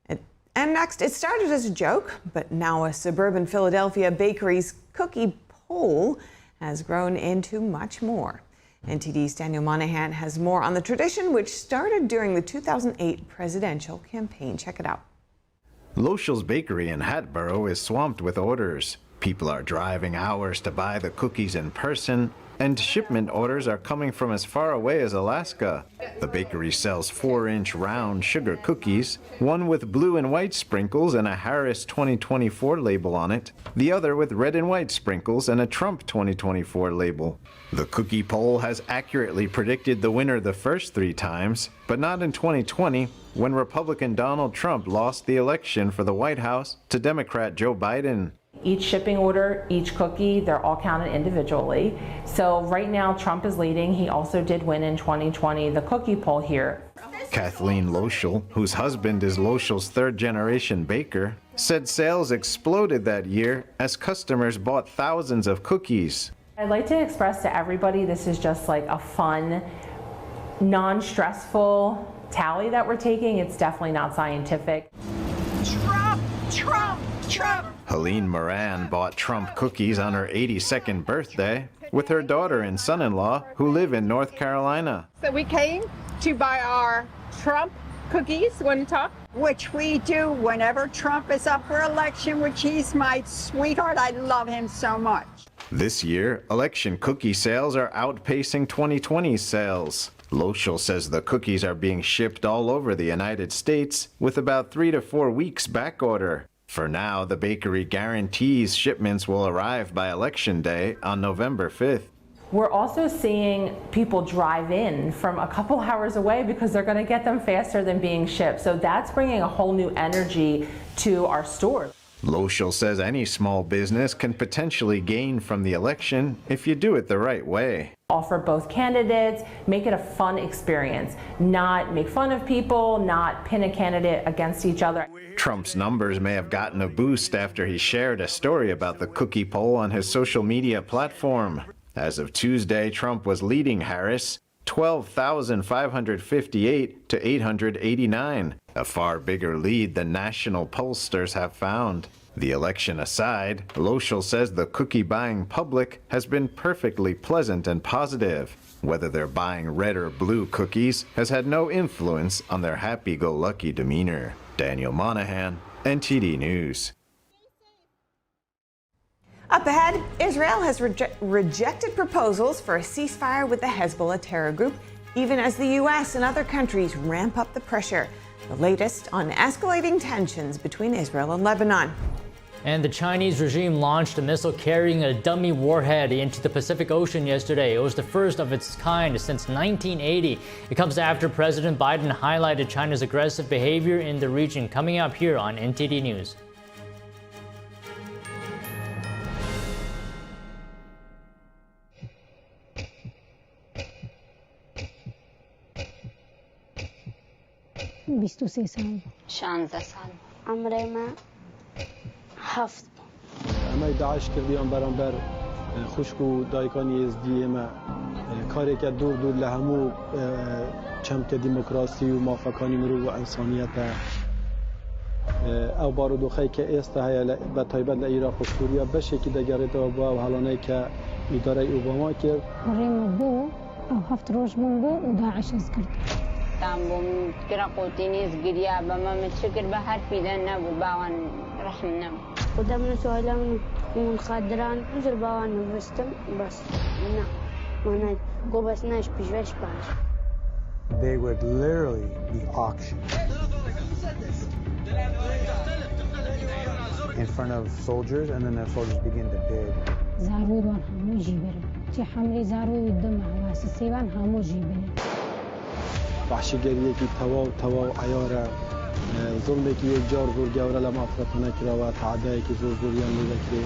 And next, it started as a joke, but now a suburban Philadelphia bakery's cookie pole has grown into much more. NTD's Daniel Monahan has more on the tradition, which started during the 2008 presidential campaign. Check it out. Lochel's Bakery in Hatboro is swamped with orders. People are driving hours to buy the cookies in person, and shipment orders are coming from as far away as Alaska. The bakery sells 4-inch round sugar cookies, one with blue and white sprinkles and a Harris 2024 label on it, the other with red and white sprinkles and a Trump 2024 label. The cookie poll has accurately predicted the winner the first 3 times, but not in 2020, when Republican Donald Trump lost the election for the White House to Democrat Joe Biden. Each shipping order, each cookie, they're all counted individually. So right now, Trump is leading. He also did win in 2020 the cookie poll here. Kathleen Loschel, whose husband is Lochel's 3rd-generation baker, said sales exploded that year as customers bought thousands of cookies. I'd like to express to everybody this is just like a fun non-stressful tally that we're taking. It's definitely not scientific. Trump, Trump, Trump. Helene Moran bought Trump cookies on her 82nd birthday with her daughter and son-in-law who live in North Carolina. So we came to buy our Trump cookies. Want to talk? Which we do whenever Trump is up for election, which he's my sweetheart. I love him so much. This year, election cookie sales are outpacing 2020's sales. Loschel says the cookies are being shipped all over the United States with about 3 to 4 weeks backorder. For now, the bakery guarantees shipments will arrive by Election Day on November 5th. We're also seeing people drive in from a couple hours away because they're going to get them faster than being shipped. So that's bringing a whole new energy to our stores. Loschel says any small business can potentially gain from the election if you do it the right way. Offer both candidates, make it a fun experience, not make fun of people, not pin a candidate against each other. Trump's numbers may have gotten a boost after he shared a story about the cookie poll on his social media platform. As of Tuesday, Trump was leading Harris 12,558 to 889, a far bigger lead than national pollsters have found. The election aside, Loschel says the cookie-buying public has been perfectly pleasant and positive. Whether they're buying red or blue cookies has had no influence on their happy-go-lucky demeanor. Daniel Monahan, NTD News. Up ahead, Israel has rejected proposals for a ceasefire with the Hezbollah terror group, even as the U.S. and other countries ramp up the pressure. The latest on escalating tensions between Israel and Lebanon. And the Chinese regime launched a missile carrying a dummy warhead into the Pacific Ocean yesterday. It was the first of its kind since 1980. It comes after President Biden highlighted China's aggressive behavior in the region. Coming up here on NTD News. بیست و سه سال 16 سال عمري ما هفت اما داعش کردیان برانبر خشک و دایکانی ازدی ما کاری که دور لهمو چمک دموکراسی و موافقانی مرو و انسانیت او بارودوخی که است های به تایبت لعراق و سوریا بشه که دگرت و با حالانه که اداره اوباما کرد ریم بو او هفت روز بو و داعش از کرد تامبوم كرا قوتينيز قريا بما متشكر بحر في ذا نبو باوان رحمنا ودمنا سؤالان من خادران نزل باوان وستم بس نا ما قوبس ناش بيجوش باش. They would literally be auctioned in front of soldiers, and then the soldiers begin to bid. زارود وان همو جيبرم تي حملي زارود الدم واسي سيبان همو جيبرم وحشیگریه که توا عیاره ظلمی که یک جار زور گوره لما افرطانه کرده و تعدایی که زور زوریان میده کرده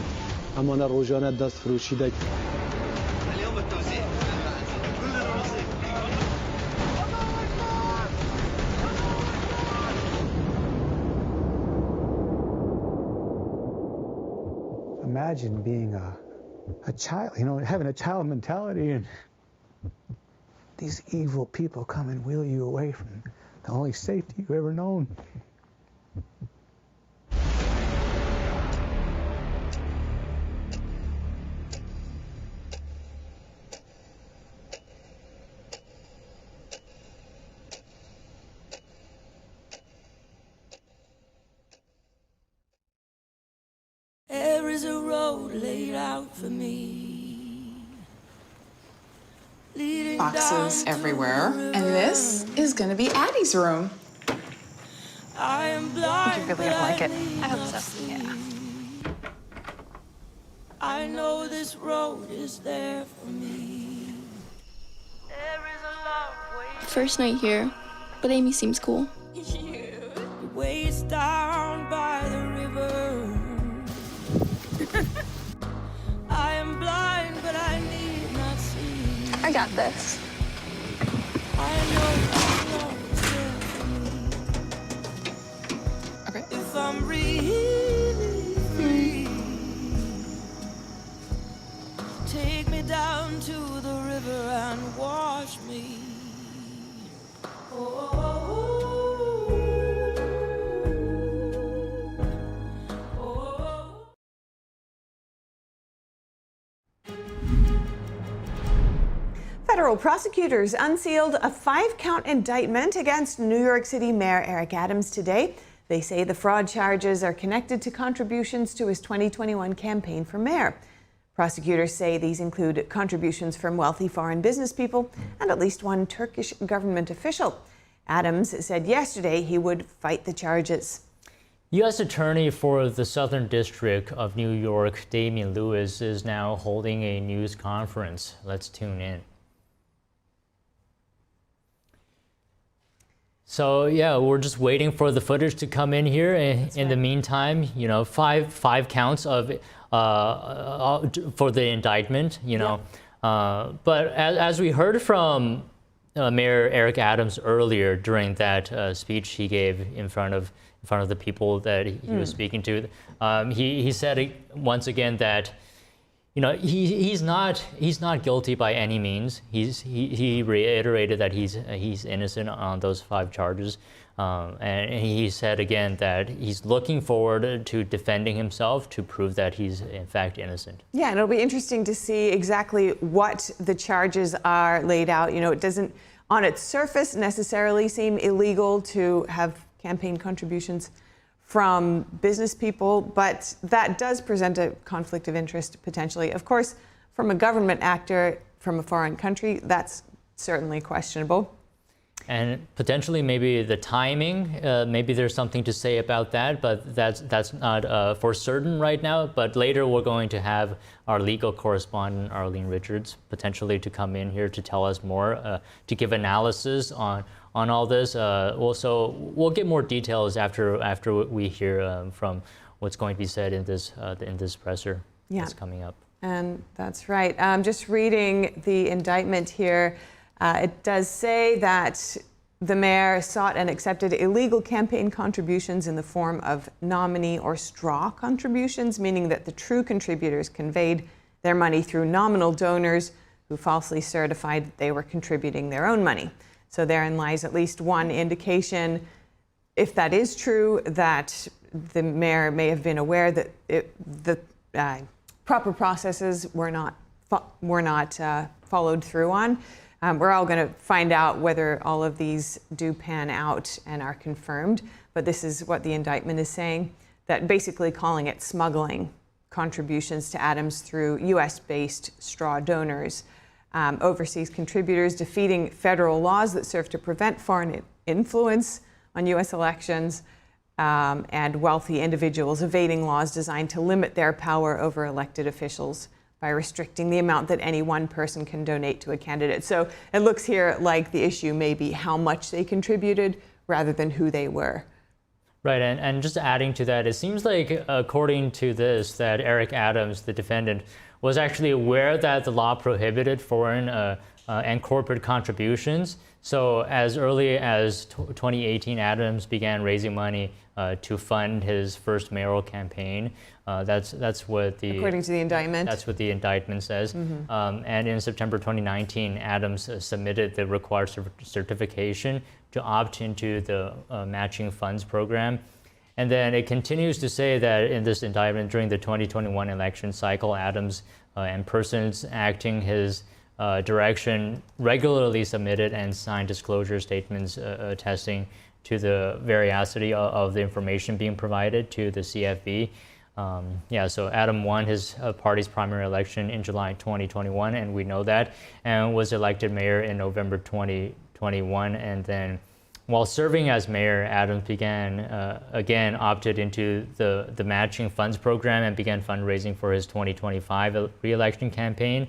اما نه روزانه دست فروشیده اليوم التوزيع كل الرصيد. Imagine being a child, having a child mentality and these evil people come and wheel you away from the only safety you've ever known. There is a road laid out for me. Boxes everywhere. And this is going to be Addie's room. I am blind, you're really going to like it. I hope so, yeah. I know this road is there for me. There is a long way. First night here, but Amy seems cool. Waist down by the river. I am blind, but I need not see. I got this. I know it's there for me. Okay. If I'm really free, take me down to the river and wash me. Federal prosecutors unsealed a 5-count indictment against New York City Mayor Eric Adams today. They say the fraud charges are connected to contributions to his 2021 campaign for mayor. Prosecutors say these include contributions from wealthy foreign business people and at least one Turkish government official. Adams said yesterday he would fight the charges. U.S. Attorney for the Southern District of New York, Damian Lewis, is now holding a news conference. Let's tune in. So yeah, we're just waiting for the footage to come in here. In the meantime, you know, five counts of for the indictment. You know, but as we heard from Mayor Eric Adams earlier during that speech he gave in front of the people that he was speaking to, he said once again that, you know, he's not guilty by any means. He reiterated that he's innocent on those 5 charges, and he said again that he's looking forward to defending himself to prove that he's in fact innocent. Yeah, and it'll be interesting to see exactly what the charges are laid out. You know, it doesn't on its surface necessarily seem illegal to have campaign contributions from business people, but that does present a conflict of interest potentially. Of course, from a government actor from a foreign country, that's certainly questionable. And potentially maybe the timing, maybe there's something to say about that, but that's not for certain right now. But later we're going to have our legal correspondent, Arlene Richards, potentially to come in here to tell us more, to give analysis on all this. Also, we'll get more details after we hear from what's going to be said in this presser that's coming up. And that's right. Just reading the indictment here, it does say that the mayor sought and accepted illegal campaign contributions in the form of nominee or straw contributions, meaning that the true contributors conveyed their money through nominal donors who falsely certified that they were contributing their own money. So therein lies at least one indication, if that is true, that the mayor may have been aware that the proper processes were not followed through on. We're all going to find out whether all of these do pan out and are confirmed, but this is what the indictment is saying, that basically calling it smuggling contributions to Adams through US-based straw donors, overseas contributors defeating federal laws that serve to prevent foreign influence on US elections, and wealthy individuals evading laws designed to limit their power over elected officials by restricting the amount that any one person can donate to a candidate. So it looks here like the issue may be how much they contributed rather than who they were. Right, and just adding to that, it seems like, according to this, that Eric Adams, the defendant, was actually aware that the law prohibited foreign and corporate contributions. So as early as 2018, Adams began raising money to fund his first mayoral campaign. That's what the according to the indictment. That's what the indictment says. And in September 2019, Adams submitted the required certification to opt into the matching funds program. And then it continues to say that in this indictment, during the 2021 election cycle, Adams and persons acting his direction regularly submitted and signed disclosure statements attesting to the veracity of the information being provided to the CFB. So Adam won his party's primary election in July 2021, and we know that, and was elected mayor in November 2021. And then while serving as mayor, Adams began, again, opted into the matching funds program and began fundraising for his 2025 re-election campaign,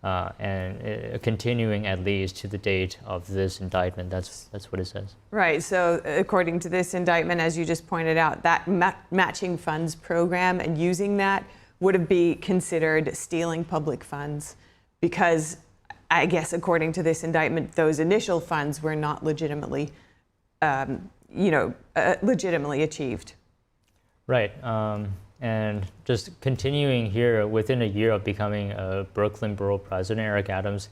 and continuing at least to the date of this indictment. That's what it says. Right. So according to this indictment, as you just pointed out, that matching funds program and using that would be considered stealing public funds, because I guess according to this indictment, those initial funds were not legitimately legitimately achieved. Right. And just continuing here, within a year of becoming a Brooklyn Borough President, Eric Adams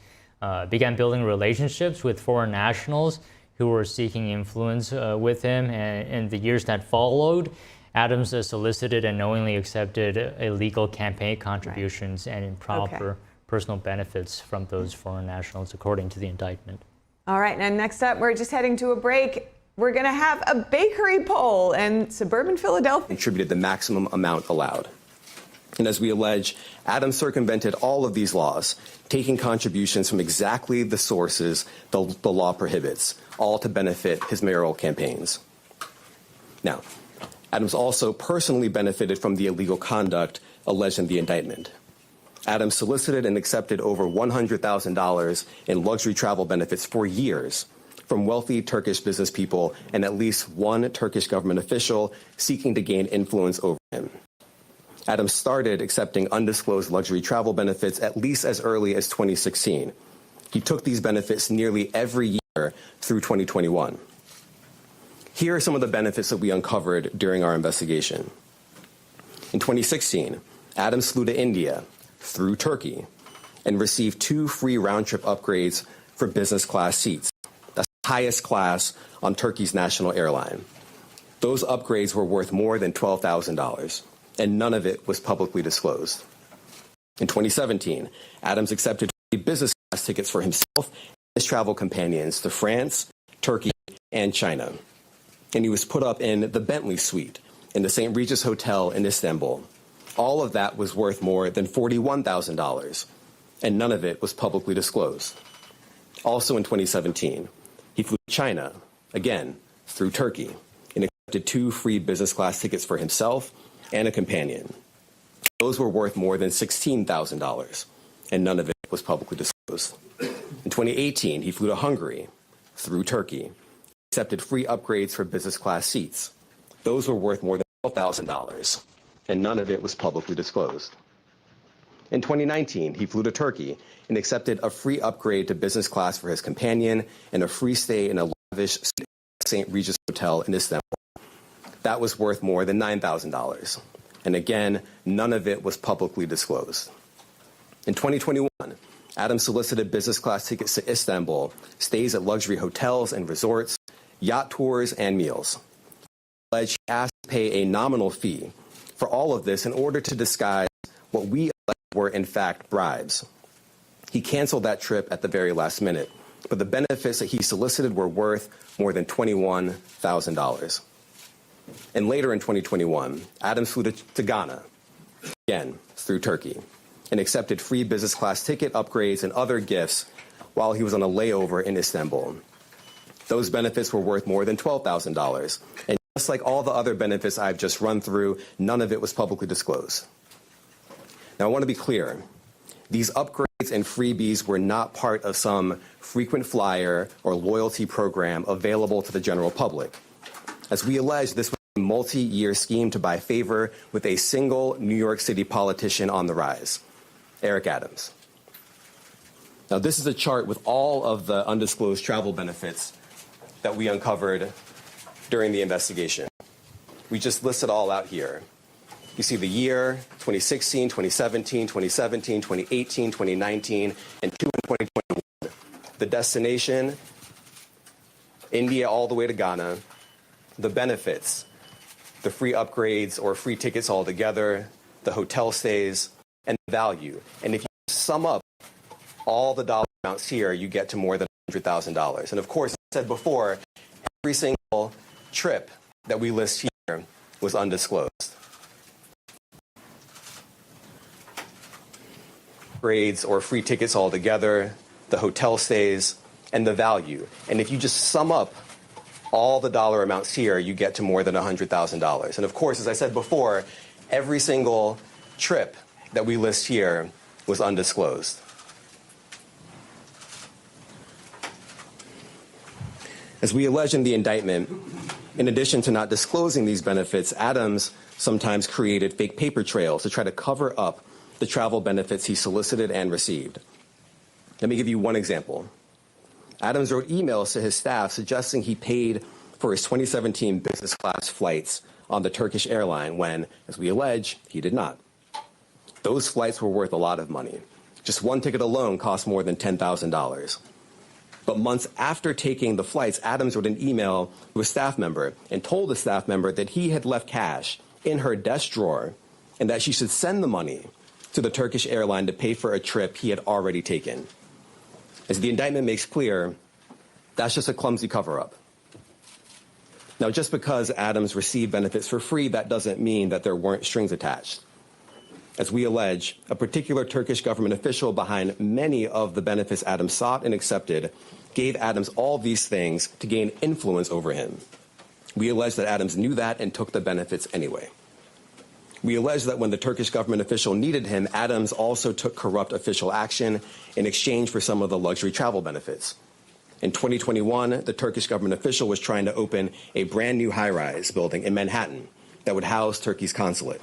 began building relationships with foreign nationals who were seeking influence with him. And in the years that followed, Adams solicited and knowingly accepted illegal campaign contributions and improper personal benefits from those foreign nationals, according to the indictment. All right, and next up, we're just heading to a break. We're going to have a bakery poll, and suburban Philadelphia contributed the maximum amount allowed. And as we allege, Adams circumvented all of these laws, taking contributions from exactly the sources the law prohibits, all to benefit his mayoral campaigns. Now, Adams also personally benefited from the illegal conduct alleged in the indictment. Adams solicited and accepted over $100,000 in luxury travel benefits for years from wealthy Turkish business people and at least one Turkish government official seeking to gain influence over him. Adams started accepting undisclosed luxury travel benefits at least as early as 2016. He took these benefits nearly every year through 2021. Here are some of the benefits that we uncovered during our investigation. In 2016, Adams flew to India through Turkey and received 2 free round-trip upgrades for business class seats. That's the highest class on Turkey's national airline. Those upgrades were worth more than $12,000, and none of it was publicly disclosed. In 2017, Adams accepted free business class tickets for himself and his travel companions to France, Turkey, and China. And he was put up in the Bentley Suite in the St. Regis Hotel in Istanbul. All of that was worth more than $41,000, and none of it was publicly disclosed. Also in 2017, he flew to China, again, through Turkey, and accepted 2 free business class tickets for himself and a companion. Those were worth more than $16,000, and none of it was publicly disclosed. In 2018, he flew to Hungary through Turkey, accepted free upgrades for business class seats. Those were worth more than $12,000, and none of it was publicly disclosed. In 2019, he flew to Turkey and accepted a free upgrade to business class for his companion and a free stay in a lavish St. Regis Hotel in Istanbul. That was worth more than $9,000. And again, none of it was publicly disclosed. In 2021, Adams solicited business class tickets to Istanbul, stays at luxury hotels and resorts, yacht tours, and meals. He asked to pay a nominal fee for all of this in order to disguise what we were in fact bribes. He canceled that trip at the very last minute, but the benefits that he solicited were worth more than $21,000. And later in 2021, Adams flew to Ghana, again through Turkey, and accepted free business class ticket upgrades and other gifts while he was on a layover in Istanbul. Those benefits were worth more than $12,000. And just like all the other benefits I've just run through, none of it was publicly disclosed. Now, I want to be clear. These upgrades and freebies were not part of some frequent flyer or loyalty program available to the general public. As we allege, this was a multi-year scheme to buy favor with a single New York City politician on the rise, Eric Adams. Now, this is a chart with all of the undisclosed travel benefits that we uncovered during the investigation. We just list it all out here. You see the year, 2016, 2017, 2017, 2018, 2019, and 2 in 2021. The destination, India all the way to Ghana. The benefits, the free upgrades or free tickets altogether, the hotel stays, and the value. And if you sum up all the dollar amounts here, you get to more than $100,000. And of course, as I said before, every single trip that we list here was undisclosed. Grades or free tickets altogether, the hotel stays, and the value. And if you just sum up all the dollar amounts here, you get to more than $100,000. And of course, as I said before, every single trip that we list here was undisclosed. As we allege in the indictment, in addition to not disclosing these benefits, Adams sometimes created fake paper trails to try to cover up the travel benefits he solicited and received. Let me give you one example. Adams wrote emails to his staff suggesting he paid for his 2017 business class flights on the Turkish airline when, as we allege, he did not. Those flights were worth a lot of money. Just one ticket alone cost more than $10,000. But months after taking the flights, Adams wrote an email to a staff member and told the staff member that he had left cash in her desk drawer and that she should send the money to the Turkish airline to pay for a trip he had already taken. As the indictment makes clear, that's just a clumsy cover-up. Now, just because Adams received benefits for free, that doesn't mean that there weren't strings attached. As we allege, a particular Turkish government official behind many of the benefits Adams sought and accepted gave Adams all these things to gain influence over him. We allege that Adams knew that and took the benefits anyway. We allege that when the Turkish government official needed him, Adams also took corrupt official action in exchange for some of the luxury travel benefits. In 2021, the Turkish government official was trying to open a brand new high-rise building in Manhattan that would house Turkey's consulate.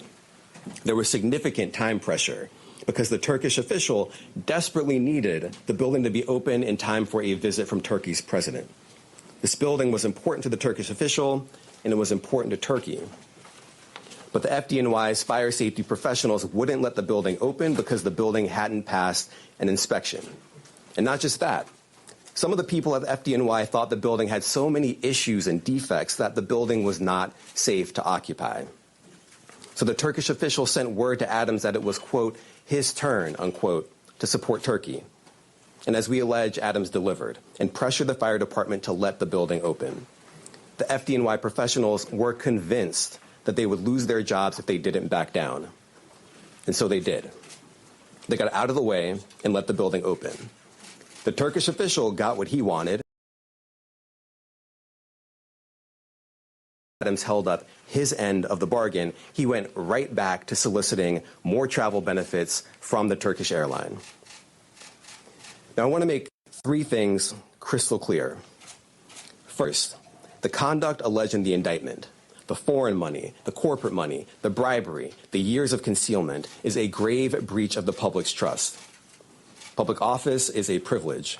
There was significant time pressure because the Turkish official desperately needed the building to be open in time for a visit from Turkey's president. This building was important to the Turkish official, and it was important to Turkey. But the FDNY's fire safety professionals wouldn't let the building open because the building hadn't passed an inspection. And not just that. Some of the people at the FDNY thought the building had so many issues and defects that the building was not safe to occupy. So the Turkish official sent word to Adams that it was, quote, his turn, unquote, to support Turkey. And as we allege, Adams delivered and pressured the fire department to let the building open. The FDNY professionals were convinced that they would lose their jobs if they didn't back down. And so they did. They got out of the way and let the building open. The Turkish official got what he wanted. Adams held up his end of the bargain. He went right back to soliciting more travel benefits from the Turkish airline. Now, I want to make three things crystal clear. First, the conduct alleged in the indictment, the foreign money, the corporate money, the bribery, the years of concealment, is a grave breach of the public's trust. Public office is a privilege.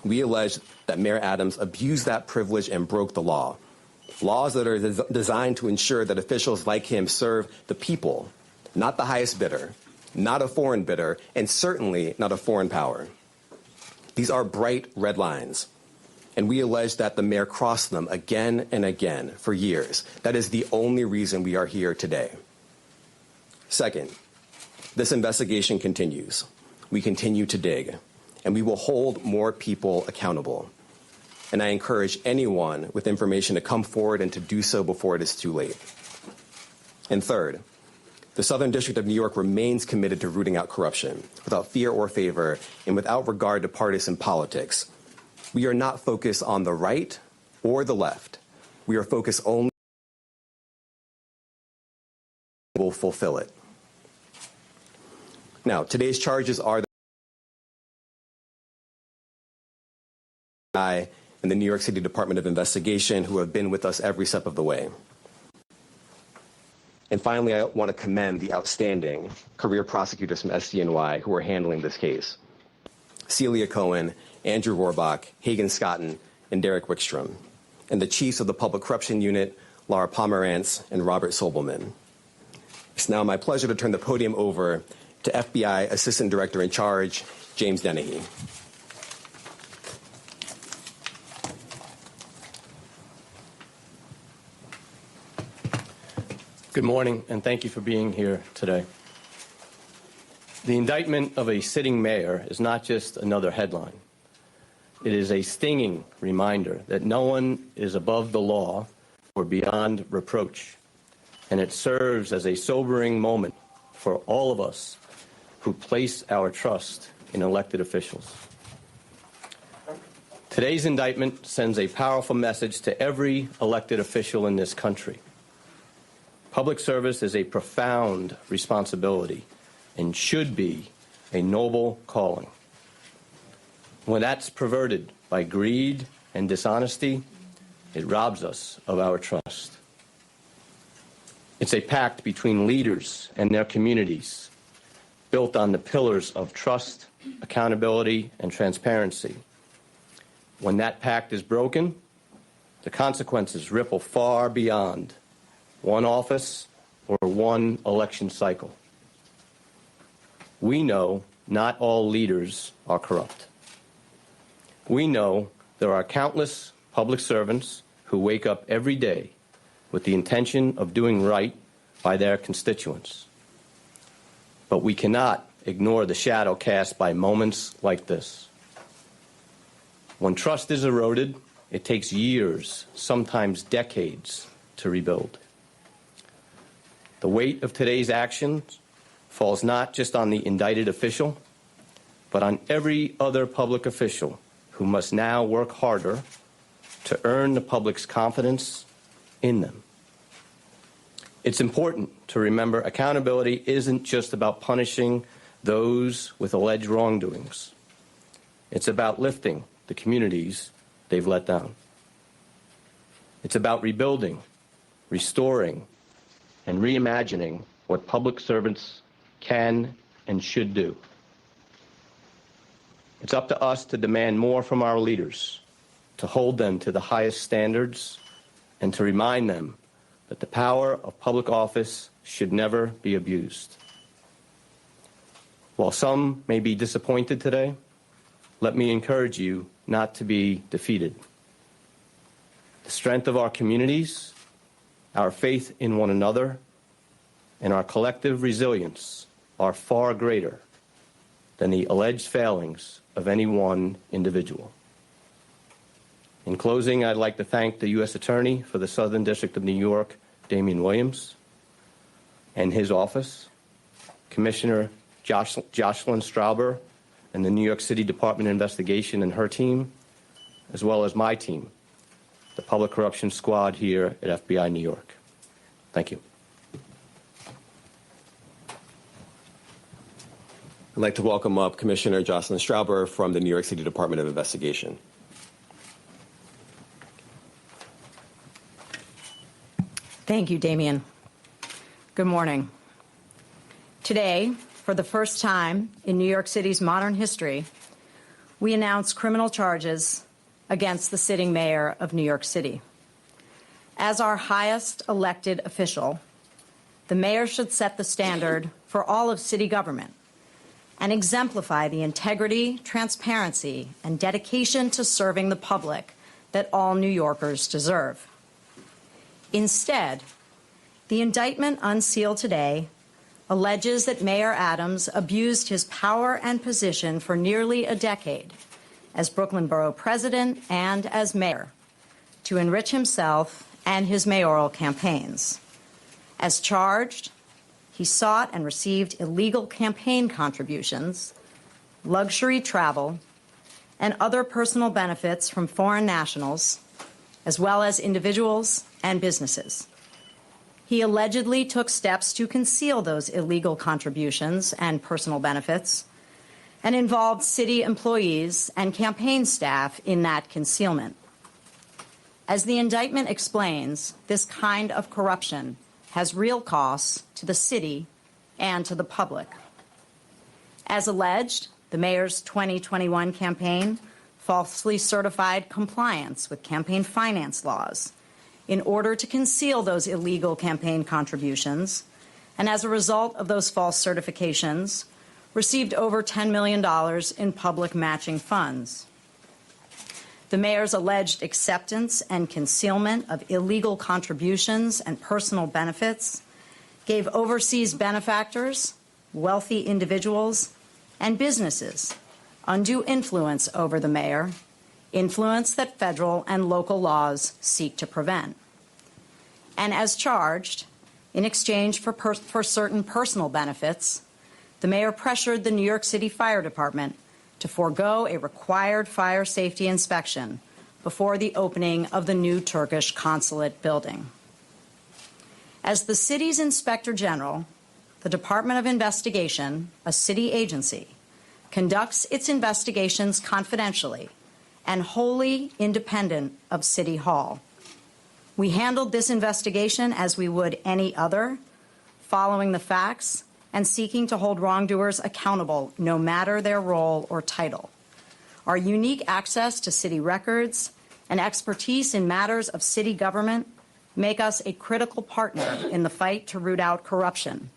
We allege that Mayor Adams abused that privilege and broke the law. Laws that are designed to ensure that officials like him serve the people, not the highest bidder, not a foreign bidder, and certainly not a foreign power. These are bright red lines, and we allege that the mayor crossed them again and again for years. That is the only reason we are here today. Second, this investigation continues. We continue to dig, and we will hold more people accountable. And I encourage anyone with information to come forward and to do so before it is too late. And third, the Southern District of New York remains committed to rooting out corruption without fear or favor and without regard to partisan politics. We are not focused on the right or the left. We are focused only on will fulfill it. Now, today's charges are I and the New York City Department of Investigation, who have been with us every step of the way. And finally, I want to commend the outstanding career prosecutors from SDNY who are handling this case. Celia Cohen, Andrew Rohrbach, Hagen Scotton, and Derek Wickstrom, and the chiefs of the Public Corruption Unit, Laura Pomerantz and Robert Sobelman. It's now my pleasure to turn the podium over to FBI Assistant Director in Charge, James Dennehy. Good morning, and thank you for being here today. The indictment of a sitting mayor is not just another headline. It is a stinging reminder that no one is above the law or beyond reproach, and it serves as a sobering moment for all of us who place our trust in elected officials. Today's indictment sends a powerful message to every elected official in this country. Public service is a profound responsibility and should be a noble calling. When that's perverted by greed and dishonesty, it robs us of our trust. It's a pact between leaders and their communities, built on the pillars of trust, accountability, and transparency. When that pact is broken, the consequences ripple far beyond one office or one election cycle. We know not all leaders are corrupt. We know there are countless public servants who wake up every day with the intention of doing right by their constituents. But we cannot ignore the shadow cast by moments like this. When trust is eroded, it takes years, sometimes decades, to rebuild. The weight of today's actions falls not just on the indicted official, but on every other public official who must now work harder to earn the public's confidence in them. It's important to remember accountability isn't just about punishing those with alleged wrongdoings. It's about lifting the communities they've let down. It's about rebuilding, restoring, and reimagining what public servants can and should do. It's up to us to demand more from our leaders, to hold them to the highest standards, and to remind them that the power of public office should never be abused. While some may be disappointed today, let me encourage you not to be defeated. The strength of our communities, our faith in one another, and our collective resilience are far greater than the alleged failings of any one individual. In closing, I'd like to thank the U.S. Attorney for the Southern District of New York, Damian Williams, and his office, Commissioner Jocelyn Strauber and the New York City Department of Investigation and her team, as well as my team, the Public Corruption Squad here at FBI New York. Thank you. I'd like to welcome up Commissioner Jocelyn Strauber from the New York City Department of Investigation. Thank you, Damian. Good morning. Today, for the first time in New York City's modern history, we announce criminal charges against the sitting mayor of New York City. As our highest elected official, the mayor should set the standard for all of city government and exemplify the integrity, transparency, and dedication to serving the public that all New Yorkers deserve. Instead, the indictment unsealed today alleges that Mayor Adams abused his power and position for nearly a decade as Brooklyn Borough President and as mayor to enrich himself and his mayoral campaigns. As charged, he sought and received illegal campaign contributions, luxury travel, and other personal benefits from foreign nationals, as well as individuals and businesses. He allegedly took steps to conceal those illegal contributions and personal benefits and involved city employees and campaign staff in that concealment. As the indictment explains, this kind of corruption has real costs to the city and to the public. As alleged, the mayor's 2021 campaign falsely certified compliance with campaign finance laws in order to conceal those illegal campaign contributions, and as a result of those false certifications, received over $10 million in public matching funds. The mayor's alleged acceptance and concealment of illegal contributions and personal benefits gave overseas benefactors, wealthy individuals, and businesses undue influence over the mayor, influence that federal and local laws seek to prevent. And as charged, in exchange for certain personal benefits, the mayor pressured the New York City Fire Department to forego a required fire safety inspection before the opening of the new Turkish consulate building. As the city's Inspector General, the Department of Investigation, a city agency, conducts its investigations confidentially and wholly independent of City Hall. We handled this investigation as we would any other, following the facts and seeking to hold wrongdoers accountable no matter their role or title. Our unique access to city records and expertise in matters of city government make us a critical partner in the fight to root out corruption,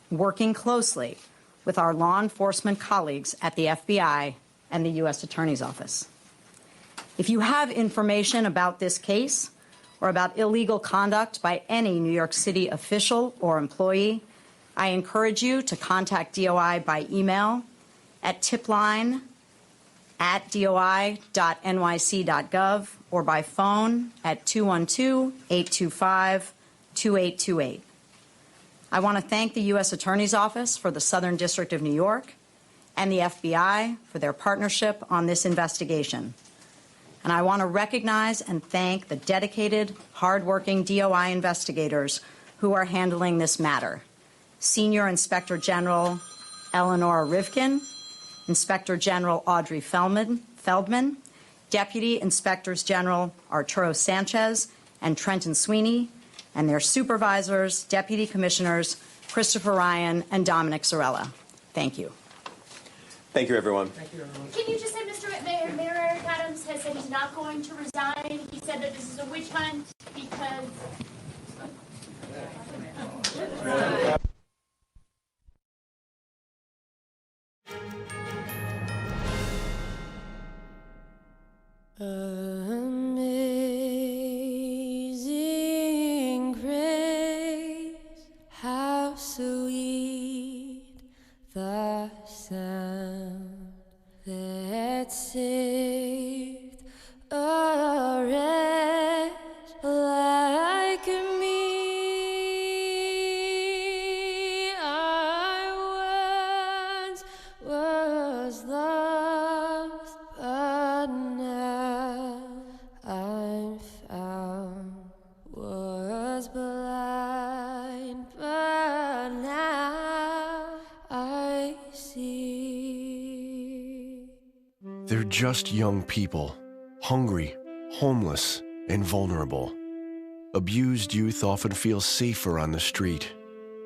working closely with our law enforcement colleagues at the FBI and the U.S. Attorney's Office. If you have information about this case or about illegal conduct by any New York City official or employee, I encourage you to contact DOI by email at tipline@doi.nyc.gov or by phone at 212-825-2828. I want to thank the U.S. Attorney's Office for the Southern District of New York and the FBI for their partnership on this investigation. And I want to recognize and thank the dedicated, hardworking DOI investigators who are handling this matter. Senior Inspector General Eleanor Rivkin, Inspector General Audrey Feldman, Deputy Inspectors General Arturo Sanchez and Trenton Sweeney, and their supervisors, Deputy Commissioners Christopher Ryan and Dominic Zarella. Thank you. Thank you, everyone. Can you just say, Mr. Mayor, Mayor Eric Adams has said he's not going to resign. He said that this is a witch hunt because... Amazing grace, how sweet the sound that saved a wretch like me. I once was lost, but now I'm found. Was blind, but now I see. They're just young people, hungry, homeless, and vulnerable. Abused youth often feel safer on the street.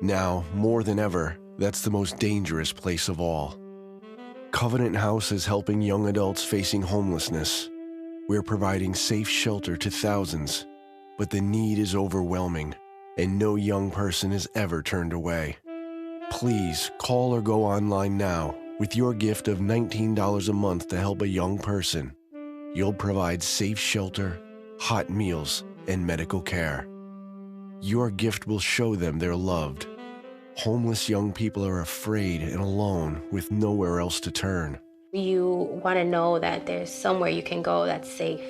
Now, more than ever, that's the most dangerous place of all. Covenant House is helping young adults facing homelessness. We're providing safe shelter to thousands, but the need is overwhelming, and no young person is ever turned away. Please call or go online now with your gift of $19 a month to help a young person. You'll provide safe shelter, hot meals, and medical care. Your gift will show them they're loved. Homeless young people are afraid and alone with nowhere else to turn. You want to know that there's somewhere you can go that's safe.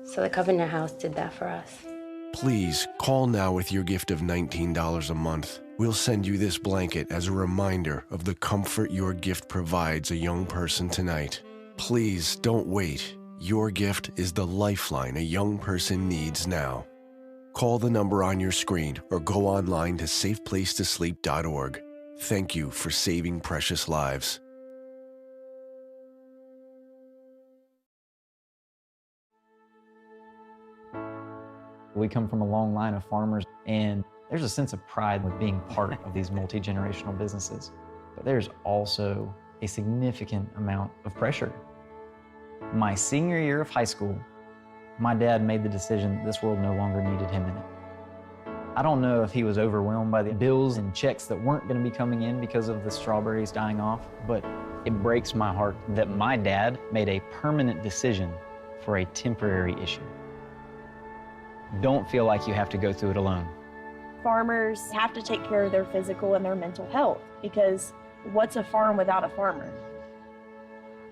So the Covenant House did that for us. Please call now with your gift of $19 a month. We'll send you this blanket as a reminder of the comfort your gift provides a young person tonight. Please don't wait. Your gift is the lifeline a young person needs now. Call the number on your screen or go online to safeplacetosleep.org. Thank you for saving precious lives. We come from a long line of farmers, and there's a sense of pride with being part of these multi-generational businesses. But there's also a significant amount of pressure. My senior year of high school, my dad made the decision that this world no longer needed him in it. I don't know if he was overwhelmed by the bills and checks that weren't going to be coming in because of the strawberries dying off, but it breaks my heart that my dad made a permanent decision for a temporary issue. Don't feel like you have to go through it alone. Farmers have to take care of their physical and their mental health, because what's a farm without a farmer?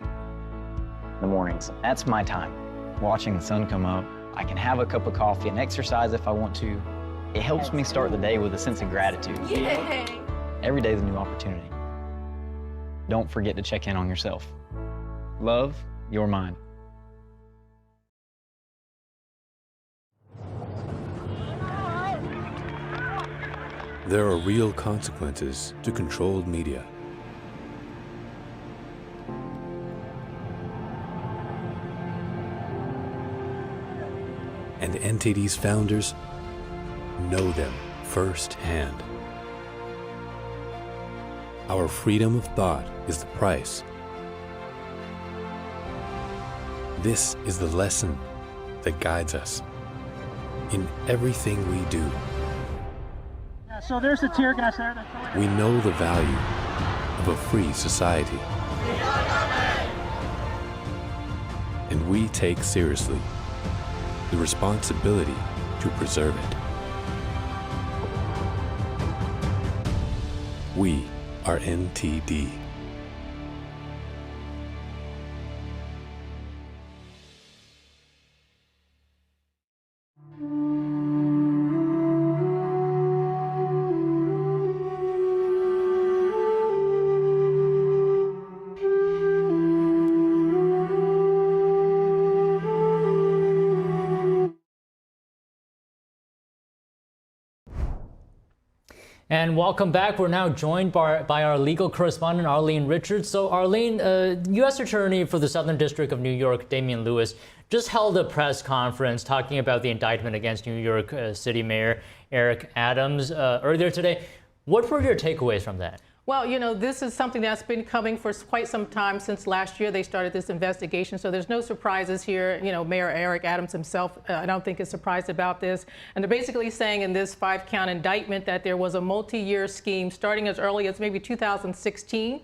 In the mornings, that's my time. Watching the sun come up, I can have a cup of coffee and exercise if I want to. It helps me start the day with a sense of gratitude. Yay! Every day is a new opportunity. Don't forget to check in on yourself. Love, your mind. There are real consequences to controlled media. And NTD's founders know them firsthand. Our freedom of thought is the price. This is the lesson that guides us in everything we do. So there's the tear gas there. We know the value of a free society. And we take seriously the responsibility to preserve it. We are NTD. And welcome back. We're now joined by our legal correspondent, Arlene Richards. So Arlene, U.S. Attorney for the Southern District of New York, Damian Lewis, just held a press conference talking about the indictment against New York City Mayor Eric Adams earlier today. What were your takeaways from that? Well, you know, this is something that's been coming for quite some time. Since last year they started this investigation, so there's no surprises here. You know, Mayor Eric Adams himself, I don't think is surprised about this. And they're basically saying in this 5-count indictment that there was a multi-year scheme starting as early as maybe 2016,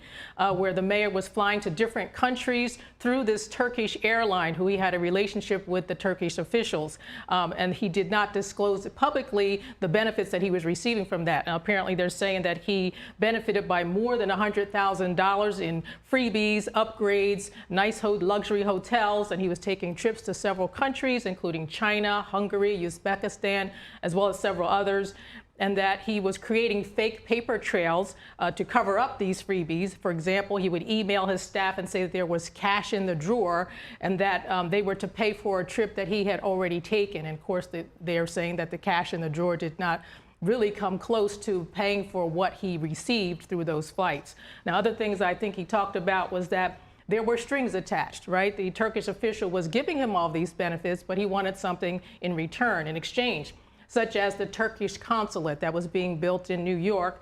where the mayor was flying to different countries through this Turkish airline, who he had a relationship with the Turkish officials. And he did not disclose publicly the benefits that he was receiving from that. Now, apparently they're saying that he benefited by more than $100,000 in freebies, upgrades, nice luxury hotels, and he was taking trips to several countries, including China, Hungary, Uzbekistan, as well as several others, and that he was creating fake paper trails to cover up these freebies. For example, he would email his staff and say that there was cash in the drawer and that they were to pay for a trip that he had already taken. And of course, they are saying that the cash in the drawer did not really come close to paying for what he received through those flights. Now, other things I think he talked about was that there were strings attached, right? The Turkish official was giving him all these benefits, but he wanted something in return, in exchange, such as the Turkish consulate that was being built in New York.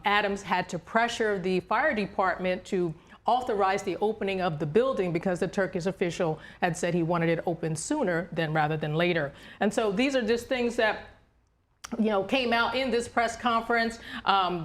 Adams had to pressure the fire department to authorize the opening of the building because the Turkish official had said he wanted it open sooner rather than later. And so these are just things that came out in this press conference.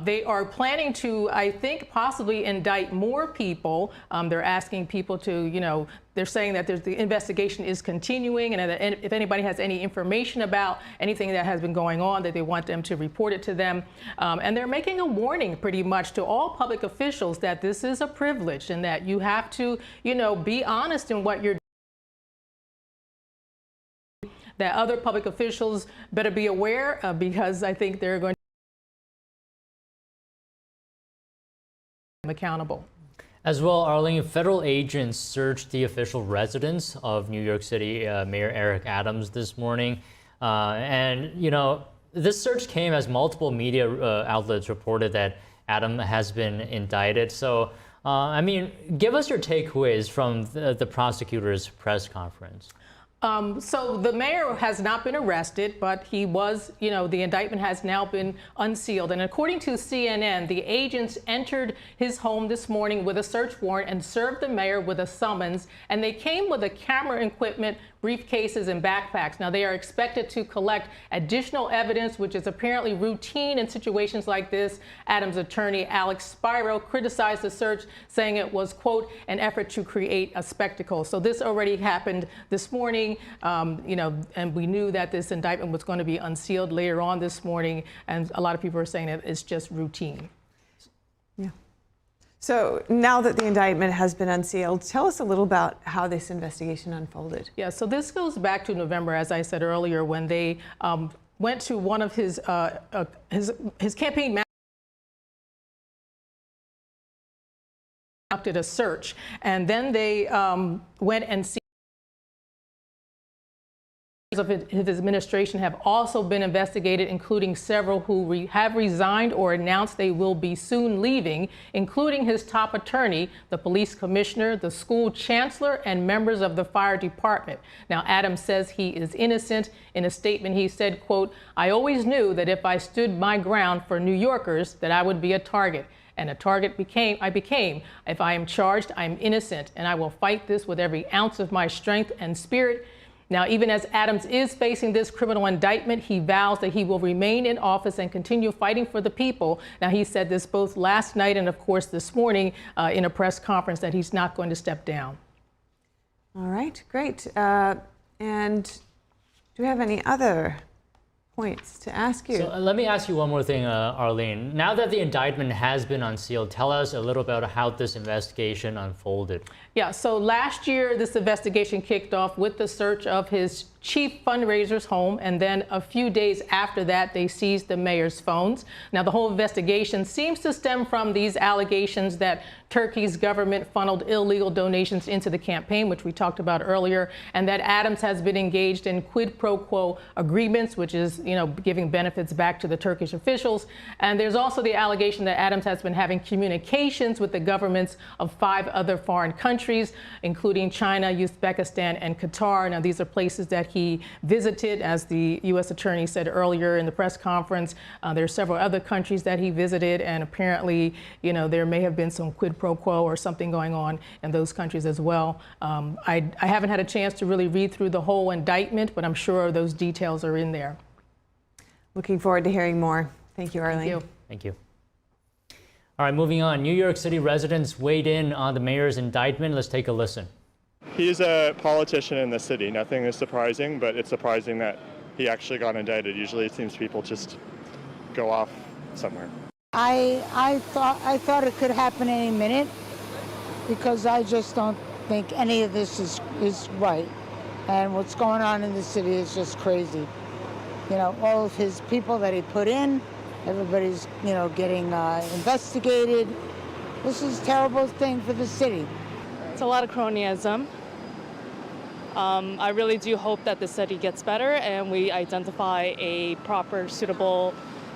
They are planning to, I think, possibly indict more people. They're asking people to, they're saying that the investigation is continuing, and that if anybody has any information about anything that has been going on, that they want them to report it to them. And they're making a warning pretty much to all public officials that this is a privilege and that you have to, be honest in what you're doing. That other public officials better be aware because I think they're going to be accountable. As well, Arlene, federal agents searched the official residence of New York City Mayor Eric Adams this morning. This search came as multiple media outlets reported that Adams has been indicted. So, give us your takeaways from the prosecutor's press conference. So the mayor has not been arrested, but he was, the indictment has now been unsealed. And according to CNN, the agents entered his home this morning with a search warrant and served the mayor with a summons. And they came with a camera equipment, briefcases, and backpacks. Now, they are expected to collect additional evidence, which is apparently routine in situations like this. Adams' attorney, Alex Spiro, criticized the search, saying it was, quote, an effort to create a spectacle. So this already happened this morning, and we knew that this indictment was going to be unsealed later on this morning, and a lot of people are saying that it's just routine. Yeah. So now that the indictment has been unsealed, tell us a little about how this investigation unfolded. Yeah, so this goes back to November, as I said earlier, when they went to one of his campaign conducted a search, and then they went and see of his administration have also been investigated, including several who have resigned or announced they will be soon leaving, including his top attorney, the police commissioner, the school chancellor, and members of the fire department. Now, Adams says he is innocent. In a statement, he said, quote, "I always knew that if I stood my ground for New Yorkers, that I would be a target. And a target I became. If I am charged, I am innocent, and I will fight this with every ounce of my strength and spirit." Now, even as Adams is facing this criminal indictment, he vows that he will remain in office and continue fighting for the people. Now, he said this both last night and, of course, this morning in a press conference that he's not going to step down. All right, great. And do we have any other points to ask you. So let me ask you one more thing, Arlene. Now that the indictment has been unsealed, tell us a little about how this investigation unfolded. Yeah, so last year, this investigation kicked off with the search of his chief fundraiser's home, and then a few days after that, they seized the mayor's phones. Now, the whole investigation seems to stem from these allegations that Turkey's government funneled illegal donations into the campaign, which we talked about earlier, and that Adams has been engaged in quid pro quo agreements, which is, giving benefits back to the Turkish officials. And there's also the allegation that Adams has been having communications with the governments of 5 other foreign countries, including China, Uzbekistan, and Qatar. Now, these are places that he visited, as the U.S. attorney said earlier in the press conference. There are several other countries that he visited, and apparently, there may have been some quid pro quo or something going on in those countries as well. I haven't had a chance to really read through the whole indictment, but I'm sure those details are in there. Looking forward to hearing more. Thank you, Arlene. Thank you. Thank you. All right, moving on. New York City residents weighed in on the mayor's indictment. Let's take a listen. He's a politician in the city. Nothing is surprising, but it's surprising that he actually got indicted. Usually it seems people just go off somewhere. I thought it could happen any minute, because I just don't think any of this is right. And what's going on in the city is just crazy. All of his people that he put in, everybody's, getting investigated. This is a terrible thing for the city. It's a lot of cronyism. I really do hope that the city gets better and we identify a proper, suitable,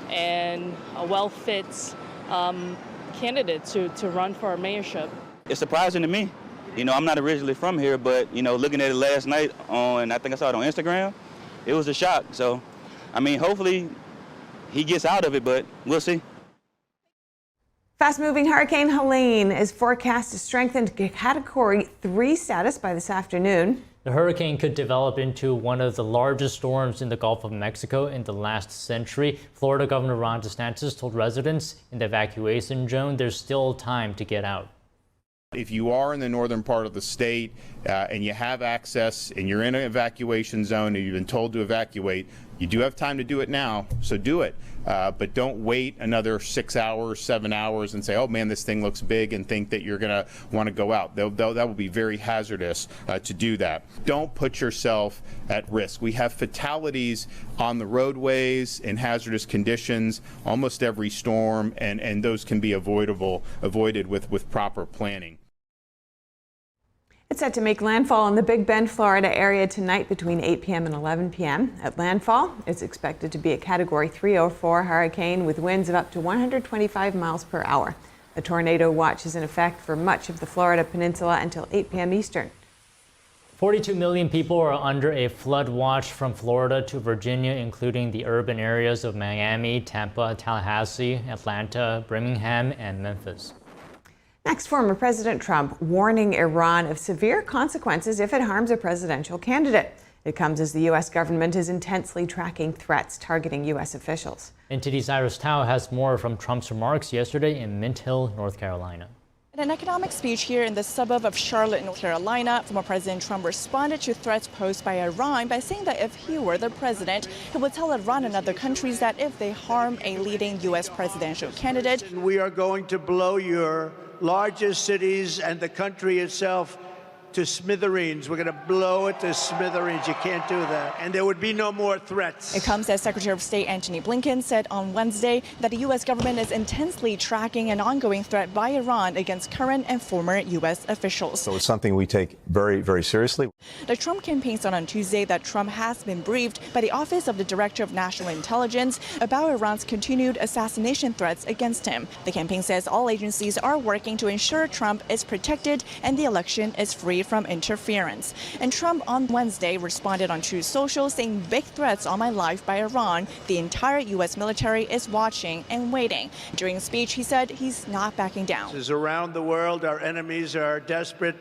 and a well-fit candidate to run for our mayorship. It's surprising to me. I'm not originally from here, but, looking at it last night I think I saw it on Instagram, it was a shock. So, hopefully he gets out of it, but we'll see. Fast-moving Hurricane Helene is forecast to strengthen to Category 3 status by this afternoon. The hurricane could develop into one of the largest storms in the Gulf of Mexico in the last century. Florida Governor Ron DeSantis told residents in the evacuation zone there's still time to get out. If you are in the northern part of the state and you have access and you're in an evacuation zone and you've been told to evacuate, you do have time to do it now, so do it. But don't wait another 6 hours, 7 hours and say, oh man, this thing looks big, and think that you're going to want to go out. That will be very hazardous to do that. Don't put yourself at risk. We have fatalities on the roadways in hazardous conditions almost every storm, and those can be avoided with proper planning. It's set to make landfall in the Big Bend, Florida area tonight between 8 p.m. and 11 p.m. At landfall, it's expected to be a Category 3 or 4 hurricane with winds of up to 125 miles per hour. A tornado watch is in effect for much of the Florida peninsula until 8 p.m. Eastern. 42 million people are under a flood watch from Florida to Virginia, including the urban areas of Miami, Tampa, Tallahassee, Atlanta, Birmingham, and Memphis. Next, former President Trump warning Iran of severe consequences if it harms a presidential candidate. It comes as the U.S. government is intensely tracking threats targeting U.S. officials. NTD's Iris Tao has more from Trump's remarks yesterday in Mint Hill, North Carolina. In an economic speech here in the suburb of Charlotte, North Carolina, former President Trump responded to threats posed by Iran by saying that if he were the president, he would tell Iran and other countries that if they harm a leading U.S. presidential candidate, we are going to blow your largest cities and the country itself to smithereens. We're going to blow it to smithereens. You can't do that. And there would be no more threats. It comes as Secretary of State Antony Blinken said on Wednesday that the U.S. government is intensely tracking an ongoing threat by Iran against current and former U.S. officials. So it's something we take very, very seriously. The Trump campaign said on Tuesday that Trump has been briefed by the Office of the Director of National Intelligence about Iran's continued assassination threats against him. The campaign says all agencies are working to ensure Trump is protected and the election is free from interference. And Trump on Wednesday responded on Truth Social saying big threats on my life by Iran. The entire U.S. military is watching and waiting. During a speech, he said he's not backing down. Around the world, our enemies are desperate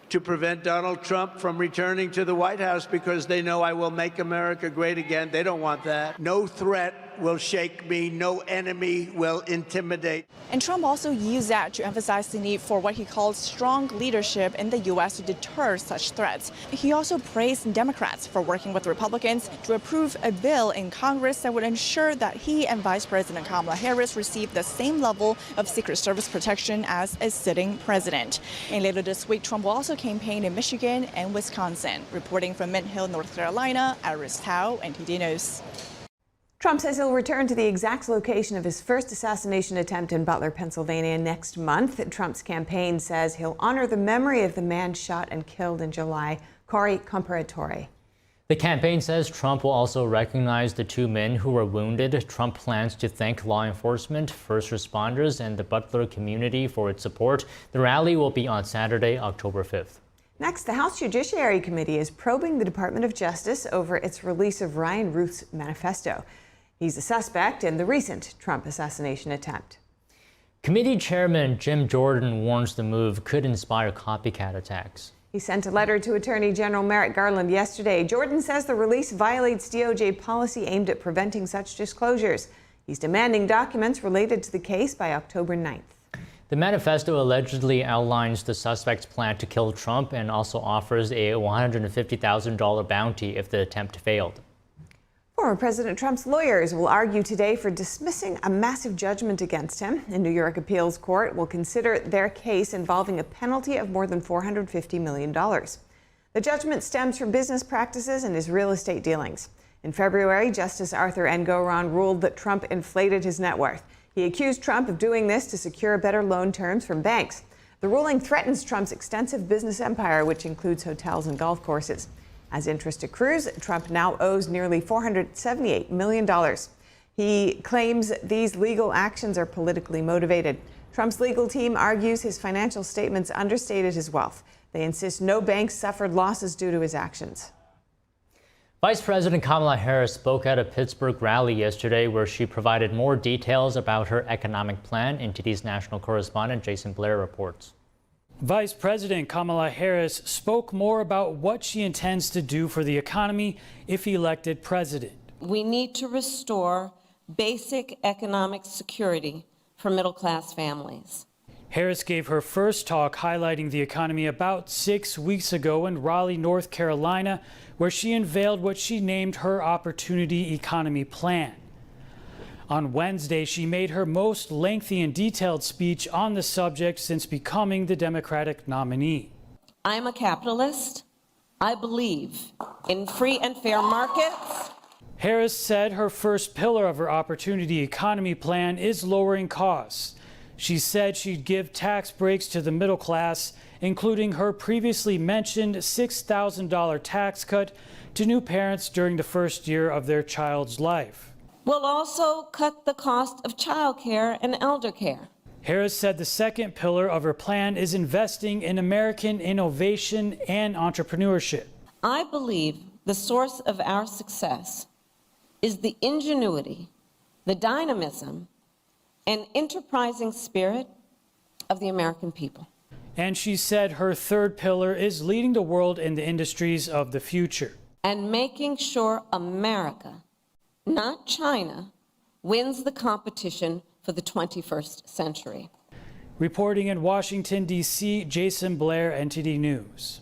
to prevent Donald Trump from returning to the White House because they know I will make America great again. They don't want that. No threat will shake me. No enemy will intimidate. And Trump also used that to emphasize the need for what he called strong leadership in the U.S. to deter such threats. He also praised Democrats for working with Republicans to approve a bill in Congress that would ensure that he and Vice President Kamala Harris receive the same level of Secret Service protection as a sitting president. And later this week, Trump will also campaign in Michigan and Wisconsin. Reporting from Mint Hill, North Carolina, Iris Tao, NTD News. Trump says he'll return to the exact location of his first assassination attempt in Butler, Pennsylvania next month. Trump's campaign says he'll honor the memory of the man shot and killed in July, Corey Comparatore. The campaign says Trump will also recognize the two men who were wounded. Trump plans to thank law enforcement, first responders, and the Butler community for its support. The rally will be on Saturday, October 5th. Next, the House Judiciary Committee is probing the Department of Justice over its release of Ryan Ruth's Manifesto. He's a suspect in the recent Trump assassination attempt. Committee Chairman Jim Jordan warns the move could inspire copycat attacks. He sent a letter to Attorney General Merrick Garland yesterday. Jordan says the release violates DOJ policy aimed at preventing such disclosures. He's demanding documents related to the case by October 9th. The manifesto allegedly outlines the suspect's plan to kill Trump and also offers a $150,000 bounty if the attempt failed. Former President Trump's lawyers will argue today for dismissing a massive judgment against him. A New York appeals court will consider their case involving a penalty of more than $450 million. The judgment stems from business practices and his real estate dealings. In February, Justice Arthur Engoron ruled that Trump inflated his net worth. He accused Trump of doing this to secure better loan terms from banks. The ruling threatens Trump's extensive business empire, which includes hotels and golf courses. As interest accrues, Trump now owes nearly $478 million. He claims these legal actions are politically motivated. Trump's legal team argues his financial statements understated his wealth. They insist no banks suffered losses due to his actions. Vice President Kamala Harris spoke at a Pittsburgh rally yesterday where she provided more details about her economic plan. NTD's national correspondent Jason Blair reports. Vice President Kamala Harris spoke more about what she intends to do for the economy if elected president. We need to restore basic economic security for middle-class families. Harris gave her first talk highlighting the economy about 6 weeks ago in Raleigh, North Carolina, where she unveiled what she named her Opportunity Economy Plan. On Wednesday, she made her most lengthy and detailed speech on the subject since becoming the Democratic nominee. I'm a capitalist. I believe in free and fair markets. Harris said her first pillar of her Opportunity Economy Plan is lowering costs. She said she'd give tax breaks to the middle class, including her previously mentioned $6,000 tax cut to new parents during the first year of their child's life. We'll also cut the cost of childcare and elder care. Harris said the second pillar of her plan is investing in American innovation and entrepreneurship. I believe the source of our success is the ingenuity, the dynamism, and enterprising spirit of the American people. And she said her third pillar is leading the world in the industries of the future. And making sure America, not China, wins the competition for the 21st century. Reporting in Washington, D.C., Jason Blair, NTD News.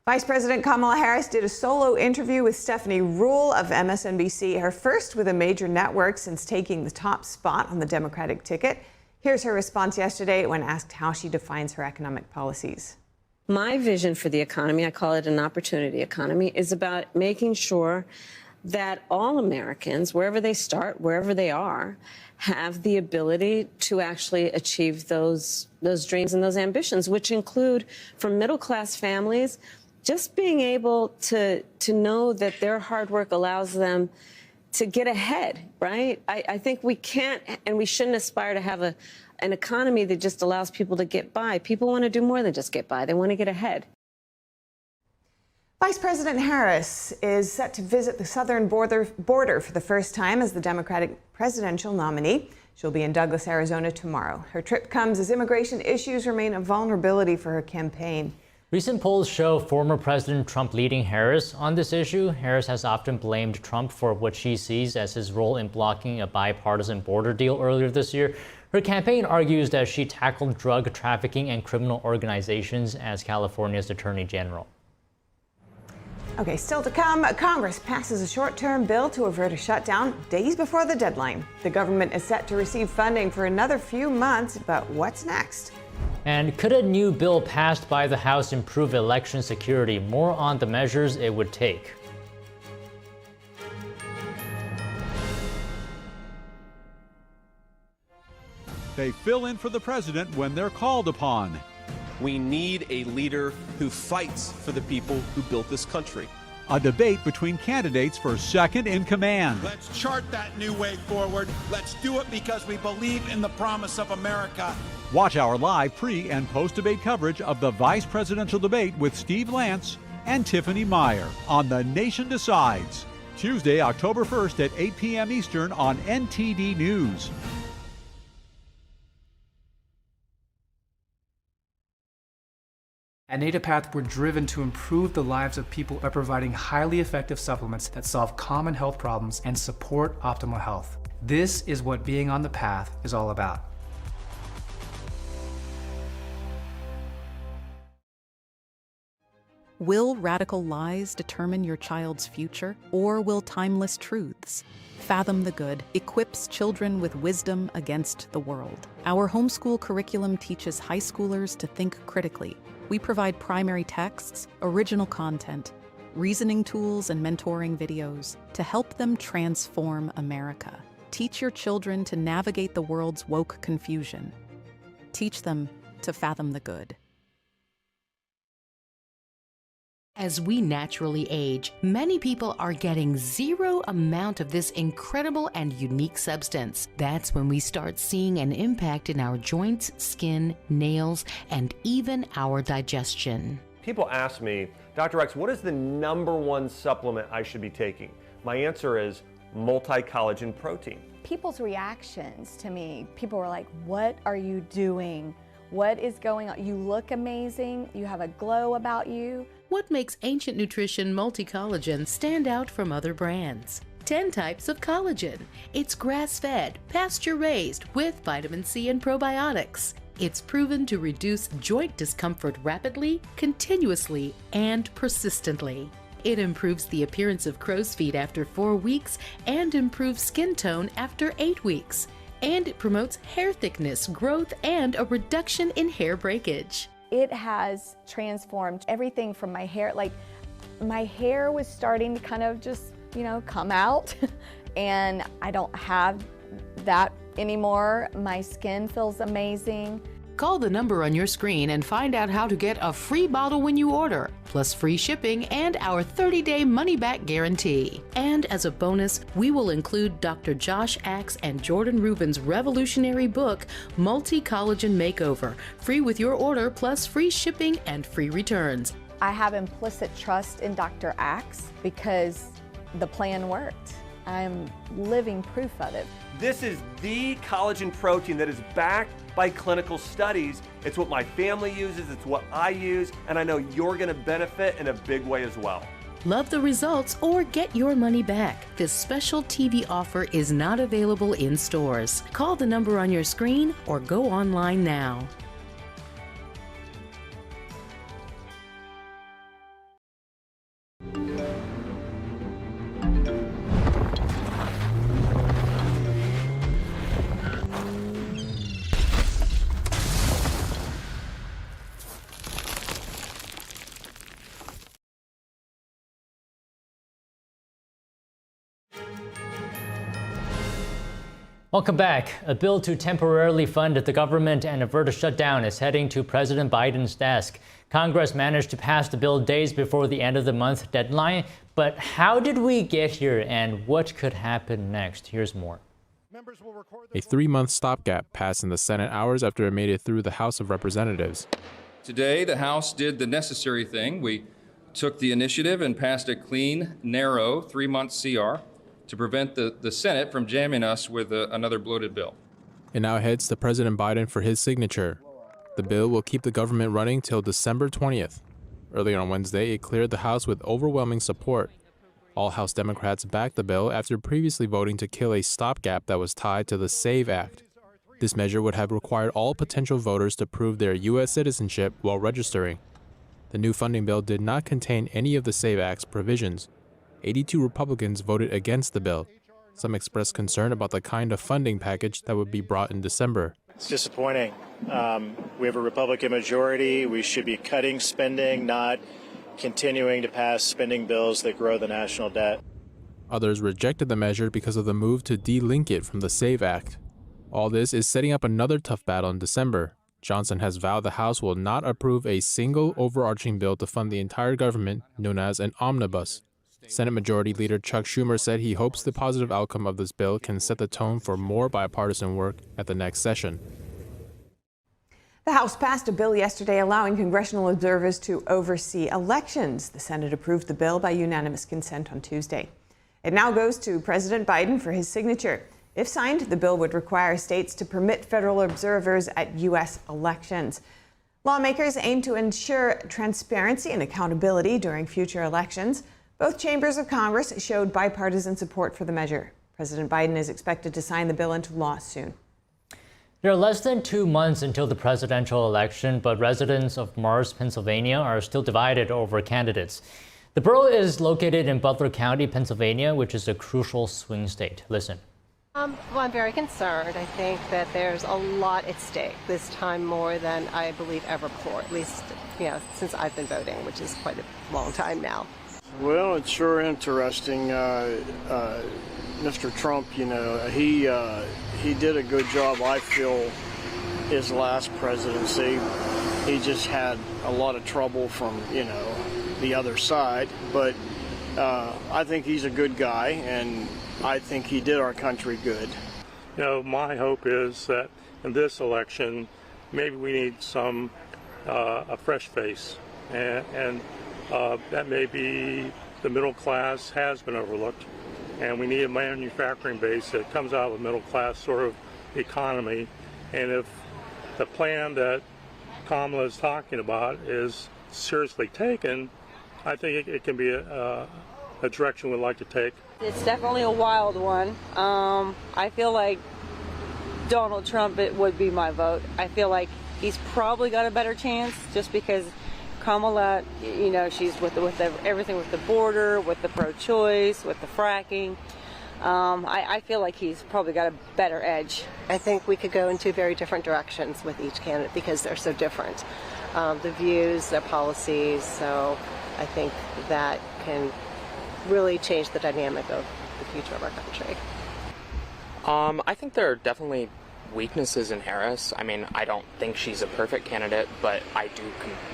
Vice President Kamala Harris did a solo interview with Stephanie Ruhle of MSNBC, her first with a major network since taking the top spot on the Democratic ticket. Here's her response yesterday when asked how she defines her economic policies. My vision for the economy, I call it an opportunity economy, is about making sure that all Americans, wherever they start, wherever they are, have the ability to actually achieve those dreams and those ambitions, which include, for middle-class families, just being able to know that their hard work allows them to get ahead, right? I think we can't and we shouldn't aspire to have an economy that just allows people to get by. People want to do more than just get by. They want to get ahead. Vice President Harris is set to visit the southern border for the first time as the Democratic presidential nominee. She'll be in Douglas, Arizona tomorrow. Her trip comes as immigration issues remain a vulnerability for her campaign. Recent polls show former President Trump leading Harris on this issue. Harris has often blamed Trump for what she sees as his role in blocking a bipartisan border deal earlier this year. Her campaign argues that she tackled drug trafficking and criminal organizations as California's Attorney General. Okay, still to come, Congress passes a short-term bill to avert a shutdown days before the deadline. The government is set to receive funding for another few months, but what's next? And could a new bill passed by the House improve election security? More on the measures it would take. They fill in for the president when they're called upon. We need a leader who fights for the people who built this country. A debate between candidates for second in command. Let's chart that new way forward. Let's do it because we believe in the promise of America. Watch our live pre- and post-debate coverage of the vice presidential debate with Steve Lance and Tiffany Meyer on The Nation Decides. Tuesday, October 1st at 8 p.m. Eastern on NTD News. At NativePath, we're driven to improve the lives of people by providing highly effective supplements that solve common health problems and support optimal health. This is what being on the path is all about. Will radical lies determine your child's future, or will timeless truths? Fathom the Good equips children with wisdom against the world. Our homeschool curriculum teaches high schoolers to think critically. We provide primary texts, original content, reasoning tools, and mentoring videos to help them transform America. Teach your children to navigate the world's woke confusion. Teach them to fathom the good. As we naturally age, many people are getting zero amount of this incredible and unique substance. That's when we start seeing an impact in our joints, skin, nails, and even our digestion. People ask me, Dr. X, what is the #1 supplement I should be taking? My answer is multi-collagen protein. People's reactions to me, people were like, what are you doing? What is going on? You look amazing. You have a glow about you. What makes Ancient Nutrition Multi-Collagen stand out from other brands? 10 types of collagen. It's grass-fed, pasture-raised with vitamin C and probiotics. It's proven to reduce joint discomfort rapidly, continuously, and persistently. It improves the appearance of crow's feet after 4 weeks and improves skin tone after 8 weeks. And it promotes hair thickness, growth, and a reduction in hair breakage. It has transformed everything from my hair. Like, my hair was starting to kind of just, come out, and I don't have that anymore. My skin feels amazing. Call the number on your screen and find out how to get a free bottle when you order, plus free shipping and our 30-day money-back guarantee. And as a bonus, we will include Dr. Josh Axe and Jordan Rubin's revolutionary book, Multi-Collagen Makeover, free with your order, plus free shipping and free returns. I have implicit trust in Dr. Axe because the plan worked. I'm living proof of it. This is the collagen protein that is backed by clinical studies. It's what my family uses, it's what I use, and I know you're gonna benefit in a big way as well. Love the results or get your money back. This special TV offer is not available in stores. Call the number on your screen or go online now. Welcome back. A bill to temporarily fund the government and avert a shutdown is heading to President Biden's desk. Congress managed to pass the bill days before the end of the month deadline. But how did we get here, and what could happen next? Here's more. A 3-month stopgap passed in the Senate hours after it made it through the House of Representatives. Today, the House did the necessary thing. We took the initiative and passed a clean, narrow 3-month CR to prevent the Senate from jamming us with another bloated bill. It now heads to President Biden for his signature. The bill will keep the government running till December 20th. Earlier on Wednesday, it cleared the House with overwhelming support. All House Democrats backed the bill after previously voting to kill a stopgap that was tied to the SAVE Act. This measure would have required all potential voters to prove their U.S. citizenship while registering. The new funding bill did not contain any of the SAVE Act's provisions. 82 Republicans voted against the bill. Some expressed concern about the kind of funding package that would be brought in December. It's disappointing. We have a Republican majority. We should be cutting spending, not continuing to pass spending bills that grow the national debt. Others rejected the measure because of the move to de-link it from the SAVE Act. All this is setting up another tough battle in December. Johnson has vowed the House will not approve a single overarching bill to fund the entire government, known as an omnibus. Senate Majority Leader Chuck Schumer said he hopes the positive outcome of this bill can set the tone for more bipartisan work at the next session. The House passed a bill yesterday allowing congressional observers to oversee elections. The Senate approved the bill by unanimous consent on Tuesday. It now goes to President Biden for his signature. If signed, the bill would require states to permit federal observers at U.S. elections. Lawmakers aim to ensure transparency and accountability during future elections. Both chambers of Congress showed bipartisan support for the measure. President Biden is expected to sign the bill into law soon. There are less than 2 months until the presidential election, but residents of Mars, Pennsylvania are still divided over candidates. The borough is located in Butler County, Pennsylvania, which is a crucial swing state. Listen. Well, I'm very concerned. I think that there's a lot at stake this time, more than I believe ever before, at least, since I've been voting, which is quite a long time now. Well, it's sure interesting. Mr. Trump, he did a good job, I feel, his last presidency. He just had a lot of trouble from, the other side. But I think he's a good guy, and I think he did our country good. My hope is that in this election, maybe we need a fresh face, and that may be the middle class has been overlooked, and we need a manufacturing base that comes out of a middle class sort of economy. And if the plan that Kamala is talking about is seriously taken, I think it can be a direction we'd like to take. It's definitely a wild one. I feel like Donald Trump would be my vote. I feel like he's probably got a better chance just because Kamala, she's with everything with the border, with the pro-choice, with the fracking. I feel like he's probably got a better edge. I think we could go in two very different directions with each candidate because they're so different. The views, their policies, so I think that can really change the dynamic of the future of our country. I think there are definitely weaknesses in Harris. I mean, I don't think she's a perfect candidate, but I do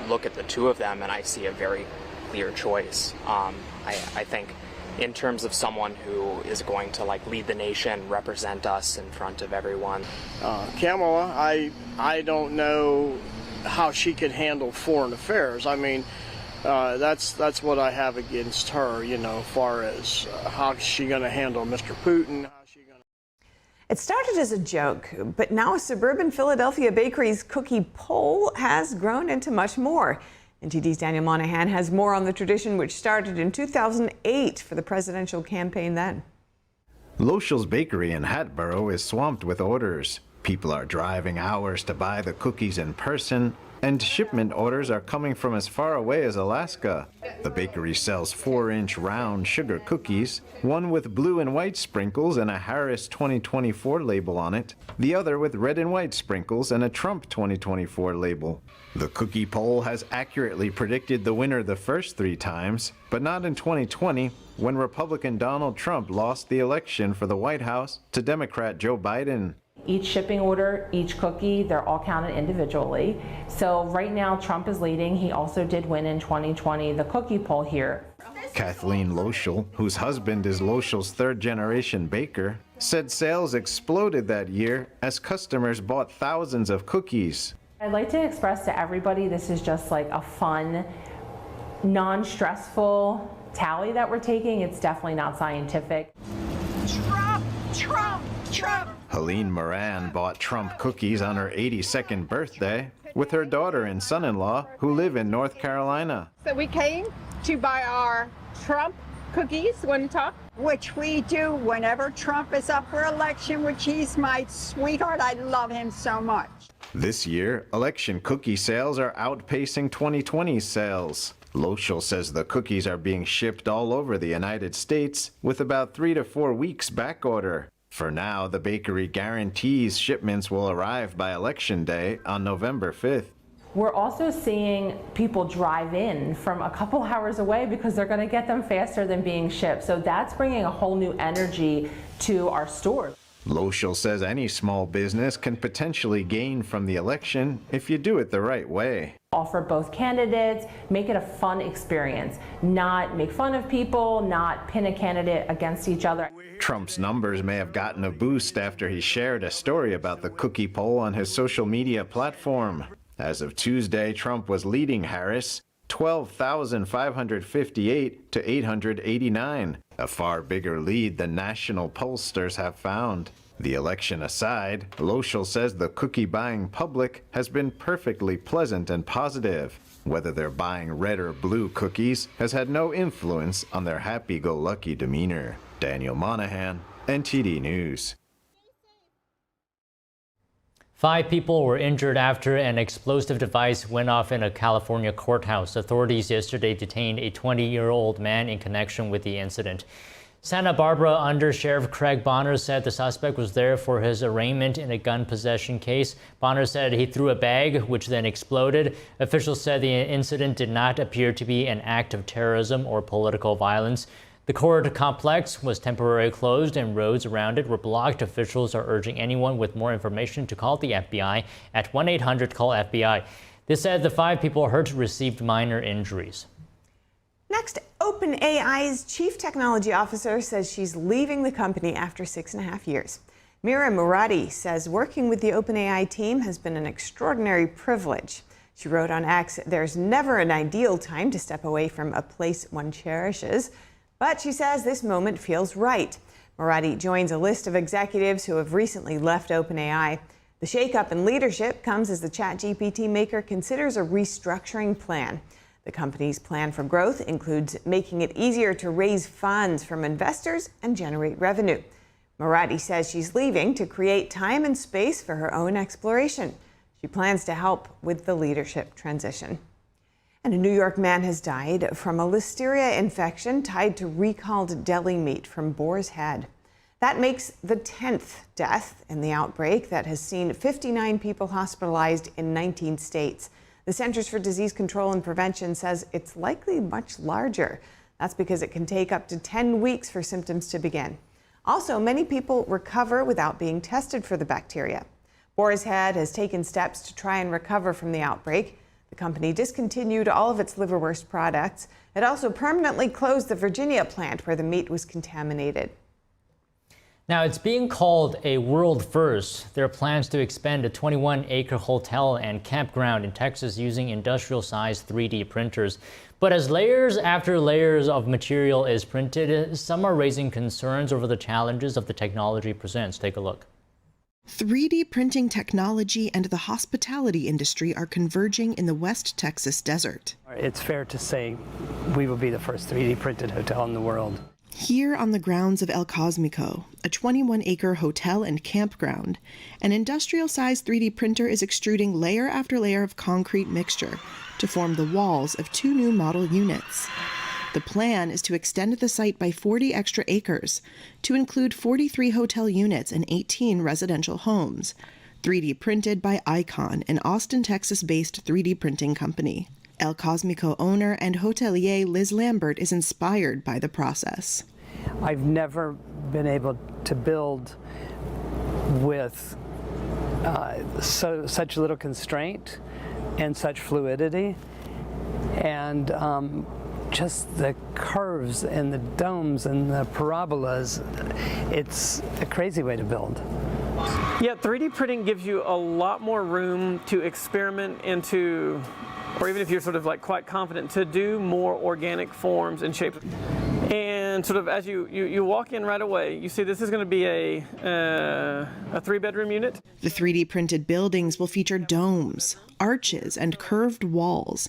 look at the two of them and I see a very clear choice. I think in terms of someone who is going to lead the nation, represent us in front of everyone. Kamala, I don't know how she can handle foreign affairs. I mean, that's what I have against her, as far as how she's going to handle Mr. Putin. It started as a joke, but now a suburban Philadelphia bakery's cookie poll has grown into much more. NTD's Daniel Monahan has more on the tradition, which started in 2008 for the presidential campaign then. Lochel's Bakery in Hatboro is swamped with orders. People are driving hours to buy the cookies in person, and shipment orders are coming from as far away as Alaska. The bakery sells 4-inch round sugar cookies, one with blue and white sprinkles and a Harris 2024 label on it, the other with red and white sprinkles and a Trump 2024 label. The cookie poll has accurately predicted the winner the first 3 times, but not in 2020, when Republican Donald Trump lost the election for the White House to Democrat Joe Biden. Each shipping order, each cookie, they're all counted individually. So right now, Trump is leading. He also did win in 2020 the cookie poll here. Kathleen Loschel, whose husband is Lochel's third-generation baker, said sales exploded that year as customers bought thousands of cookies. I'd like to express to everybody this is just like a fun non-stressful tally that we're taking. It's definitely not scientific. Trump, Trump, Trump. Helene Moran bought Trump cookies on her 82nd birthday with her daughter and son-in-law who live in North Carolina. So we came to buy our Trump cookies. Want to talk? Which we do whenever Trump is up for election, which he's my sweetheart. I love him so much. This year, election cookie sales are outpacing 2020's sales. Loschel says the cookies are being shipped all over the United States with about 3 to 4 weeks back order. For now, the bakery guarantees shipments will arrive by Election Day on November 5th. We're also seeing people drive in from a couple hours away because they're going to get them faster than being shipped. So that's bringing a whole new energy to our stores. Loschel says any small business can potentially gain from the election if you do it the right way. Offer both candidates, make it a fun experience, not make fun of people, not pin a candidate against each other. Trump's numbers may have gotten a boost after he shared a story about the cookie poll on his social media platform. As of Tuesday, Trump was leading Harris 12,558 to 889, a far bigger lead than national pollsters have found. The election aside, Loschel says the cookie-buying public has been perfectly pleasant and positive. Whether they're buying red or blue cookies has had no influence on their happy-go-lucky demeanor. Daniel Monahan, NTD News. 5 people were injured after an explosive device went off in a California courthouse. Authorities yesterday detained a 20-year-old man in connection with the incident. Santa Barbara Under Sheriff Craig Bonner said the suspect was there for his arraignment in a gun possession case. Bonner said he threw a bag, which then exploded. Officials said the incident did not appear to be an act of terrorism or political violence. The court complex was temporarily closed and roads around it were blocked. Officials are urging anyone with more information to call the FBI at 1-800-CALL-FBI. They said the 5 people hurt received minor injuries. Next, OpenAI's chief technology officer says she's leaving the company after 6.5 years. Mira Murati says working with the OpenAI team has been an extraordinary privilege. She wrote on X, "There's never an ideal time to step away from a place one cherishes." But she says this moment feels right. Murati joins a list of executives who have recently left OpenAI. The shakeup in leadership comes as the ChatGPT maker considers a restructuring plan. The company's plan for growth includes making it easier to raise funds from investors and generate revenue. Murati says she's leaving to create time and space for her own exploration. She plans to help with the leadership transition. And a New York man has died from a listeria infection tied to recalled deli meat from Boar's Head. That makes the 10th death in the outbreak that has seen 59 people hospitalized in 19 states. The Centers for Disease Control and Prevention says it's likely much larger. That's because it can take up to 10 weeks for symptoms to begin. Also, many people recover without being tested for the bacteria. Boar's Head has taken steps to try and recover from the outbreak. The company discontinued all of its liverwurst products. It also permanently closed the Virginia plant where the meat was contaminated. Now, it's being called a world first. There are plans to expand a 21-acre hotel and campground in Texas using industrial-sized 3D printers. But as layers after layers of material is printed, some are raising concerns over the challenges of the technology presents. Take a look. 3D printing technology and the hospitality industry are converging in the West Texas desert. It's fair to say we will be the first 3D printed hotel in the world. Here on the grounds of El Cosmico, a 21-acre hotel and campground, an industrial-sized 3D printer is extruding layer after layer of concrete mixture to form the walls of 2 new model units. The plan is to extend the site by 40 extra acres to include 43 hotel units and 18 residential homes, 3D printed by Icon, an Austin, Texas-based 3D printing company. El Cosmico owner and hotelier Liz Lambert is inspired by the process. I've never been able to build with such little constraint and such fluidity, and just the curves and the domes and the parabolas. It's a crazy way to build. Yeah, 3D printing gives you a lot more room to experiment and to or even if you're sort of like quite confident, to do more organic forms and shapes. And sort of as you walk in right away, you see this is going to be a 3-bedroom unit. The 3D printed buildings will feature domes, arches, and curved walls,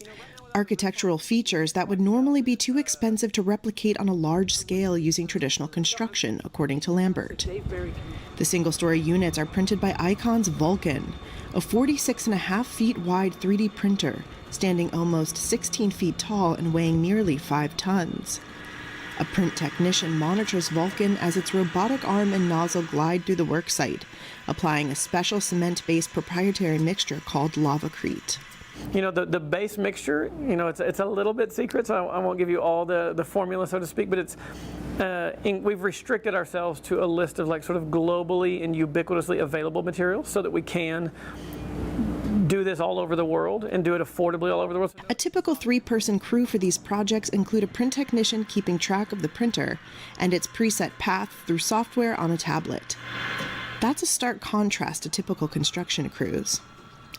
architectural features that would normally be too expensive to replicate on a large scale using traditional construction, according to Lambert. The single-story units are printed by Icon's Vulcan, a 46.5 feet wide 3D printer, standing almost 16 feet tall and weighing nearly 5 tons. A print technician monitors Vulcan as its robotic arm and nozzle glide through the worksite, applying a special cement-based proprietary mixture called Lavacrete. You know, the base mixture, you know, it's a little bit secret, so I won't give you all the formula, so to speak, but it's we've restricted ourselves to a list of like sort of globally and ubiquitously available materials so that we can do this all over the world and do it affordably all over the world. A typical 3-person crew for these projects include a print technician keeping track of the printer and its preset path through software on a tablet. That's a stark contrast to typical construction crews.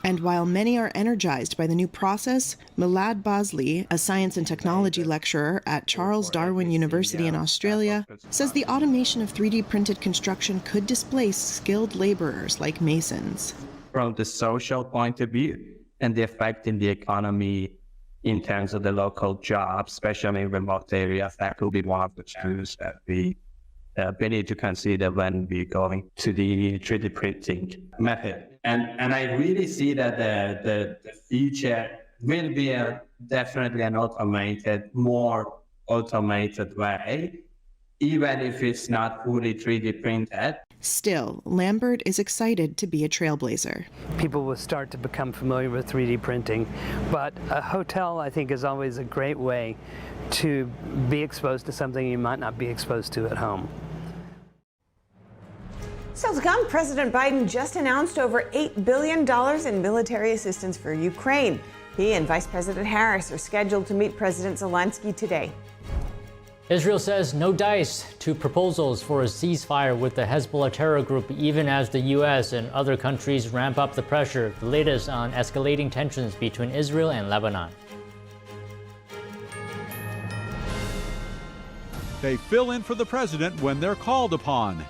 And while many are energized by the new process, Milad Bazli, a science and technology lecturer at Charles Darwin University in Australia, says the automation of 3D printed construction could displace skilled laborers like masons. From the social point of view and the effect in the economy in terms of the local jobs, especially in remote areas, that will be one of the challenges that we need to consider when we're going to the 3D printing method. And I really see that the future will be definitely an more automated way, even if it's not fully 3D printed. Still, Lambert is excited to be a trailblazer. People will start to become familiar with 3D printing, but a hotel, I think, is always a great way to be exposed to something you might not be exposed to at home. Still to come, President Biden just announced over $8 billion in military assistance for Ukraine. He and Vice President Harris are scheduled to meet President Zelensky today. Israel says no dice to proposals for a ceasefire with the Hezbollah terror group, even as the U.S. and other countries ramp up the pressure. The latest on escalating tensions between Israel and Lebanon. They fill in for the president when they're called upon.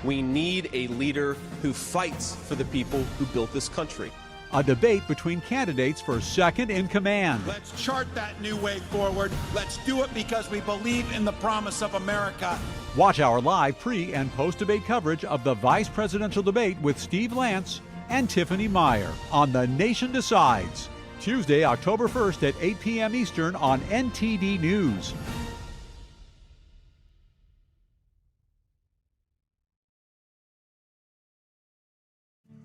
We need a leader who fights for the people who built this country. A debate between candidates for second in command. Let's chart that new way forward. Let's do it because we believe in the promise of America. Watch our live pre- and post-debate coverage of the vice presidential debate with Steve Lance and Tiffany Meyer on The Nation Decides, Tuesday, October 1st at 8 p.m. Eastern on NTD News.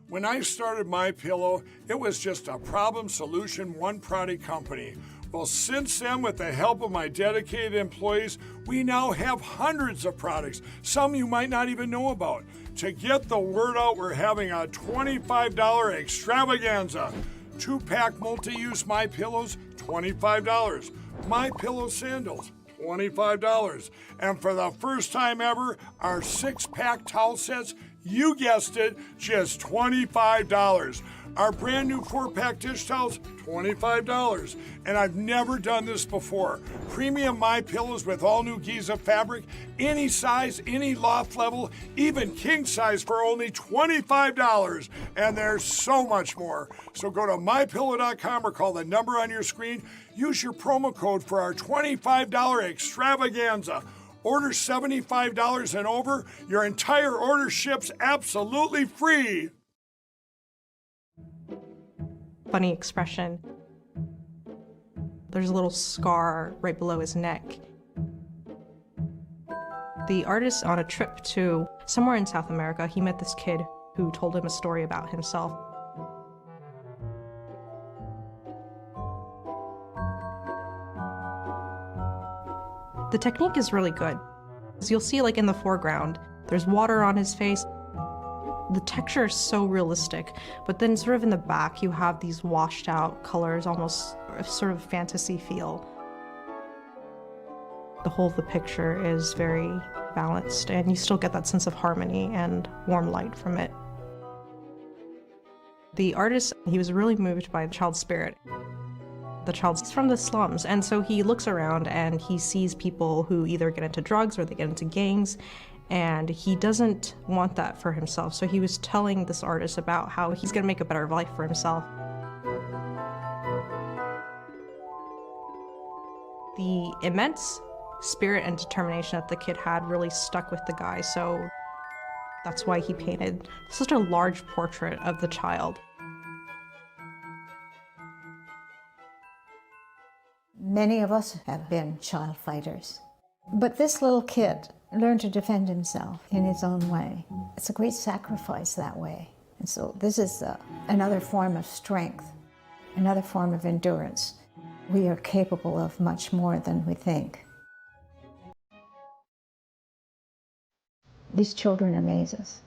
When I started MyPillow, it was just a problem solution, one product company. Well, since then, with the help of my dedicated employees, we now have hundreds of products, some you might not even know about. To get the word out, we're having a $25 extravaganza. 2-pack multi-use MyPillows, $25. MyPillow sandals, $25. And for the first time ever, our 6-pack towel sets, you guessed it, just $25. Our brand new 4-pack dish towels, $25. And I've never done this before. Premium MyPillows with all new Giza fabric, any size, any loft level, even king size for only $25. And there's so much more. So go to MyPillow.com or call the number on your screen. Use your promo code for our $25 extravaganza. Order $75 and over, your entire order ships absolutely free. Funny expression. There's a little scar right below his neck. The artist, on a trip to somewhere in South America, he met this kid who told him a story about himself. The technique is really good. As you'll see, like in the foreground, there's water on his face. The texture is so realistic, but then sort of in the back, you have these washed out colors, almost sort of fantasy feel. The whole of the picture is very balanced, and you still get that sense of harmony and warm light from it. The artist, he was really moved by the child spirit. The child's from the slums, and so he looks around and he sees people who either get into drugs or they get into gangs, and he doesn't want that for himself. So he was telling this artist about how he's gonna make a better life for himself. The immense spirit and determination that the kid had really stuck with the guy, so that's why he painted such a large portrait of the child. Many of us have been child fighters, but this little kid learned to defend himself in his own way. It's a great sacrifice that way. And so this is another form of strength, another form of endurance. We are capable of much more than we think. These children amaze us.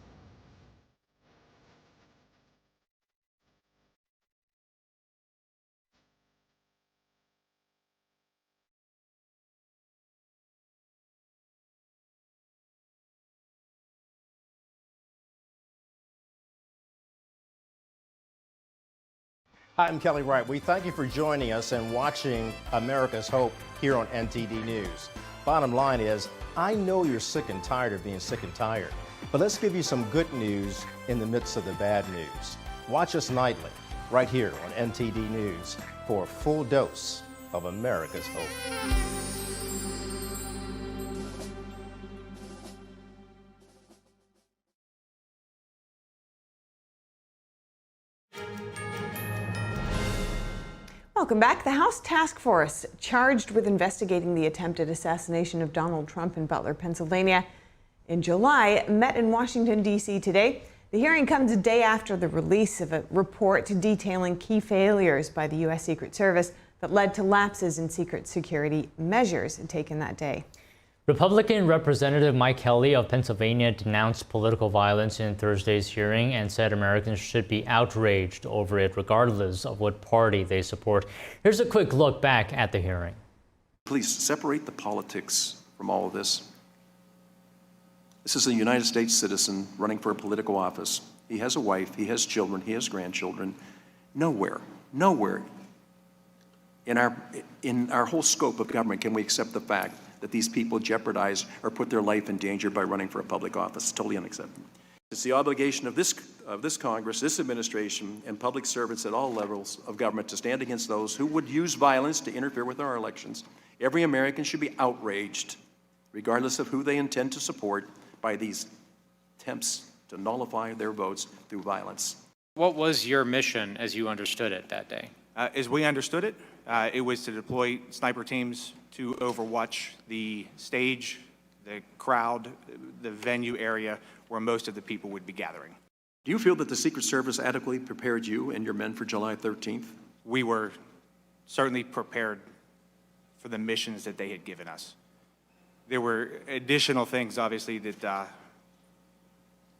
Hi, I'm Kelly Wright. We thank you for joining us and watching America's Hope here on NTD News. Bottom line is, I know you're sick and tired of being sick and tired, but let's give you some good news in the midst of the bad news. Watch us nightly, right here on NTD News, for a full dose of America's Hope. Welcome back. The House Task Force charged with investigating the attempted assassination of Donald Trump in Butler, Pennsylvania in July met in Washington, D.C. today. The hearing comes a day after the release of a report detailing key failures by the U.S. Secret Service that led to lapses in secret security measures taken that day. Republican Representative Mike Kelly of Pennsylvania denounced political violence in Thursday's hearing and said Americans should be outraged over it regardless of what party they support. Here's a quick look back at the hearing. Please separate the politics from all of this. This is a United States citizen running for a political office. He has a wife, he has children, he has grandchildren. Nowhere in our whole scope of government can we accept the fact that these people jeopardize or put their life in danger by running for a public office. It's totally unacceptable. It's the obligation of this Congress, this administration, and public servants at all levels of government to stand against those who would use violence to interfere with our elections. Every American should be outraged, regardless of who they intend to support, by these attempts to nullify their votes through violence. What was your mission as you understood it that day? As we understood it, it was to deploy sniper teams to overwatch the stage, the crowd, the venue area where most of the people would be gathering. Do you feel that the Secret Service adequately prepared you and your men for July 13th? We were certainly prepared for the missions that they had given us. There were additional things, obviously, that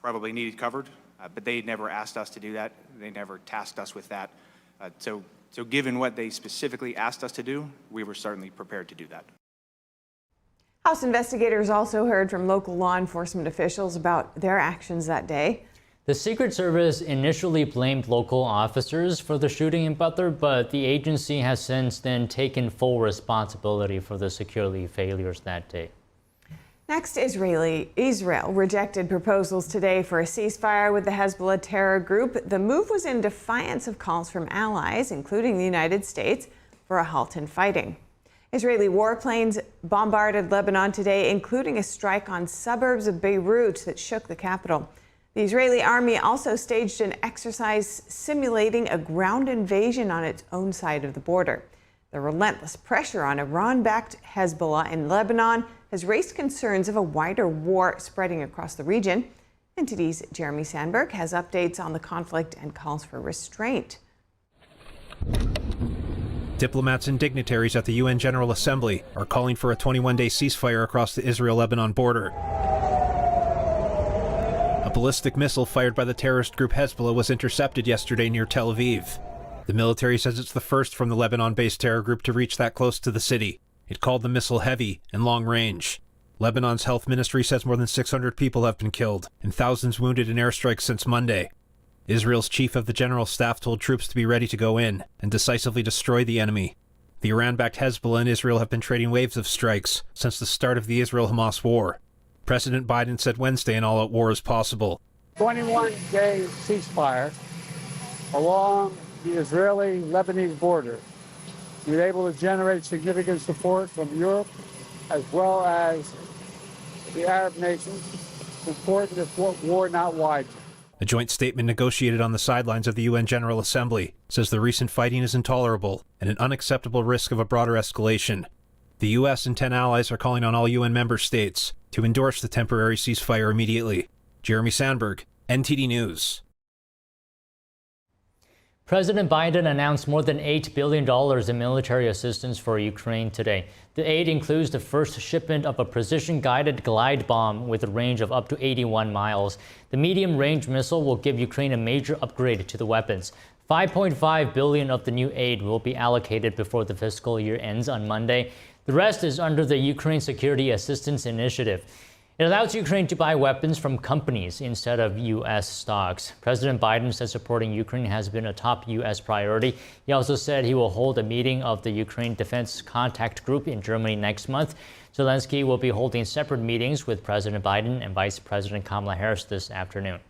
probably needed covered, but they had never asked us to do that. They never tasked us with that. So given what they specifically asked us to do, we were certainly prepared to do that. House investigators also heard from local law enforcement officials about their actions that day. The Secret Service initially blamed local officers for the shooting in Butler, but the agency has since then taken full responsibility for the security failures that day. Next, Israel rejected proposals today for a ceasefire with the Hezbollah terror group. The move was in defiance of calls from allies, including the United States, for a halt in fighting. Israeli warplanes bombarded Lebanon today, including a strike on suburbs of Beirut that shook the capital. The Israeli army also staged an exercise simulating a ground invasion on its own side of the border. The relentless pressure on Iran-backed Hezbollah in Lebanon has raised concerns of a wider war spreading across the region. NTD's Jeremy Sandberg has updates on the conflict and calls for restraint. Diplomats and dignitaries at the UN General Assembly are calling for a 21-day ceasefire across the Israel-Lebanon border. A ballistic missile fired by the terrorist group Hezbollah was intercepted yesterday near Tel Aviv. The military says it's the first from the Lebanon-based terror group to reach that close to the city. It called the missile heavy and long range. Lebanon's health ministry says more than 600 people have been killed and thousands wounded in airstrikes since Monday. Israel's chief of the general staff told troops to be ready to go in and decisively destroy the enemy. The Iran-backed Hezbollah and Israel have been trading waves of strikes since the start of the Israel-Hamas war. President Biden said Wednesday an all-out war is possible. 21-day ceasefire along the Israeli-Lebanese border. We're able to generate significant support from Europe as well as the Arab nations. It's important this war not widen. A joint statement negotiated on the sidelines of the UN General Assembly says the recent fighting is intolerable and an unacceptable risk of a broader escalation. The U.S. and 10 allies are calling on all UN member states to endorse the temporary ceasefire immediately. Jeremy Sandberg, NTD News. President Biden announced more than $8 billion in military assistance for Ukraine today. The aid includes the first shipment of a precision-guided glide bomb with a range of up to 81 miles. The medium-range missile will give Ukraine a major upgrade to the weapons. $5.5 billion of the new aid will be allocated before the fiscal year ends on Monday. The rest is under the Ukraine Security Assistance Initiative. It allows Ukraine to buy weapons from companies instead of U.S. stocks. President Biden said supporting Ukraine has been a top U.S. priority. He also said he will hold a meeting of the Ukraine Defense Contact Group in Germany next month. Zelensky will be holding separate meetings with President Biden and Vice President Kamala Harris this afternoon.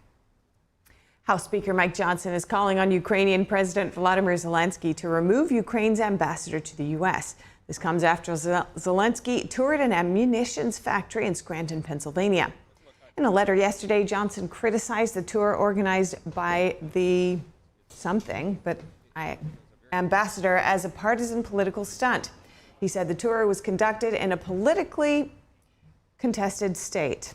House Speaker Mike Johnson is calling on Ukrainian President Volodymyr Zelensky to remove Ukraine's ambassador to the U.S. This comes after Zelensky toured an ammunitions factory in Scranton, Pennsylvania. In a letter yesterday, Johnson criticized the tour organized by the ambassador as a partisan political stunt. He said the tour was conducted in a politically contested state,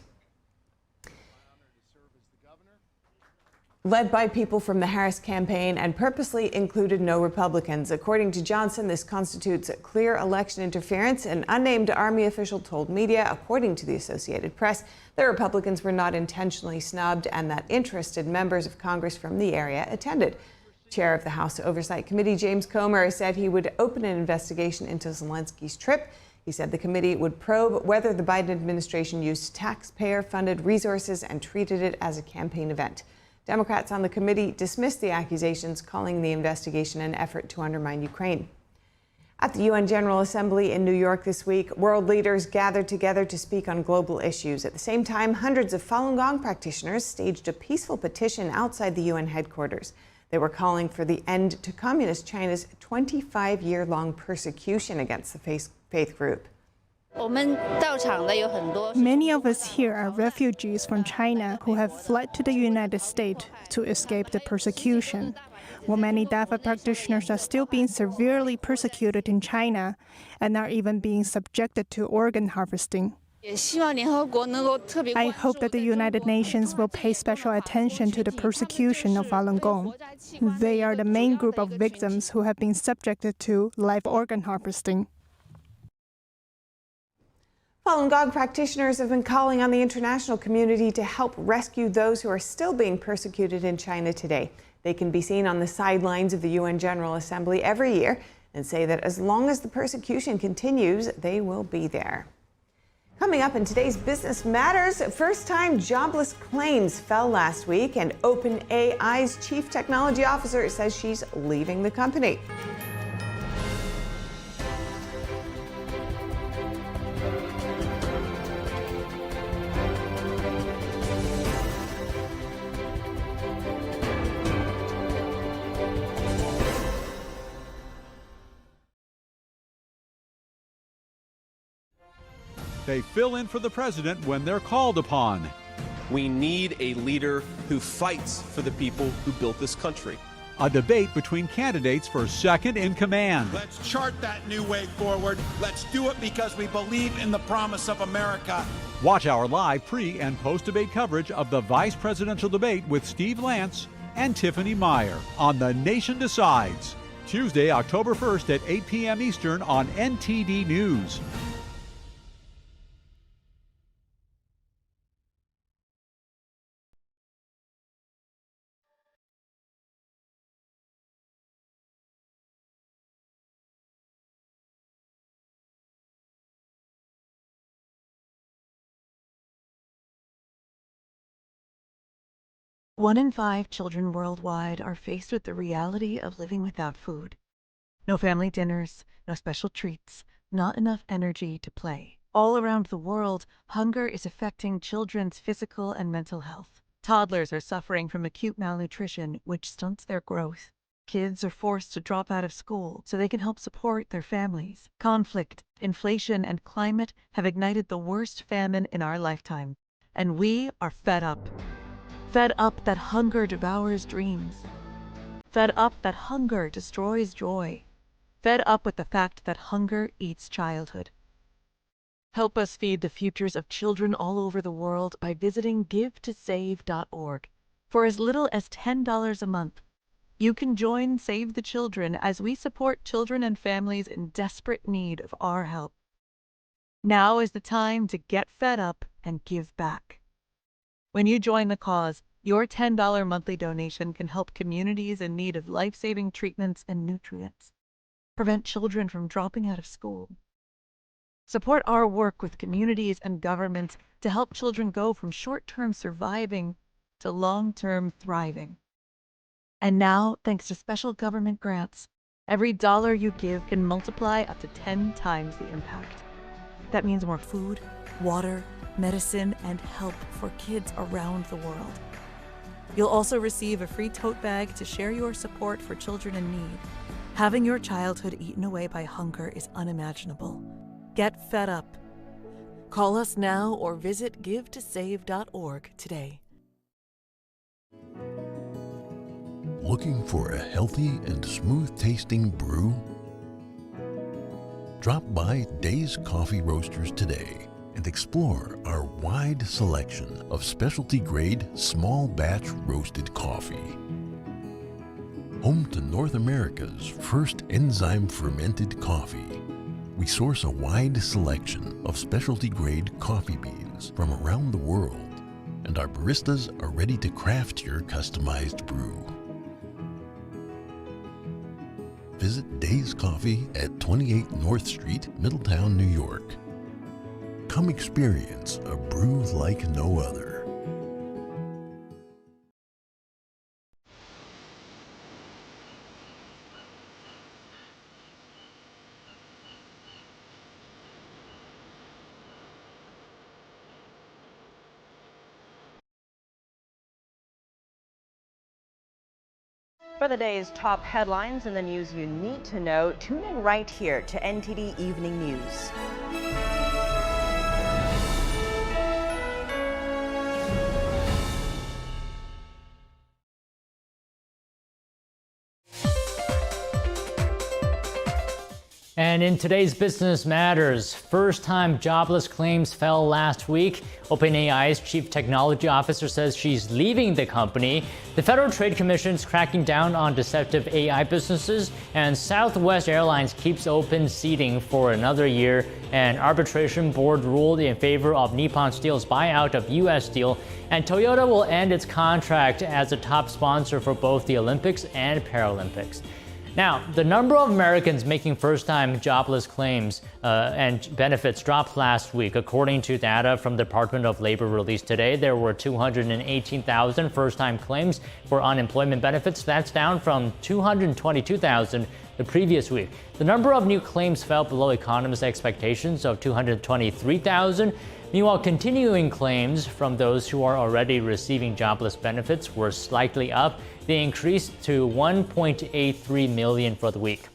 led by people from the Harris campaign, and purposely included no Republicans. According to Johnson, this constitutes clear election interference. An unnamed Army official told media, according to the Associated Press, that Republicans were not intentionally snubbed and that interested members of Congress from the area attended. Chair of the House Oversight Committee, James Comer, said he would open an investigation into Zelensky's trip. He said the committee would probe whether the Biden administration used taxpayer-funded resources and treated it as a campaign event. Democrats on the committee dismissed the accusations, calling the investigation an effort to undermine Ukraine. At the UN General Assembly in New York this week, world leaders gathered together to speak on global issues. At the same time, hundreds of Falun Gong practitioners staged a peaceful petition outside the UN headquarters. They were calling for the end to Communist China's 25-year-long persecution against the faith group. Many of us here are refugees from China who have fled to the United States to escape the persecution. While many DAFA practitioners are still being severely persecuted in China and are even being subjected to organ harvesting. I hope that the United Nations will pay special attention to the persecution of Falun Gong. They are the main group of victims who have been subjected to live organ harvesting. Falun Gong practitioners have been calling on the international community to help rescue those who are still being persecuted in China today. They can be seen on the sidelines of the UN General Assembly every year and say that as long as the persecution continues, they will be there. Coming up in today's Business Matters, first-time jobless claims fell last week, and OpenAI's chief technology officer says she's leaving the company. They fill in for the president when they're called upon. We need a leader who fights for the people who built this country. A debate between candidates for second in command. Let's chart that new way forward. Let's do it because we believe in the promise of America. Watch our live pre- and post-debate coverage of the vice presidential debate with Steve Lance and Tiffany Meyer on The Nation Decides, Tuesday, October 1st at 8 p.m. Eastern on NTD News. One in 5 children worldwide are faced with the reality of living without food. No family dinners, no special treats, not enough energy to play. All around the world, hunger is affecting children's physical and mental health. Toddlers are suffering from acute malnutrition, which stunts their growth. Kids are forced to drop out of school so they can help support their families. Conflict, inflation, and climate have ignited the worst famine in our lifetime. And we are fed up. Fed up that hunger devours dreams. Fed up that hunger destroys joy. Fed up with the fact that hunger eats childhood. Help us feed the futures of children all over the world by visiting givetosave.org. For as little as $10 a month, you can join Save the Children as we support children and families in desperate need of our help. Now is the time to get fed up and give back. When you join the cause, your $10 monthly donation can help communities in need of life-saving treatments and nutrients, prevent children from dropping out of school. Support our work with communities and governments to help children go from short-term surviving to long-term thriving. And now, thanks to special government grants, every dollar you give can multiply up to 10 times the impact. That means more food, water, medicine, and help for kids around the world. You'll also receive a free tote bag to share your support for children in need. Having your childhood eaten away by hunger is unimaginable. Get fed up. Call us now or visit givetosave.org today. Looking for a healthy and smooth-tasting brew? Drop by Days Coffee Roasters today and explore our wide selection of specialty-grade small batch roasted coffee. Home to North America's first enzyme-fermented coffee, we source a wide selection of specialty-grade coffee beans from around the world, and our baristas are ready to craft your customized brew. Visit Days Coffee at 28 North Street, Middletown, New York. Come experience a brew like no other. For the day's top headlines and the news you need to know, tune in right here to NTD Evening News. And in today's Business Matters, first-time jobless claims fell last week. OpenAI's chief technology officer says she's leaving the company. The Federal Trade Commission's cracking down on deceptive AI businesses. And Southwest Airlines keeps open seating for another year. An arbitration board ruled in favor of Nippon Steel's buyout of U.S. Steel. And Toyota will end its contract as a top sponsor for both the Olympics and Paralympics. Now, the number of Americans making first-time jobless claims and benefits dropped last week. According to data from the Department of Labor released today, there were 218,000 first-time claims for unemployment benefits. That's down from 222,000 the previous week. The number of new claims fell below economists' expectations of 223,000. Meanwhile, continuing claims from those who are already receiving jobless benefits were slightly up. They increased to 1.83 million for the week.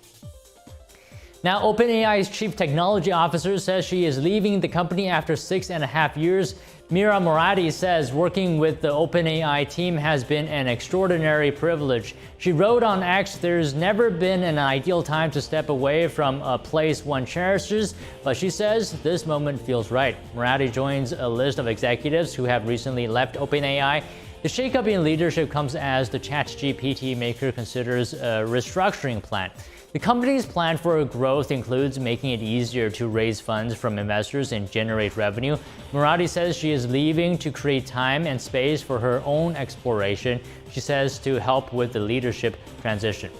Now, OpenAI's chief technology officer says she is leaving the company after 6.5 years. Mira Murati says working with the OpenAI team has been an extraordinary privilege. She wrote on X, "There's never been an ideal time to step away from a place one cherishes, but she says this moment feels right." Murati joins a list of executives who have recently left OpenAI. The shakeup in leadership comes as the ChatGPT maker considers a restructuring plan. The company's plan for growth includes making it easier to raise funds from investors and generate revenue. Murati says she is leaving to create time and space for her own exploration. She says to help with the leadership transition.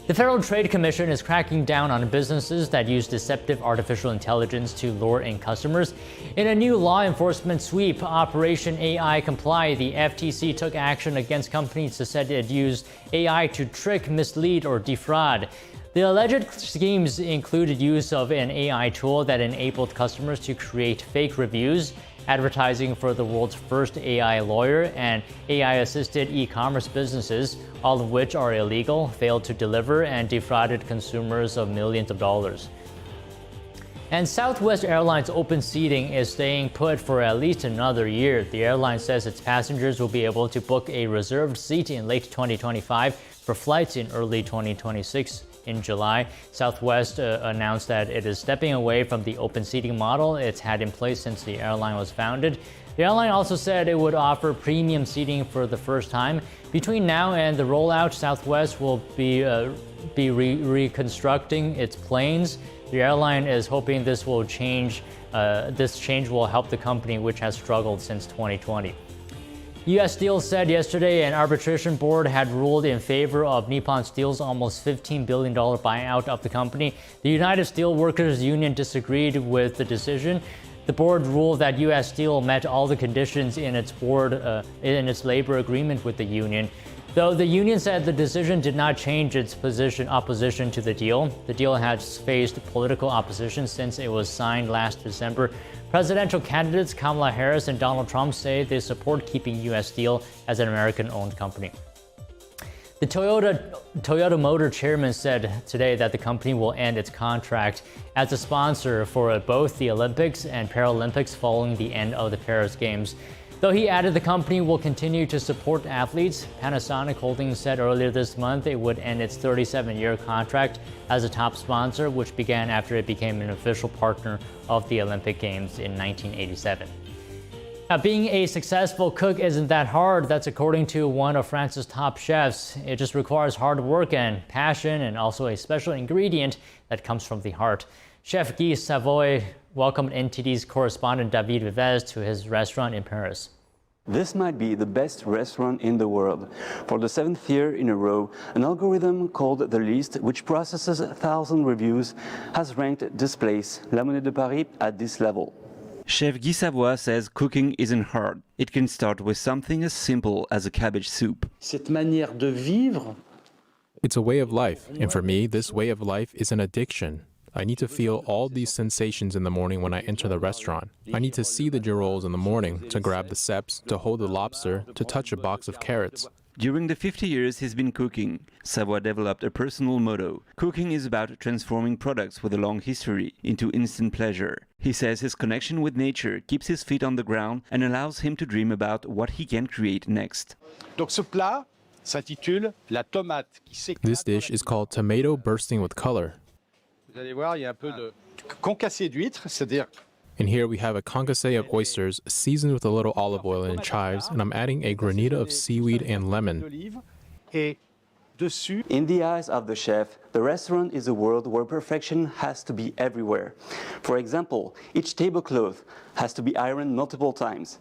The Federal Trade Commission is cracking down on businesses that use deceptive artificial intelligence to lure in customers. In a new law enforcement sweep, Operation AI Comply, the FTC took action against companies that said it used AI to trick, mislead, or defraud. The alleged schemes included use of an AI tool that enabled customers to create fake reviews, advertising for the world's first AI lawyer, and AI-assisted e-commerce businesses, all of which are illegal, failed to deliver, and defrauded consumers of millions of dollars. And Southwest Airlines open seating is staying put for at least another year. The airline says its passengers will be able to book a reserved seat in late 2025 for flights in early 2026. In July, Southwest announced that it is stepping away from the open seating model it's had in place since the airline was founded. The airline also said it would offer premium seating for the first time. Between now and the rollout, Southwest will be reconstructing its planes. The airline is hoping this change will help the company, which has struggled since 2020. U.S. Steel said yesterday an arbitration board had ruled in favor of Nippon Steel's almost $15 billion buyout of the company. The United Steelworkers Union disagreed with the decision. The board ruled that U.S. Steel met all the conditions in its labor agreement with the union. Though the union said the decision did not change its opposition to the deal. The deal has faced political opposition since it was signed last December. Presidential candidates Kamala Harris and Donald Trump say they support keeping U.S. Steel as an American-owned company. The Toyota Motor chairman said today that the company will end its contract as a sponsor for both the Olympics and Paralympics following the end of the Paris Games. Though he added the company will continue to support athletes, Panasonic Holdings said earlier this month it would end its 37-year contract as a top sponsor, which began after it became an official partner of the Olympic Games in 1987. Now, being a successful cook isn't that hard. That's according to one of France's top chefs. It just requires hard work and passion, and also a special ingredient that comes from the heart. Chef Guy Savoy welcomed NTD's correspondent David Vivez to his restaurant in Paris. This might be the best restaurant in the world. For the 7th year in a row, an algorithm called The List, which processes 1,000 reviews, has ranked this place, La Monnaie de Paris, at this level. Chef Guy Savoy says cooking isn't hard. It can start with something as simple as a cabbage soup. Cette manière de vivre. It's a way of life, and for me, this way of life is an addiction. I need to feel all these sensations in the morning when I enter the restaurant. I need to see the girolles in the morning, to grab the ceps, to hold the lobster, to touch a box of carrots. During the 50 years he's been cooking, Savoy developed a personal motto. Cooking is about transforming products with a long history into instant pleasure. He says his connection with nature keeps his feet on the ground and allows him to dream about what he can create next. This dish is called tomato bursting with color. And here we have a concassé of oysters seasoned with a little olive oil and chives, and I'm adding a granita of seaweed and lemon. In the eyes of the chef, the restaurant is a world where perfection has to be everywhere. For example, each tablecloth has to be ironed multiple times,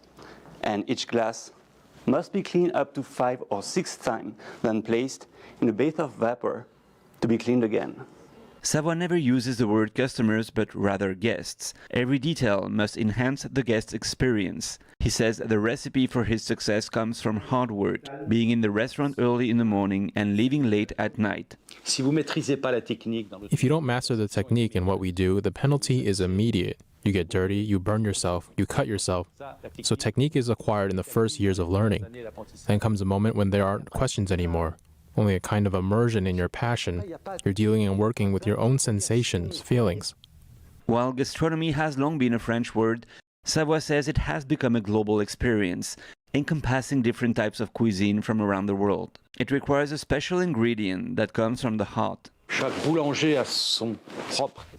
and each glass must be cleaned up to 5 or 6 times, then placed in a bath of vapor to be cleaned again. Savoy never uses the word customers, but rather guests. Every detail must enhance the guest's experience. He says the recipe for his success comes from hard work, being in the restaurant early in the morning and leaving late at night. If you don't master the technique in what we do, the penalty is immediate. You get dirty, you burn yourself, you cut yourself. So technique is acquired in the first years of learning. Then comes a moment when there aren't questions anymore. Only a kind of immersion in your passion. You're dealing and working with your own sensations, feelings. While gastronomy has long been a French word, Savoy says it has become a global experience, encompassing different types of cuisine from around the world. It requires a special ingredient that comes from the heart.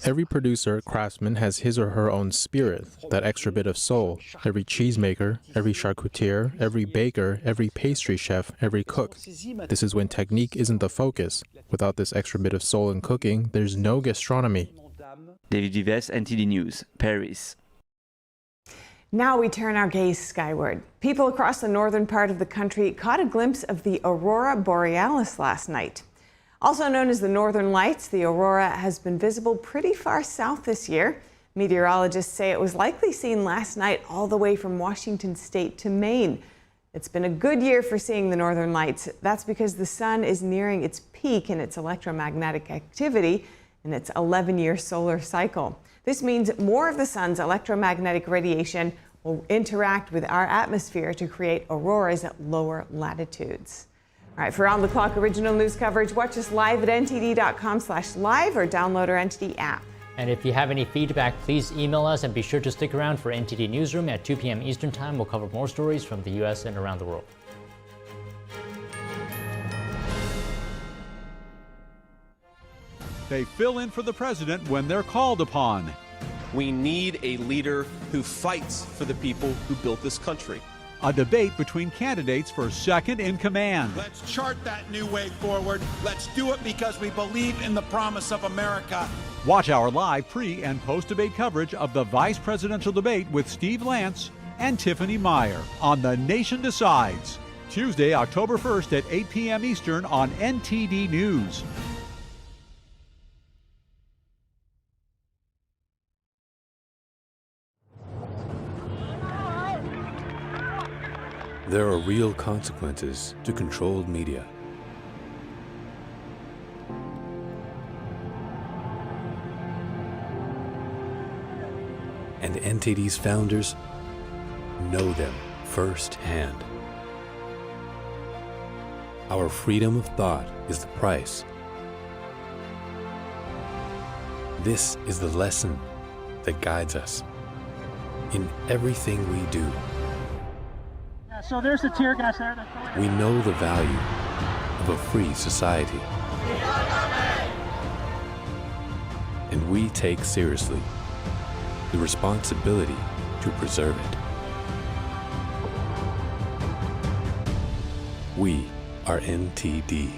Every producer, craftsman has his or her own spirit, that extra bit of soul. Every cheesemaker, every charcutier, every baker, every pastry chef, every cook. This is when technique isn't the focus. Without this extra bit of soul in cooking, there's no gastronomy. David Vives, NTD News, Paris. Now we turn our gaze skyward. People across the northern part of the country caught a glimpse of the aurora borealis last night. Also known as the Northern Lights, the aurora has been visible pretty far south this year. Meteorologists say it was likely seen last night all the way from Washington state to Maine. It's been a good year for seeing the northern lights. That's because the sun is nearing its peak in its electromagnetic activity in its 11-year solar cycle. This means more of the sun's electromagnetic radiation will interact with our atmosphere to create auroras at lower latitudes. All right, for round-the-clock original news coverage, watch us live at ntd.com/live or download our NTD app. And if you have any feedback, please email us and be sure to stick around for NTD Newsroom at 2 p.m. Eastern Time. We'll cover more stories from the U.S. and around the world. They fill in for the president when they're called upon. We need a leader who fights for the people who built this country. A debate between candidates for second in command. Let's chart that new way forward. Let's do it because we believe in the promise of America. Watch our live pre- and post-debate coverage of the vice presidential debate with Steve Lance and Tiffany Meyer on The Nation Decides, Tuesday, October 1st at 8 p.m. Eastern on NTD News. There are real consequences to controlled media. And NTD's founders know them firsthand. Our freedom of thought is the price. This is the lesson that guides us in everything we do. So there's the tear gas there. We know the value of a free society. And we take seriously the responsibility to preserve it. We are NTD.